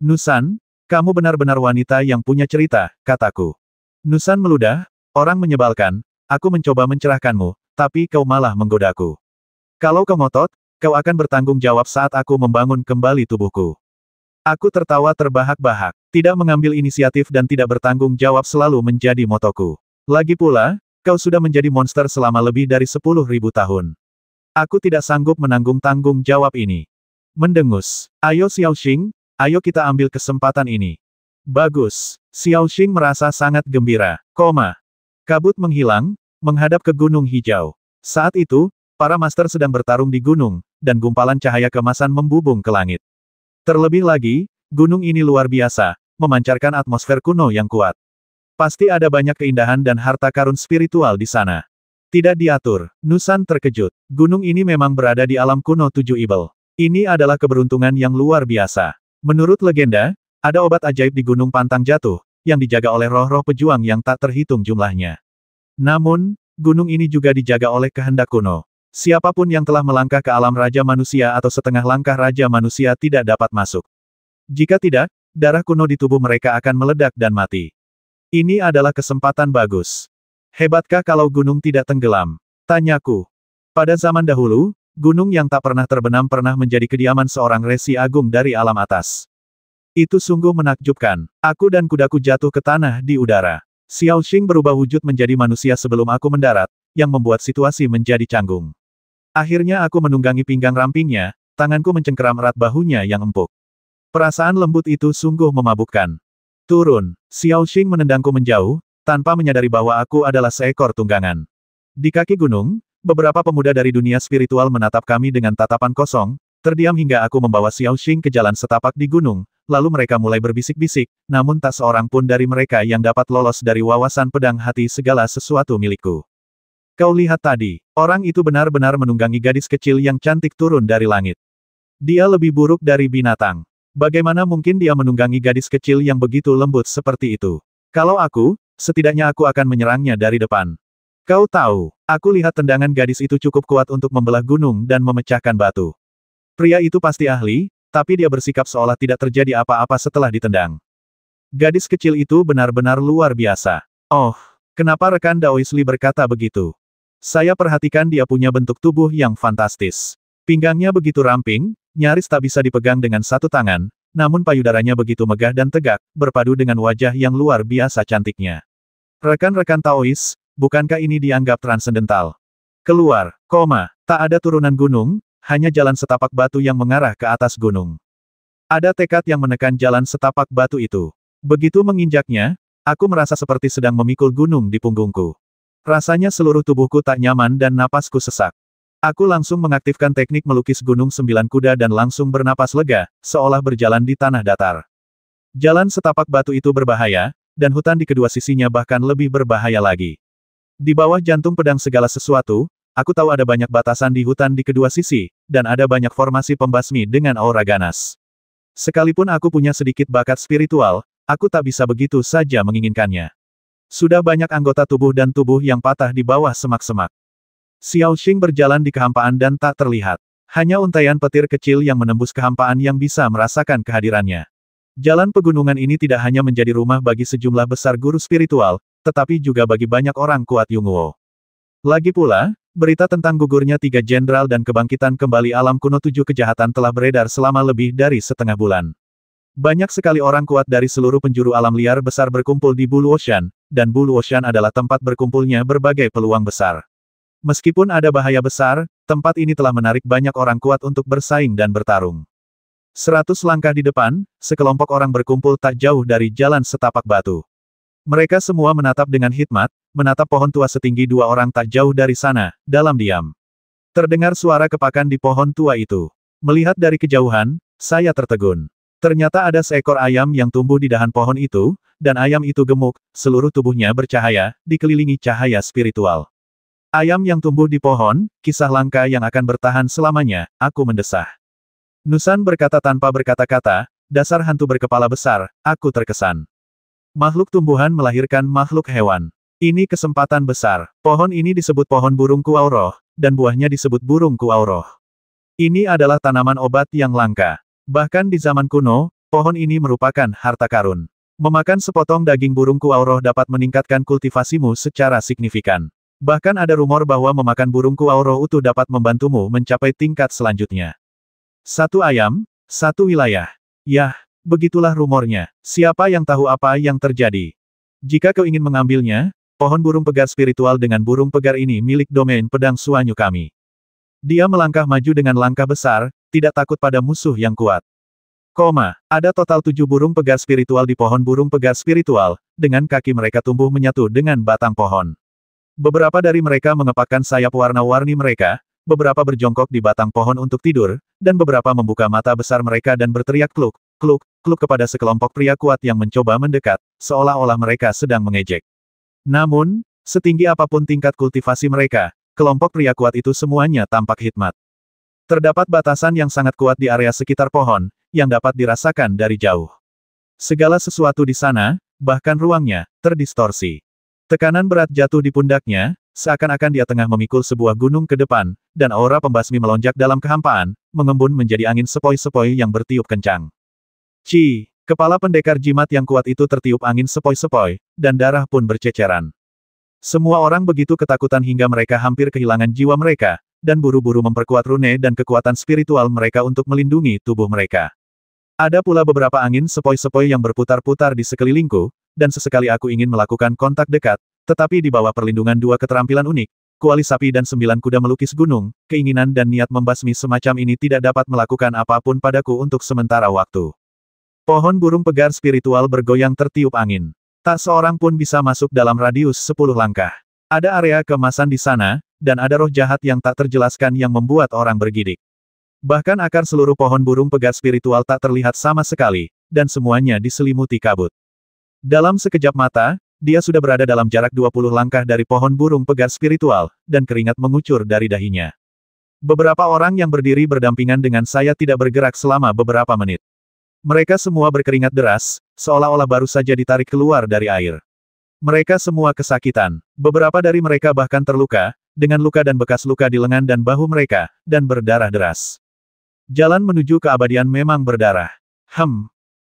Nusan, kamu benar-benar wanita yang punya cerita, kataku. Nusan meludah, orang menyebalkan, aku mencoba mencerahkanmu, tapi kau malah menggodaku. Kalau kau ngotot, kau akan bertanggung jawab saat aku membangun kembali tubuhku. Aku tertawa terbahak-bahak, tidak mengambil inisiatif dan tidak bertanggung jawab selalu menjadi motoku. Lagi pula, kau sudah menjadi monster selama lebih dari 10.000 tahun. Aku tidak sanggup menanggung tanggung jawab ini. Mendengus. Ayo Xiaoxing, ayo kita ambil kesempatan ini. Bagus. Xiaoxing merasa sangat gembira. Kabut menghilang, menghadap ke gunung hijau. Saat itu, para master sedang bertarung di gunung, dan gumpalan cahaya kemasan membubung ke langit. Terlebih lagi, gunung ini luar biasa, memancarkan atmosfer kuno yang kuat. Pasti ada banyak keindahan dan harta karun spiritual di sana. Tidak diatur. Nusan terkejut. Gunung ini memang berada di alam kuno 7 Ibel. Ini adalah keberuntungan yang luar biasa. Menurut legenda, ada obat ajaib di Gunung Pantang Jatuh, yang dijaga oleh roh-roh pejuang yang tak terhitung jumlahnya. Namun, gunung ini juga dijaga oleh kehendak kuno. Siapapun yang telah melangkah ke alam Raja Manusia atau setengah langkah Raja Manusia tidak dapat masuk. Jika tidak, darah kuno di tubuh mereka akan meledak dan mati. Ini adalah kesempatan bagus. Hebatkah kalau gunung tidak tenggelam? Tanyaku. Pada zaman dahulu, gunung yang tak pernah terbenam pernah menjadi kediaman seorang resi agung dari alam atas. Itu sungguh menakjubkan. Aku dan kudaku jatuh ke tanah di udara. Xiaoxing berubah wujud menjadi manusia sebelum aku mendarat, yang membuat situasi menjadi canggung. Akhirnya aku menunggangi pinggang rampingnya, tanganku mencengkeram erat bahunya yang empuk. Perasaan lembut itu sungguh memabukkan. Turun. Xiaoxing menendangku menjauh, tanpa menyadari bahwa aku adalah seekor tunggangan. Di kaki gunung, beberapa pemuda dari dunia spiritual menatap kami dengan tatapan kosong, terdiam hingga aku membawa Xiaoxing ke jalan setapak di gunung, lalu mereka mulai berbisik-bisik, namun tak seorang pun dari mereka yang dapat lolos dari wawasan pedang hati segala sesuatu milikku. Kau lihat tadi, orang itu benar-benar menunggangi gadis kecil yang cantik turun dari langit. Dia lebih buruk dari binatang. Bagaimana mungkin dia menunggangi gadis kecil yang begitu lembut seperti itu? Kalau aku, setidaknya aku akan menyerangnya dari depan. Kau tahu, aku lihat tendangan gadis itu cukup kuat untuk membelah gunung dan memecahkan batu. Pria itu pasti ahli, tapi dia bersikap seolah tidak terjadi apa-apa setelah ditendang. Gadis kecil itu benar-benar luar biasa. Oh, kenapa rekan Daois Li berkata begitu? Saya perhatikan dia punya bentuk tubuh yang fantastis. Pinggangnya begitu ramping, nyaris tak bisa dipegang dengan satu tangan, namun payudaranya begitu megah dan tegak, berpadu dengan wajah yang luar biasa cantiknya. Rekan-rekan Taois, bukankah ini dianggap transendental? Keluar, tak ada turunan gunung, hanya jalan setapak batu yang mengarah ke atas gunung. Ada tekad yang menekan jalan setapak batu itu. Begitu menginjaknya, aku merasa seperti sedang memikul gunung di punggungku. Rasanya seluruh tubuhku tak nyaman dan napasku sesak. Aku langsung mengaktifkan teknik melukis gunung 9 kuda dan langsung bernapas lega, seolah berjalan di tanah datar. Jalan setapak batu itu berbahaya, dan hutan di kedua sisinya bahkan lebih berbahaya lagi. Di bawah jantung pedang segala sesuatu, aku tahu ada banyak batasan di hutan di kedua sisi, dan ada banyak formasi pembasmi dengan aura ganas. Sekalipun aku punya sedikit bakat spiritual, aku tak bisa begitu saja menginginkannya. Sudah banyak anggota tubuh dan tubuh yang patah di bawah semak-semak. Xiao Xing berjalan di kehampaan dan tak terlihat. Hanya untaian petir kecil yang menembus kehampaan yang bisa merasakan kehadirannya. Jalan pegunungan ini tidak hanya menjadi rumah bagi sejumlah besar guru spiritual, tetapi juga bagi banyak orang kuat Yunguo. Lagi pula, berita tentang gugurnya 3 jenderal dan kebangkitan kembali alam kuno 7 kejahatan telah beredar selama lebih dari setengah bulan. Banyak sekali orang kuat dari seluruh penjuru alam liar besar berkumpul di Blue Ocean, dan Blue Ocean adalah tempat berkumpulnya berbagai peluang besar. Meskipun ada bahaya besar, tempat ini telah menarik banyak orang kuat untuk bersaing dan bertarung. 100 langkah di depan, sekelompok orang berkumpul tak jauh dari jalan setapak batu. Mereka semua menatap dengan hikmat, menatap pohon tua setinggi 2 orang tak jauh dari sana, dalam diam. Terdengar suara kepakan di pohon tua itu. Melihat dari kejauhan, saya tertegun. Ternyata ada seekor ayam yang tumbuh di dahan pohon itu, dan ayam itu gemuk, seluruh tubuhnya bercahaya, dikelilingi cahaya spiritual. Ayam yang tumbuh di pohon, kisah langka yang akan bertahan selamanya, aku mendesah. Nusan berkata tanpa berkata-kata, dasar hantu berkepala besar, aku terkesan. Makhluk tumbuhan melahirkan makhluk hewan. Ini kesempatan besar. Pohon ini disebut pohon burung kuauroh, dan buahnya disebut burung kuauroh. Ini adalah tanaman obat yang langka. Bahkan di zaman kuno, pohon ini merupakan harta karun. Memakan sepotong daging burung kuauroh dapat meningkatkan kultivasimu secara signifikan. Bahkan ada rumor bahwa memakan burung kuauroh utuh dapat membantumu mencapai tingkat selanjutnya. 1 ayam, 1 wilayah. Yah. Begitulah rumornya. Siapa yang tahu apa yang terjadi? Jika kau ingin mengambilnya, pohon burung pegar spiritual dengan burung pegar ini milik domain pedang Suanyu kami. Dia melangkah maju dengan langkah besar, tidak takut pada musuh yang kuat. Ada total 7 burung pegar spiritual di pohon burung pegar spiritual, dengan kaki mereka tumbuh menyatu dengan batang pohon. Beberapa dari mereka mengepakkan sayap warna-warni mereka, beberapa berjongkok di batang pohon untuk tidur, dan beberapa membuka mata besar mereka dan berteriak kluk, kluk, kluk kepada sekelompok pria kuat yang mencoba mendekat, seolah-olah mereka sedang mengejek. Namun, setinggi apapun tingkat kultivasi mereka, kelompok pria kuat itu semuanya tampak hikmat. Terdapat batasan yang sangat kuat di area sekitar pohon, yang dapat dirasakan dari jauh. Segala sesuatu di sana, bahkan ruangnya, terdistorsi. Tekanan berat jatuh di pundaknya, seakan-akan dia tengah memikul sebuah gunung ke depan, dan aura pembasmi melonjak dalam kehampaan, mengembun menjadi angin sepoi-sepoi yang bertiup kencang. Kepala pendekar jimat yang kuat itu tertiup angin sepoi-sepoi, dan darah pun berceceran. Semua orang begitu ketakutan hingga mereka hampir kehilangan jiwa mereka, dan buru-buru memperkuat rune dan kekuatan spiritual mereka untuk melindungi tubuh mereka. Ada pula beberapa angin sepoi-sepoi yang berputar-putar di sekelilingku, dan sesekali aku ingin melakukan kontak dekat, tetapi di bawah perlindungan 2 keterampilan unik, kuali sapi dan 9 kuda melukis gunung, keinginan dan niat membasmi semacam ini tidak dapat melakukan apapun padaku untuk sementara waktu. Pohon burung pegar spiritual bergoyang tertiup angin. Tak seorang pun bisa masuk dalam radius 10 langkah. Ada area keemasan di sana, dan ada roh jahat yang tak terjelaskan yang membuat orang bergidik. Bahkan akar seluruh pohon burung pegar spiritual tak terlihat sama sekali, dan semuanya diselimuti kabut. Dalam sekejap mata, dia sudah berada dalam jarak 20 langkah dari pohon burung pegar spiritual, dan keringat mengucur dari dahinya. Beberapa orang yang berdiri berdampingan dengan saya tidak bergerak selama beberapa menit. Mereka semua berkeringat deras, seolah-olah baru saja ditarik keluar dari air. Mereka semua kesakitan. Beberapa dari mereka bahkan terluka, dengan luka dan bekas luka di lengan dan bahu mereka, dan berdarah deras. Jalan menuju keabadian memang berdarah.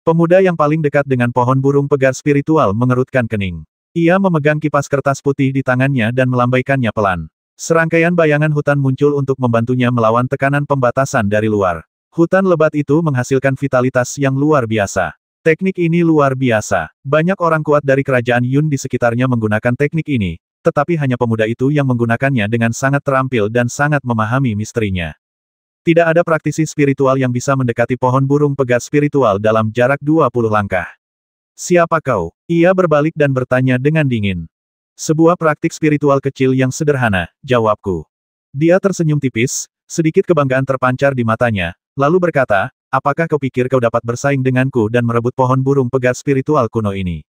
Pemuda yang paling dekat dengan pohon burung pegar spiritual mengerutkan kening. Ia memegang kipas kertas putih di tangannya dan melambaikannya pelan. Serangkaian bayangan hutan muncul untuk membantunya melawan tekanan pembatasan dari luar. Hutan lebat itu menghasilkan vitalitas yang luar biasa. Teknik ini luar biasa. Banyak orang kuat dari kerajaan Yun di sekitarnya menggunakan teknik ini, tetapi hanya pemuda itu yang menggunakannya dengan sangat terampil dan sangat memahami misterinya. Tidak ada praktisi spiritual yang bisa mendekati pohon burung pegar spiritual dalam jarak 20 langkah. Siapa kau? Ia berbalik dan bertanya dengan dingin. Sebuah praktik spiritual kecil yang sederhana, jawabku. Dia tersenyum tipis, sedikit kebanggaan terpancar di matanya, lalu berkata, apakah kau pikir kau dapat bersaing denganku dan merebut pohon burung pegar spiritual kuno ini?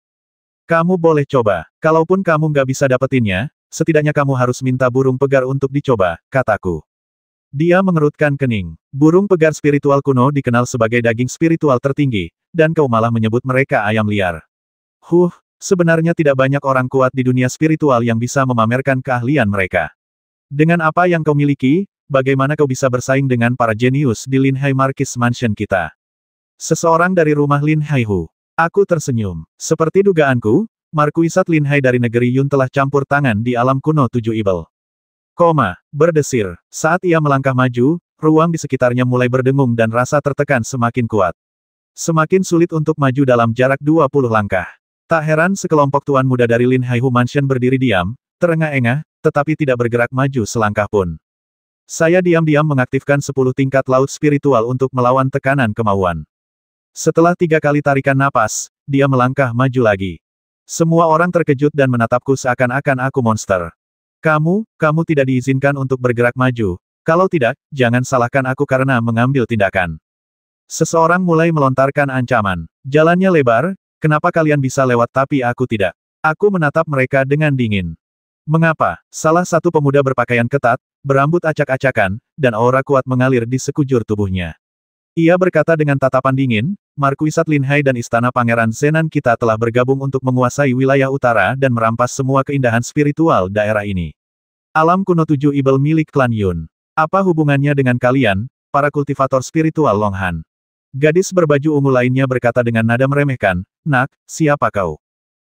Kamu boleh coba. Kalaupun kamu nggak bisa dapetinnya, setidaknya kamu harus minta burung pegar untuk dicoba, kataku. Dia mengerutkan kening. Burung pegar spiritual kuno dikenal sebagai daging spiritual tertinggi, dan kau malah menyebut mereka ayam liar. Sebenarnya tidak banyak orang kuat di dunia spiritual yang bisa memamerkan keahlian mereka. Dengan apa yang kau miliki, bagaimana kau bisa bersaing dengan para jenius di Lin Hai Marquis Mansion kita? Seseorang dari rumah Lin Hai Hu. Aku tersenyum. Seperti dugaanku, Markuisat Lin Hai dari negeri Yun telah campur tangan di alam kuno 7 Ibel. Berdesir. Saat ia melangkah maju, ruang di sekitarnya mulai berdengung dan rasa tertekan semakin kuat. Semakin sulit untuk maju dalam jarak 20 langkah. Tak heran sekelompok tuan muda dari Lin Hai Hu Mansion berdiri diam, terengah-engah, tetapi tidak bergerak maju selangkah pun. Saya diam-diam mengaktifkan 10 tingkat laut spiritual untuk melawan tekanan kemauan. Setelah 3 kali tarikan napas, dia melangkah maju lagi. Semua orang terkejut dan menatapku seakan-akan aku monster. Kamu tidak diizinkan untuk bergerak maju. Kalau tidak, jangan salahkan aku karena mengambil tindakan. Seseorang mulai melontarkan ancaman. Jalannya lebar, kenapa kalian bisa lewat tapi aku tidak? Aku menatap mereka dengan dingin. Mengapa? Salah satu pemuda berpakaian ketat, berambut acak-acakan, dan aura kuat mengalir di sekujur tubuhnya. Ia berkata dengan tatapan dingin, Markuisat Lin Hai dan Istana Pangeran Zenan kita telah bergabung untuk menguasai wilayah utara dan merampas semua keindahan spiritual daerah ini. Alam kuno 7 Ibel milik klan Yun. Apa hubungannya dengan kalian, para kultivator spiritual Longhan? Gadis berbaju ungu lainnya berkata dengan nada meremehkan, Nak, siapa kau?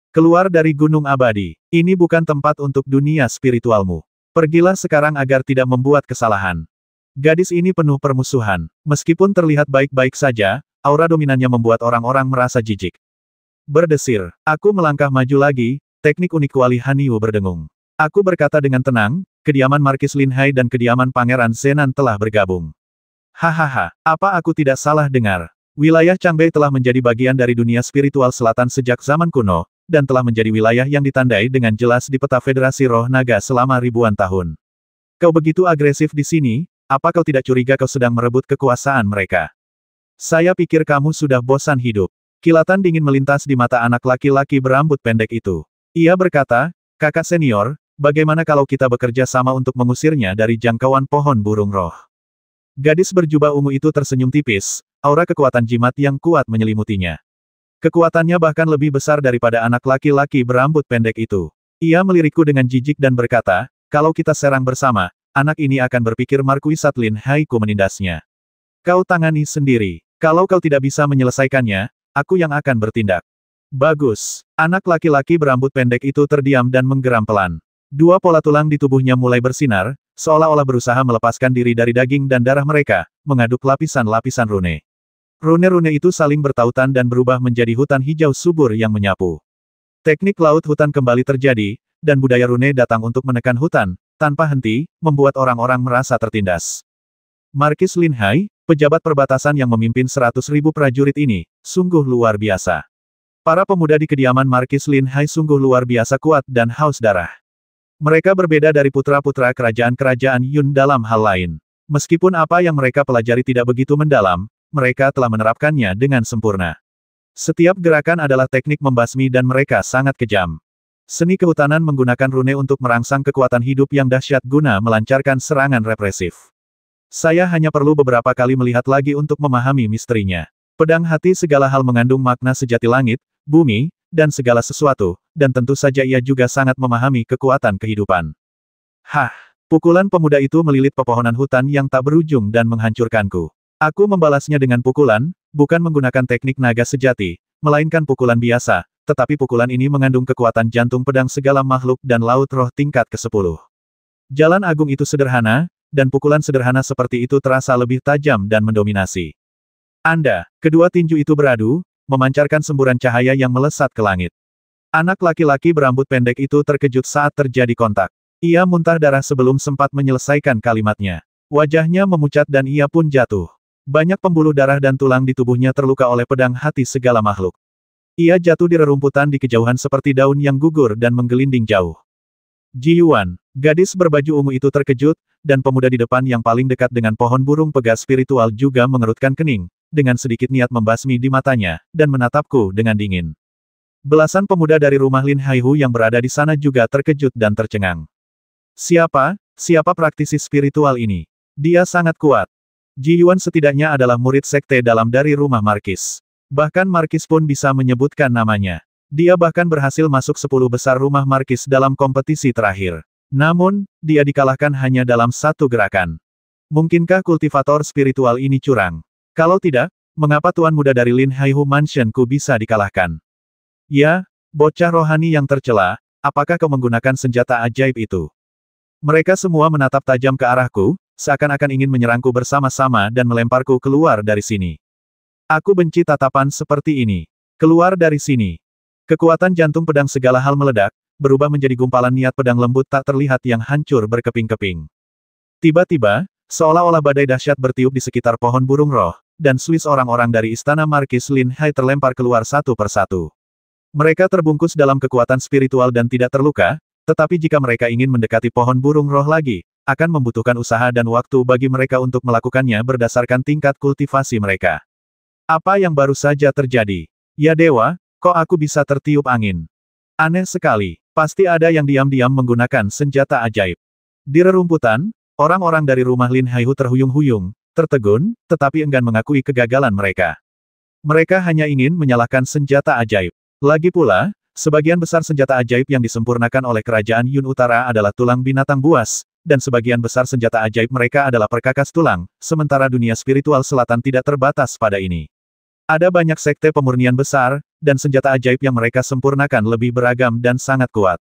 Keluar dari Gunung Abadi. Ini bukan tempat untuk dunia spiritualmu. Pergilah sekarang agar tidak membuat kesalahan. Gadis ini penuh permusuhan. Meskipun terlihat baik-baik saja, aura dominannya membuat orang-orang merasa jijik. Berdesir. Aku melangkah maju lagi, teknik unik Kuali Hanyu berdengung. Aku berkata dengan tenang, kediaman Markis Lin Hai dan kediaman Pangeran Zenan telah bergabung. Hahaha, apa aku tidak salah dengar? Wilayah Changbei telah menjadi bagian dari dunia spiritual selatan sejak zaman kuno, dan telah menjadi wilayah yang ditandai dengan jelas di peta Federasi Roh Naga selama ribuan tahun. Kau begitu agresif di sini, apa kau tidak curiga kau sedang merebut kekuasaan mereka? Saya pikir kamu sudah bosan hidup. Kilatan dingin melintas di mata anak laki-laki berambut pendek itu. Ia berkata, kakak senior, bagaimana kalau kita bekerja sama untuk mengusirnya dari jangkauan pohon burung roh? Gadis berjubah ungu itu tersenyum tipis, aura kekuatan jimat yang kuat menyelimutinya. Kekuatannya bahkan lebih besar daripada anak laki-laki berambut pendek itu. Ia melirikku dengan jijik dan berkata, kalau kita serang bersama, anak ini akan berpikir Markuisat Lin Hai ku menindasnya. Kau tangani sendiri. Kalau kau tidak bisa menyelesaikannya, aku yang akan bertindak. Bagus. Anak laki-laki berambut pendek itu terdiam dan menggeram pelan. Dua pola tulang di tubuhnya mulai bersinar, seolah-olah berusaha melepaskan diri dari daging dan darah mereka, mengaduk lapisan-lapisan rune. Rune-rune itu saling bertautan dan berubah menjadi hutan hijau subur yang menyapu. Teknik laut hutan kembali terjadi, dan budaya rune datang untuk menekan hutan, tanpa henti, membuat orang-orang merasa tertindas. Markis Lin Hai, pejabat perbatasan yang memimpin 100.000 prajurit ini, sungguh luar biasa. Para pemuda di kediaman Markis Lin Hai sungguh luar biasa kuat dan haus darah. Mereka berbeda dari putra-putra kerajaan-kerajaan Yun dalam hal lain. Meskipun apa yang mereka pelajari tidak begitu mendalam, mereka telah menerapkannya dengan sempurna. Setiap gerakan adalah teknik membasmi dan mereka sangat kejam. Seni kehutanan menggunakan rune untuk merangsang kekuatan hidup yang dahsyat guna melancarkan serangan represif. Saya hanya perlu beberapa kali melihat lagi untuk memahami misterinya. Pedang hati segala hal mengandung makna sejati langit, bumi, dan segala sesuatu, dan tentu saja ia juga sangat memahami kekuatan kehidupan. Pukulan pemuda itu melilit pepohonan hutan yang tak berujung dan menghancurkanku. Aku membalasnya dengan pukulan, bukan menggunakan teknik naga sejati, melainkan pukulan biasa, tetapi pukulan ini mengandung kekuatan jantung pedang segala makhluk dan laut roh tingkat ke-10. Jalan agung itu sederhana, dan pukulan sederhana seperti itu terasa lebih tajam dan mendominasi. Kedua tinju itu beradu, memancarkan semburan cahaya yang melesat ke langit. Anak laki-laki berambut pendek itu terkejut saat terjadi kontak. Ia muntah darah sebelum sempat menyelesaikan kalimatnya. Wajahnya memucat dan ia pun jatuh. Banyak pembuluh darah dan tulang di tubuhnya terluka oleh pedang hati segala makhluk. Ia jatuh di rerumputan di kejauhan seperti daun yang gugur dan menggelinding jauh. Ji Yuan, gadis berbaju ungu itu terkejut, dan pemuda di depan yang paling dekat dengan pohon burung pegas spiritual juga mengerutkan kening, dengan sedikit niat membasmi di matanya, dan menatapku dengan dingin. Belasan pemuda dari rumah Lin Haihu yang berada di sana juga terkejut dan tercengang. Siapa praktisi spiritual ini? Dia sangat kuat. Ji Yuan setidaknya adalah murid sekte dalam dari rumah Markis. Bahkan Markis pun bisa menyebutkan namanya. Dia bahkan berhasil masuk 10 besar rumah Markis dalam kompetisi terakhir. Namun, dia dikalahkan hanya dalam satu gerakan. Mungkinkah kultivator spiritual ini curang? Kalau tidak, mengapa tuan muda dari Lin Haihu Mansion-ku bisa dikalahkan? Ya, bocah rohani yang tercela, apakah kau menggunakan senjata ajaib itu? Mereka semua menatap tajam ke arahku, seakan-akan ingin menyerangku bersama-sama dan melemparku keluar dari sini. Aku benci tatapan seperti ini. Keluar dari sini. Kekuatan jantung pedang segala hal meledak, berubah menjadi gumpalan niat pedang lembut tak terlihat yang hancur berkeping-keping. Tiba-tiba, seolah-olah badai dahsyat bertiup di sekitar pohon burung roh, dan Swiss orang-orang dari istana Markis Lin Hai terlempar keluar satu persatu. Mereka terbungkus dalam kekuatan spiritual dan tidak terluka, tetapi jika mereka ingin mendekati pohon burung roh lagi, akan membutuhkan usaha dan waktu bagi mereka untuk melakukannya berdasarkan tingkat kultivasi mereka. Apa yang baru saja terjadi? Ya dewa, kok aku bisa tertiup angin? Aneh sekali. Pasti ada yang diam-diam menggunakan senjata ajaib. Di rerumputan, orang-orang dari rumah Lin Haihu terhuyung-huyung, tertegun, tetapi enggan mengakui kegagalan mereka. Mereka hanya ingin menyalahkan senjata ajaib. Lagi pula, sebagian besar senjata ajaib yang disempurnakan oleh kerajaan Yun Utara adalah tulang binatang buas, dan sebagian besar senjata ajaib mereka adalah perkakas tulang, sementara dunia spiritual selatan tidak terbatas pada ini. Ada banyak sekte pemurnian besar, dan senjata ajaib yang mereka sempurnakan lebih beragam dan sangat kuat.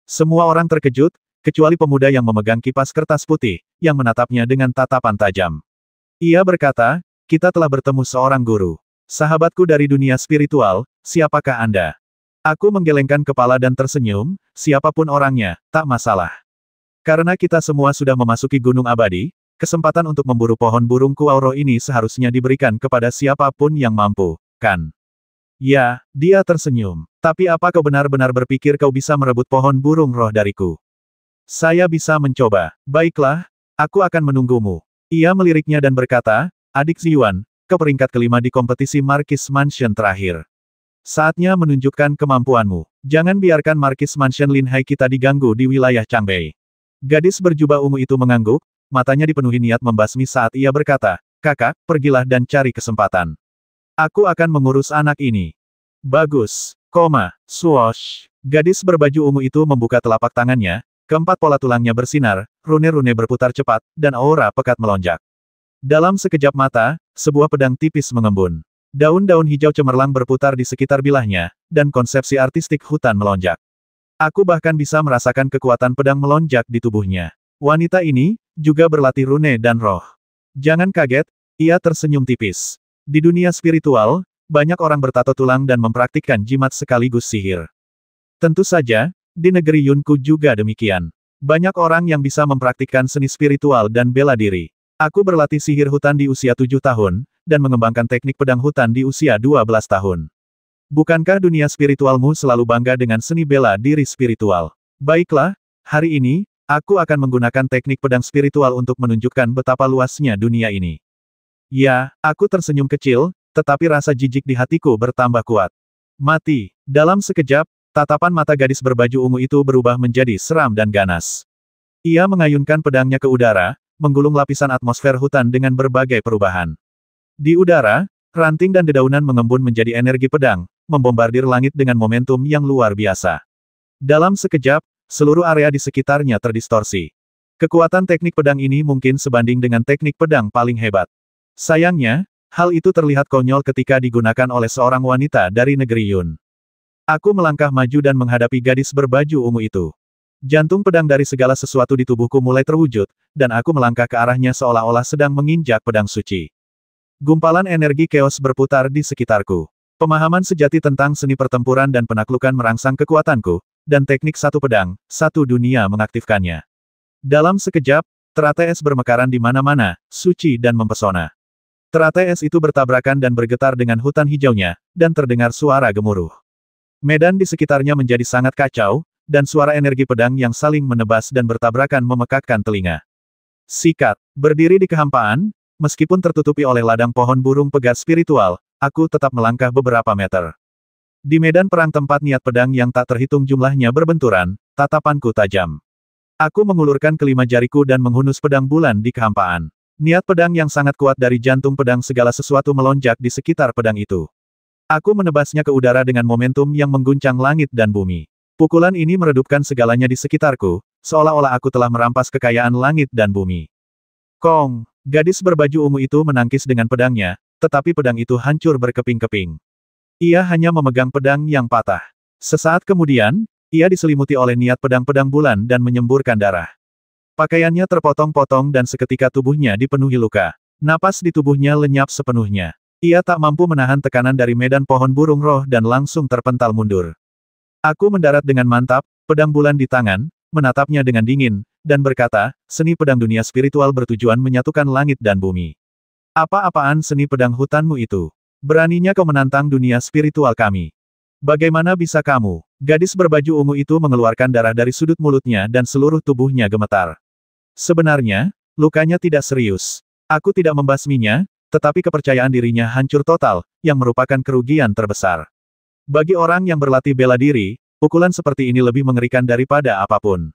Semua orang terkejut, kecuali pemuda yang memegang kipas kertas putih, yang menatapnya dengan tatapan tajam. Ia berkata, kita telah bertemu seorang guru. Sahabatku dari dunia spiritual, siapakah Anda? Aku menggelengkan kepala dan tersenyum, siapapun orangnya, tak masalah. Karena kita semua sudah memasuki Gunung Abadi, kesempatan untuk memburu pohon burung Kuauro ini seharusnya diberikan kepada siapapun yang mampu, kan? Ya, dia tersenyum. Tapi apa kau benar-benar berpikir kau bisa merebut pohon burung roh dariku? Saya bisa mencoba. Baiklah, aku akan menunggumu. Ia meliriknya dan berkata, adik Ziyuan, ke peringkat kelima di kompetisi Markis Mansion terakhir. Saatnya menunjukkan kemampuanmu. Jangan biarkan Markis Mansion Lin Hai kita diganggu di wilayah Changbei. Gadis berjubah ungu itu mengangguk, matanya dipenuhi niat membasmi saat ia berkata, kakak, pergilah dan cari kesempatan. Aku akan mengurus anak ini. Bagus, swoosh. Gadis berbaju ungu itu membuka telapak tangannya, keempat pola tulangnya bersinar, rune-rune berputar cepat, dan aura pekat melonjak. Dalam sekejap mata, sebuah pedang tipis mengembun. Daun-daun hijau cemerlang berputar di sekitar bilahnya, dan konsepsi artistik hutan melonjak. Aku bahkan bisa merasakan kekuatan pedang melonjak di tubuhnya. Wanita ini juga berlatih rune dan roh. Jangan kaget, ia tersenyum tipis. Di dunia spiritual, banyak orang bertato tulang dan mempraktikkan jimat sekaligus sihir. Tentu saja, di negeri Yunku juga demikian. Banyak orang yang bisa mempraktikkan seni spiritual dan bela diri. Aku berlatih sihir hutan di usia 7 tahun, dan mengembangkan teknik pedang hutan di usia 12 tahun. Bukankah dunia spiritualmu selalu bangga dengan seni bela diri spiritual? Baiklah, hari ini, aku akan menggunakan teknik pedang spiritual untuk menunjukkan betapa luasnya dunia ini. Ya, aku tersenyum kecil, tetapi rasa jijik di hatiku bertambah kuat. Mati. Dalam sekejap, tatapan mata gadis berbaju ungu itu berubah menjadi seram dan ganas. Ia mengayunkan pedangnya ke udara, menggulung lapisan atmosfer hutan dengan berbagai perubahan. Di udara, ranting dan dedaunan mengembun menjadi energi pedang, membombardir langit dengan momentum yang luar biasa. Dalam sekejap, seluruh area di sekitarnya terdistorsi. Kekuatan teknik pedang ini mungkin sebanding dengan teknik pedang paling hebat. Sayangnya, hal itu terlihat konyol ketika digunakan oleh seorang wanita dari negeri Yun. Aku melangkah maju dan menghadapi gadis berbaju ungu itu. Jantung pedang dari segala sesuatu di tubuhku mulai terwujud, dan aku melangkah ke arahnya seolah-olah sedang menginjak pedang suci. Gumpalan energi keos berputar di sekitarku. Pemahaman sejati tentang seni pertempuran dan penaklukan merangsang kekuatanku, dan teknik satu pedang, satu dunia mengaktifkannya. Dalam sekejap, teratai es bermekaran di mana-mana, suci dan mempesona. Teratai es itu bertabrakan dan bergetar dengan hutan hijaunya, dan terdengar suara gemuruh. Medan di sekitarnya menjadi sangat kacau, dan suara energi pedang yang saling menebas dan bertabrakan memekakkan telinga. Sikat, berdiri di kehampaan, meskipun tertutupi oleh ladang pohon burung pegat spiritual, aku tetap melangkah beberapa meter. Di medan perang tempat niat pedang yang tak terhitung jumlahnya berbenturan, tatapanku tajam. Aku mengulurkan kelima jariku dan menghunus pedang bulan di kehampaan. Niat pedang yang sangat kuat dari jantung pedang segala sesuatu melonjak di sekitar pedang itu. Aku menebasnya ke udara dengan momentum yang mengguncang langit dan bumi. Pukulan ini meredupkan segalanya di sekitarku, seolah-olah aku telah merampas kekayaan langit dan bumi. Kong! Gadis berbaju ungu itu menangkis dengan pedangnya, tetapi pedang itu hancur berkeping-keping. Ia hanya memegang pedang yang patah. Sesaat kemudian, ia diselimuti oleh niat pedang-pedang bulan dan menyemburkan darah. Pakaiannya terpotong-potong dan seketika tubuhnya dipenuhi luka. Napas di tubuhnya lenyap sepenuhnya. Ia tak mampu menahan tekanan dari medan pohon burung roh dan langsung terpental mundur. Aku mendarat dengan mantap, pedang bulan di tangan, menatapnya dengan dingin, dan berkata, seni pedang dunia spiritual bertujuan menyatukan langit dan bumi. Apa-apaan seni pedang hutanmu itu? Beraninya kau menantang dunia spiritual kami. Bagaimana bisa kamu? Gadis berbaju ungu itu mengeluarkan darah dari sudut mulutnya dan seluruh tubuhnya gemetar. Sebenarnya, lukanya tidak serius. Aku tidak membasminya, tetapi kepercayaan dirinya hancur total, yang merupakan kerugian terbesar. Bagi orang yang berlatih bela diri, pukulan seperti ini lebih mengerikan daripada apapun.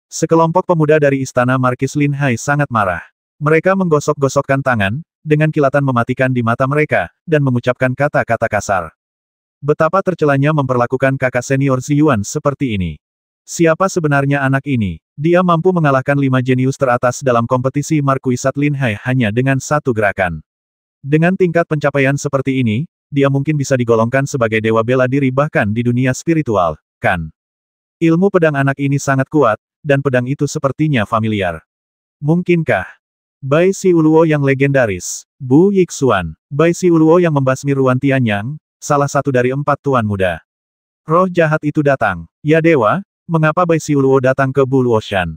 Sekelompok pemuda dari istana Markis Lin Hai sangat marah. Mereka menggosok-gosokkan tangan, dengan kilatan mematikan di mata mereka, dan mengucapkan kata-kata kasar. Betapa tercelanya memperlakukan kakak senior Si Yuan seperti ini. Siapa sebenarnya anak ini? Dia mampu mengalahkan 5 jenius teratas dalam kompetisi Markuisat Lin Hai hanya dengan satu gerakan. Dengan tingkat pencapaian seperti ini, dia mungkin bisa digolongkan sebagai dewa bela diri bahkan di dunia spiritual, kan? Ilmu pedang anak ini sangat kuat, dan pedang itu sepertinya familiar. Mungkinkah? Bai Si Uluo yang legendaris, Bu Yixuan, Bai Si Uluo yang membasmi Ruan Tianyang, salah satu dari 4 tuan muda. Roh jahat itu datang. Ya dewa, mengapa Bai Si Uluo datang ke Bu Luoshan?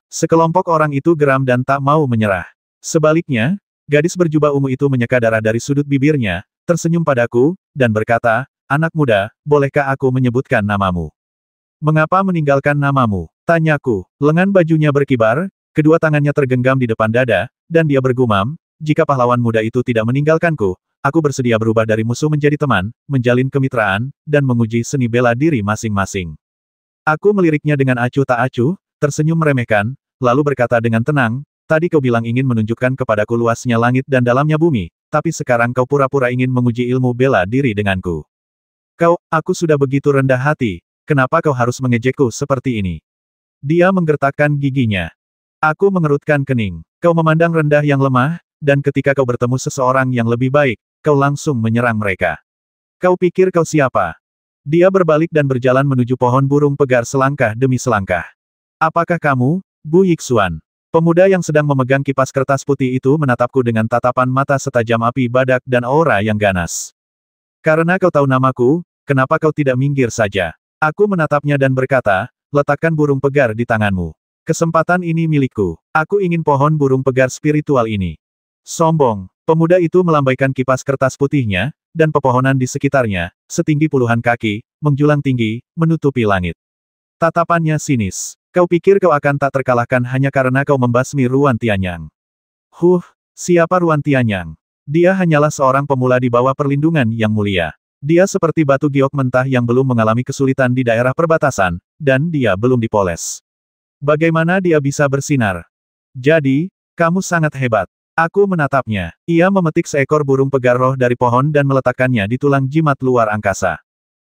Sekelompok orang itu geram dan tak mau menyerah. Sebaliknya, gadis berjubah ungu itu menyeka darah dari sudut bibirnya, tersenyum padaku, dan berkata, anak muda, bolehkah aku menyebutkan namamu? Mengapa meninggalkan namamu? Tanyaku. Lengan bajunya berkibar, kedua tangannya tergenggam di depan dada, dan dia bergumam, jika pahlawan muda itu tidak meninggalkanku, aku bersedia berubah dari musuh menjadi teman, menjalin kemitraan, dan menguji seni bela diri masing-masing. Aku meliriknya dengan acuh tak acuh, tersenyum meremehkan, lalu berkata dengan tenang, tadi kau bilang ingin menunjukkan kepadaku luasnya langit dan dalamnya bumi, tapi sekarang kau pura-pura ingin menguji ilmu bela diri denganku. Aku sudah begitu rendah hati, kenapa kau harus mengejekku seperti ini? Dia menggertakkan giginya. Aku mengerutkan kening. Kau memandang rendah yang lemah, dan ketika kau bertemu seseorang yang lebih baik, kau langsung menyerang mereka. Kau pikir kau siapa? Dia berbalik dan berjalan menuju pohon burung pegar selangkah demi selangkah. Apakah kamu, Bu Yixuan? Pemuda yang sedang memegang kipas kertas putih itu menatapku dengan tatapan mata setajam api badak dan aura yang ganas. Karena kau tahu namaku, kenapa kau tidak minggir saja? Aku menatapnya dan berkata, letakkan burung pegar di tanganmu. Kesempatan ini milikku. Aku ingin pohon burung pegar spiritual ini. Sombong. Pemuda itu melambaikan kipas kertas putihnya, dan pepohonan di sekitarnya, setinggi puluhan kaki, menjulang tinggi, menutupi langit. Tatapannya sinis. Kau pikir kau akan tak terkalahkan hanya karena kau membasmi Ruan Tianyang. Siapa Ruan Tianyang? Dia hanyalah seorang pemula di bawah perlindungan yang mulia. Dia seperti batu giok mentah yang belum mengalami kesulitan di daerah perbatasan, dan dia belum dipoles. Bagaimana dia bisa bersinar? Jadi, kamu sangat hebat. Aku menatapnya. Ia memetik seekor burung pegar roh dari pohon dan meletakkannya di tulang jimat luar angkasa.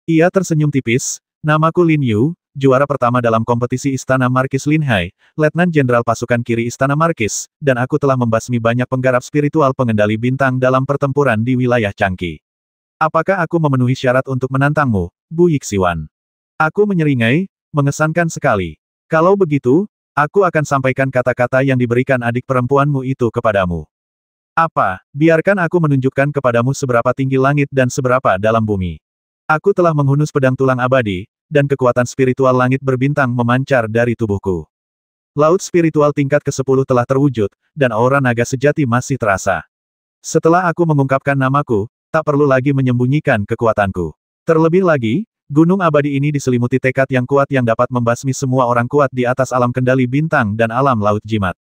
Ia tersenyum tipis, namaku Lin Yu, juara pertama dalam kompetisi Istana Markis Lin Hai, Letnan Jenderal Pasukan Kiri Istana Markis, dan aku telah membasmi banyak penggarap spiritual pengendali bintang dalam pertempuran di wilayah Changqi. Apakah aku memenuhi syarat untuk menantangmu, Bu Yixuan? Aku menyeringai, mengesankan sekali. Kalau begitu, aku akan sampaikan kata-kata yang diberikan adik perempuanmu itu kepadamu. Apa? Biarkan aku menunjukkan kepadamu seberapa tinggi langit dan seberapa dalam bumi. Aku telah menghunus pedang tulang abadi, dan kekuatan spiritual langit berbintang memancar dari tubuhku. Laut spiritual tingkat ke-10 telah terwujud, dan aura naga sejati masih terasa. Setelah aku mengungkapkan namaku, tak perlu lagi menyembunyikan kekuatanku. Terlebih lagi, gunung abadi ini diselimuti tekad yang kuat yang dapat membasmi semua orang kuat di atas alam kendali bintang dan alam laut jimat.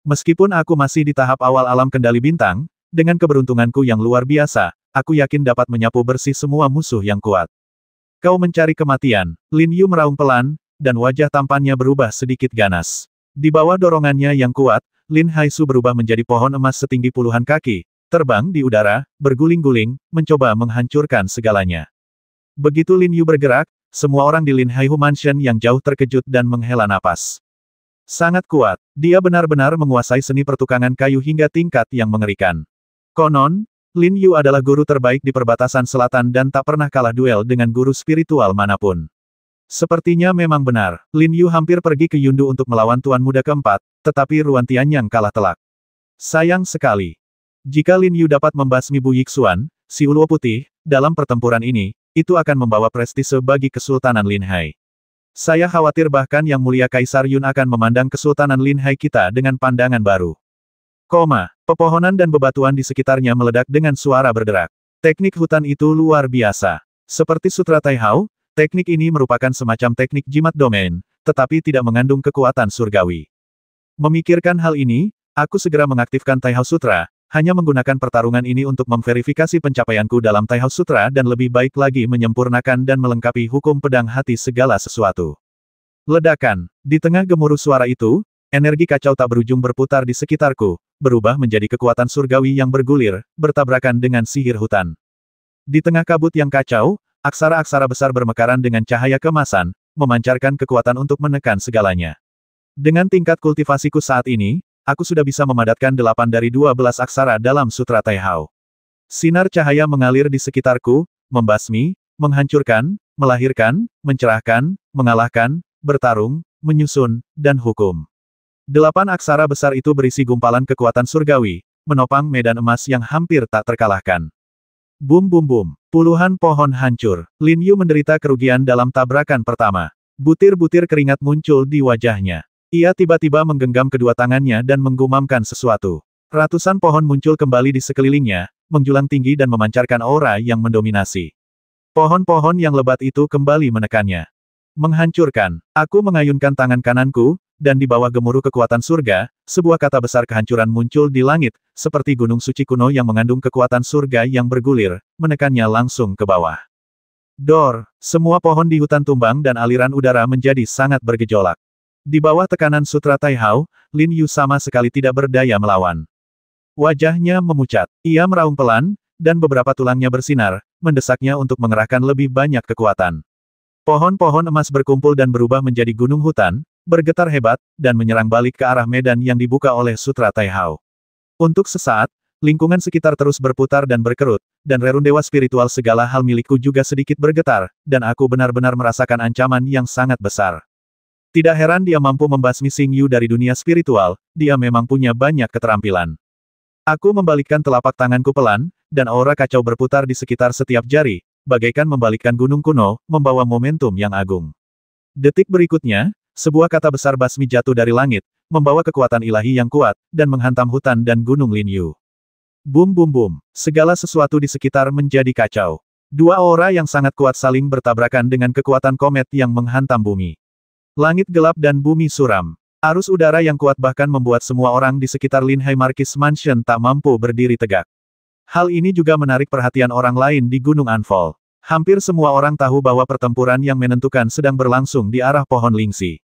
Meskipun aku masih di tahap awal alam kendali bintang, dengan keberuntunganku yang luar biasa, aku yakin dapat menyapu bersih semua musuh yang kuat. Kau mencari kematian. Lin Yu meraung pelan, dan wajah tampannya berubah sedikit ganas. Di bawah dorongannya yang kuat, Lin Haisu berubah menjadi pohon emas setinggi puluhan kaki, terbang di udara, berguling-guling, mencoba menghancurkan segalanya. Begitu Lin Yu bergerak, semua orang di Lin Haihu Mansion yang jauh terkejut dan menghela napas. Sangat kuat, dia benar-benar menguasai seni pertukangan kayu hingga tingkat yang mengerikan. Konon, Lin Yu adalah guru terbaik di perbatasan selatan dan tak pernah kalah duel dengan guru spiritual manapun. Sepertinya memang benar, Lin Yu hampir pergi ke Yundu untuk melawan Tuan Muda keempat, tetapi Ruan Tianyang kalah telak. Sayang sekali. Jika Lin Yu dapat membasmi Bu Yixuan, si Uluo Putih, dalam pertempuran ini, itu akan membawa prestise bagi Kesultanan Lin Hai. Saya khawatir bahkan Yang Mulia Kaisar Yun akan memandang Kesultanan Lin Hai kita dengan pandangan baru. Pepohonan dan bebatuan di sekitarnya meledak dengan suara berderak. Teknik hutan itu luar biasa. Seperti Sutra Taihao, teknik ini merupakan semacam teknik jimat domain, tetapi tidak mengandung kekuatan surgawi. Memikirkan hal ini, aku segera mengaktifkan Taihao Sutra, hanya menggunakan pertarungan ini untuk memverifikasi pencapaianku dalam Taihao Sutra dan lebih baik lagi menyempurnakan dan melengkapi hukum pedang hati segala sesuatu. Ledakan. Di tengah gemuruh suara itu, energi kacau tak berujung berputar di sekitarku, berubah menjadi kekuatan surgawi yang bergulir, bertabrakan dengan sihir hutan. Di tengah kabut yang kacau, aksara-aksara besar bermekaran dengan cahaya kemasan, memancarkan kekuatan untuk menekan segalanya. Dengan tingkat kultivasiku saat ini, aku sudah bisa memadatkan 8 dari 12 aksara dalam Sutra Taihao. Sinar cahaya mengalir di sekitarku, membasmi, menghancurkan, melahirkan, mencerahkan, mengalahkan, bertarung, menyusun, dan hukum. 8 aksara besar itu berisi gumpalan kekuatan surgawi, menopang medan emas yang hampir tak terkalahkan. Bum bum bum. Puluhan pohon hancur. Lin Yu menderita kerugian dalam tabrakan pertama. Butir-butir keringat muncul di wajahnya. Ia tiba-tiba menggenggam kedua tangannya dan menggumamkan sesuatu. Ratusan pohon muncul kembali di sekelilingnya, menjulang tinggi dan memancarkan aura yang mendominasi. Pohon-pohon yang lebat itu kembali menekannya. Menghancurkan. Aku mengayunkan tangan kananku, dan di bawah gemuruh kekuatan surga, sebuah kata besar kehancuran muncul di langit, seperti gunung suci kuno yang mengandung kekuatan surga yang bergulir, menekannya langsung ke bawah. Dor, semua pohon di hutan tumbang dan aliran udara menjadi sangat bergejolak. Di bawah tekanan Sutra Taihao, Lin Yu sama sekali tidak berdaya melawan. Wajahnya memucat. Ia meraung pelan, dan beberapa tulangnya bersinar, mendesaknya untuk mengerahkan lebih banyak kekuatan. Pohon-pohon emas berkumpul dan berubah menjadi gunung hutan, bergetar hebat, dan menyerang balik ke arah medan yang dibuka oleh Sutra Taihao. Untuk sesaat, lingkungan sekitar terus berputar dan berkerut, dan rerun dewa spiritual segala hal milikku juga sedikit bergetar, dan aku benar-benar merasakan ancaman yang sangat besar. Tidak heran dia mampu membasmi Xing Yu dari dunia spiritual, dia memang punya banyak keterampilan. Aku membalikkan telapak tanganku pelan, dan aura kacau berputar di sekitar setiap jari, bagaikan membalikkan gunung kuno, membawa momentum yang agung. Detik berikutnya, sebuah kata besar basmi jatuh dari langit, membawa kekuatan ilahi yang kuat, dan menghantam hutan dan gunung Lin Yu. Bum bum bum, segala sesuatu di sekitar menjadi kacau. Dua aura yang sangat kuat saling bertabrakan dengan kekuatan komet yang menghantam bumi. Langit gelap dan bumi suram. Arus udara yang kuat bahkan membuat semua orang di sekitar Lin Hai Marquis Mansion tak mampu berdiri tegak. Hal ini juga menarik perhatian orang lain di Gunung Anfall. Hampir semua orang tahu bahwa pertempuran yang menentukan sedang berlangsung di arah pohon Lingxi.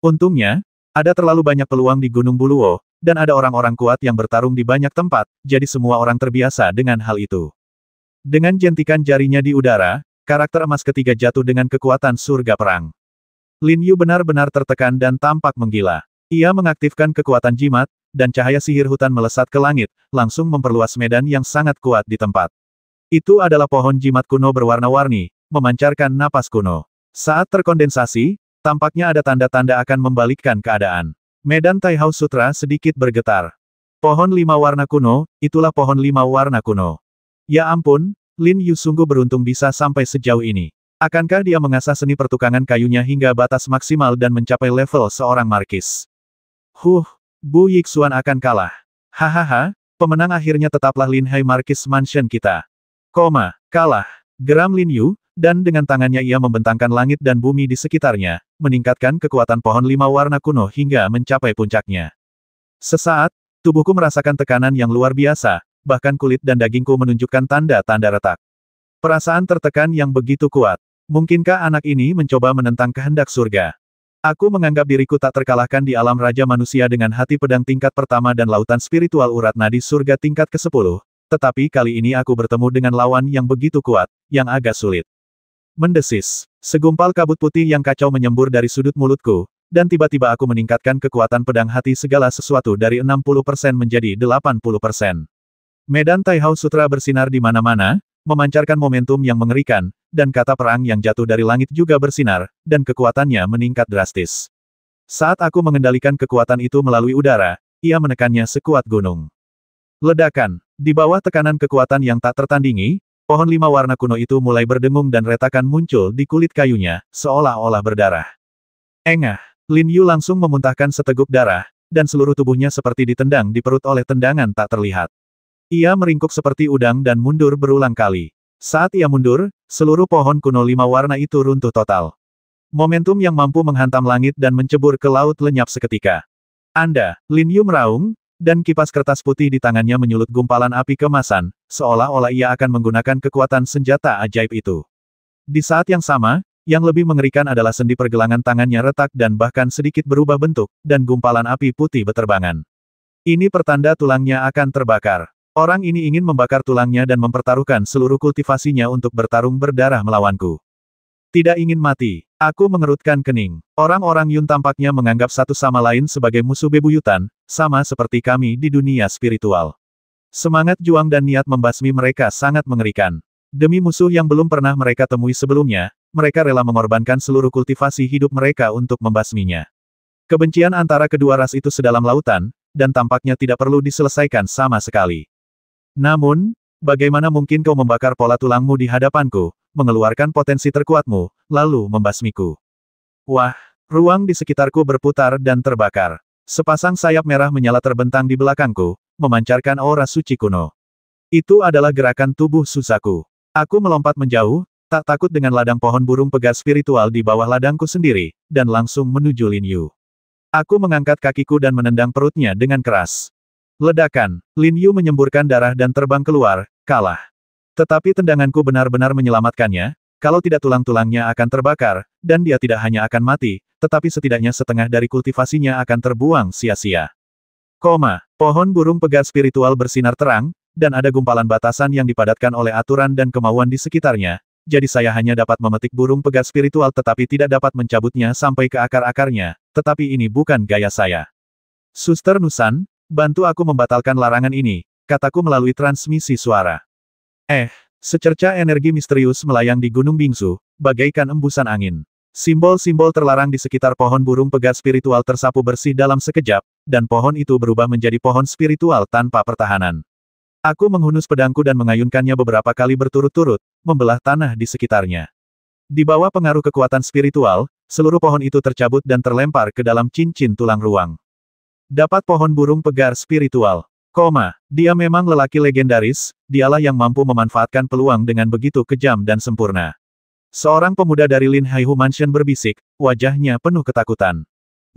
Untungnya, ada terlalu banyak peluang di Gunung Buluo, dan ada orang-orang kuat yang bertarung di banyak tempat, jadi semua orang terbiasa dengan hal itu. Dengan jentikan jarinya di udara, karakter emas ketiga jatuh dengan kekuatan surga perang. Lin Yu benar-benar tertekan dan tampak menggila. Ia mengaktifkan kekuatan jimat, dan cahaya sihir hutan melesat ke langit, langsung memperluas medan yang sangat kuat di tempat. Itu adalah pohon jimat kuno berwarna-warni, memancarkan napas kuno. Saat terkondensasi, tampaknya ada tanda-tanda akan membalikkan keadaan. Medan Taihao Sutra sedikit bergetar. Pohon 5 warna kuno, itulah pohon 5 warna kuno. Ya ampun, Lin Yu sungguh beruntung bisa sampai sejauh ini. Akankah dia mengasah seni pertukangan kayunya hingga batas maksimal dan mencapai level seorang markis? Bu Yixuan akan kalah. Hahaha, pemenang akhirnya tetaplah Lin Hai Marquis Mansion kita. Kalah. Geram Lin Yu, dan dengan tangannya ia membentangkan langit dan bumi di sekitarnya, meningkatkan kekuatan pohon 5 warna kuno hingga mencapai puncaknya. Sesaat, tubuhku merasakan tekanan yang luar biasa, bahkan kulit dan dagingku menunjukkan tanda-tanda retak. Perasaan tertekan yang begitu kuat. Mungkinkah anak ini mencoba menentang kehendak surga? Aku menganggap diriku tak terkalahkan di alam Raja Manusia dengan hati pedang tingkat pertama dan lautan spiritual urat nadi surga tingkat ke-10, tetapi kali ini aku bertemu dengan lawan yang begitu kuat, yang agak sulit. Mendesis. Segumpal kabut putih yang kacau menyembur dari sudut mulutku, dan tiba-tiba aku meningkatkan kekuatan pedang hati segala sesuatu dari 60% menjadi 80%. Medan Taihao Sutra bersinar di mana-mana, memancarkan momentum yang mengerikan, dan kata perang yang jatuh dari langit juga bersinar, dan kekuatannya meningkat drastis. Saat aku mengendalikan kekuatan itu melalui udara, ia menekannya sekuat gunung. Ledakan. Di bawah tekanan kekuatan yang tak tertandingi, pohon 5 warna kuno itu mulai berdengung dan retakan muncul di kulit kayunya, seolah-olah berdarah. Engah. Lin Yu langsung memuntahkan seteguk darah, dan seluruh tubuhnya seperti ditendang di perut oleh tendangan tak terlihat. Ia meringkuk seperti udang dan mundur berulang kali. Saat ia mundur, seluruh pohon kuno 5 warna itu runtuh total. Momentum yang mampu menghantam langit dan mencebur ke laut lenyap seketika. Anda, Lin Yu meraung, dan kipas kertas putih di tangannya menyulut gumpalan api kemasan, seolah-olah ia akan menggunakan kekuatan senjata ajaib itu. Di saat yang sama, yang lebih mengerikan adalah sendi pergelangan tangannya retak dan bahkan sedikit berubah bentuk, dan gumpalan api putih beterbangan. Ini pertanda tulangnya akan terbakar. Orang ini ingin membakar tulangnya dan mempertaruhkan seluruh kultivasinya untuk bertarung berdarah melawanku. Tidak ingin mati. Aku mengerutkan kening. Orang-orang Yun tampaknya menganggap satu sama lain sebagai musuh bebuyutan, sama seperti kami di dunia spiritual. Semangat juang dan niat membasmi mereka sangat mengerikan. Demi musuh yang belum pernah mereka temui sebelumnya, mereka rela mengorbankan seluruh kultivasi hidup mereka untuk membasminya. Kebencian antara kedua ras itu sedalam lautan, dan tampaknya tidak perlu diselesaikan sama sekali. Namun, bagaimana mungkin kau membakar pola tulangmu di hadapanku, mengeluarkan potensi terkuatmu, lalu membasmiku? Wah, ruang di sekitarku berputar dan terbakar. Sepasang sayap merah menyala terbentang di belakangku, memancarkan aura suci kuno. Itu adalah gerakan tubuh Susaku. Aku melompat menjauh, tak takut dengan ladang pohon burung pegar spiritual di bawah ladangku sendiri, dan langsung menuju Lin Yu. Aku mengangkat kakiku dan menendang perutnya dengan keras. Ledakan. Lin Yu menyemburkan darah dan terbang keluar, kalah. Tetapi tendanganku benar-benar menyelamatkannya, kalau tidak tulang-tulangnya akan terbakar, dan dia tidak hanya akan mati, tetapi setidaknya setengah dari kultivasinya akan terbuang sia-sia. Pohon burung pegar spiritual bersinar terang, dan ada gumpalan batasan yang dipadatkan oleh aturan dan kemauan di sekitarnya, jadi saya hanya dapat memetik burung pegar spiritual tetapi tidak dapat mencabutnya sampai ke akar-akarnya, tetapi ini bukan gaya saya. Suster Nusan, bantu aku membatalkan larangan ini, kataku melalui transmisi suara. Secerca energi misterius melayang di Gunung Bingsu, bagaikan embusan angin. Simbol-simbol terlarang di sekitar pohon burung pegar spiritual tersapu bersih dalam sekejap, dan pohon itu berubah menjadi pohon spiritual tanpa pertahanan. Aku menghunus pedangku dan mengayunkannya beberapa kali berturut-turut, membelah tanah di sekitarnya. Di bawah pengaruh kekuatan spiritual, seluruh pohon itu tercabut dan terlempar ke dalam cincin tulang ruang. Dapat pohon burung pegar spiritual. Dia memang lelaki legendaris, dialah yang mampu memanfaatkan peluang dengan begitu kejam dan sempurna. Seorang pemuda dari Lin Haihu Mansion berbisik, wajahnya penuh ketakutan.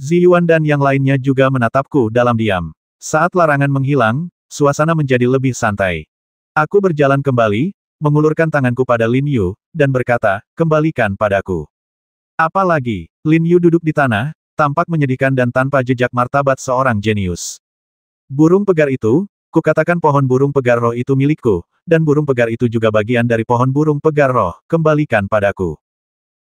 Ziyuan dan yang lainnya juga menatapku dalam diam. Saat larangan menghilang, suasana menjadi lebih santai. Aku berjalan kembali, mengulurkan tanganku pada Lin Yu, dan berkata, kembalikan padaku. Apalagi, Lin Yu duduk di tanah, tampak menyedihkan dan tanpa jejak martabat seorang jenius. Burung pegar itu, kukatakan pohon burung pegar roh itu milikku, dan burung pegar itu juga bagian dari pohon burung pegar roh, kembalikan padaku.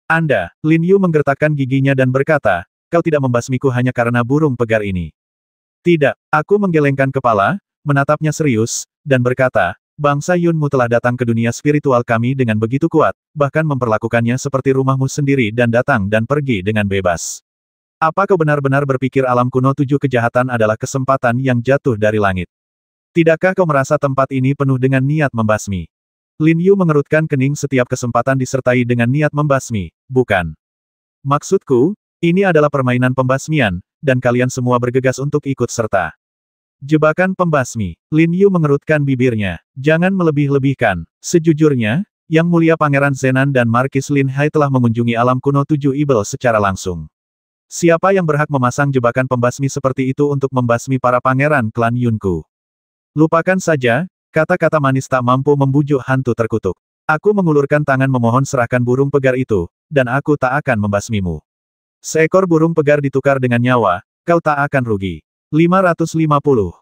Anda, Lin Yu menggertakkan giginya dan berkata, kau tidak membasmiku hanya karena burung pegar ini. Tidak, aku menggelengkan kepala, menatapnya serius, dan berkata, bangsa Yunmu telah datang ke dunia spiritual kami dengan begitu kuat, bahkan memperlakukannya seperti rumahmu sendiri dan datang dan pergi dengan bebas. Apa kau benar-benar berpikir alam kuno 7 kejahatan adalah kesempatan yang jatuh dari langit? Tidakkah kau merasa tempat ini penuh dengan niat membasmi? Lin Yu mengerutkan kening setiap kesempatan disertai dengan niat membasmi, bukan? Maksudku, ini adalah permainan pembasmian, dan kalian semua bergegas untuk ikut serta. Jebakan pembasmi. Lin Yu mengerutkan bibirnya. Jangan melebih-lebihkan. Sejujurnya, Yang Mulia Pangeran Zenan dan Markis Lin Hai telah mengunjungi alam kuno 7 Ibel secara langsung. Siapa yang berhak memasang jebakan pembasmi seperti itu untuk membasmi para pangeran klan Yunku? Lupakan saja, Kata-kata manis tak mampu membujuk hantu terkutuk. Aku mengulurkan tangan memohon serahkan burung pegar itu, dan aku tak akan membasmimu. Seekor burung pegar ditukar dengan nyawa, kau tak akan rugi. 550.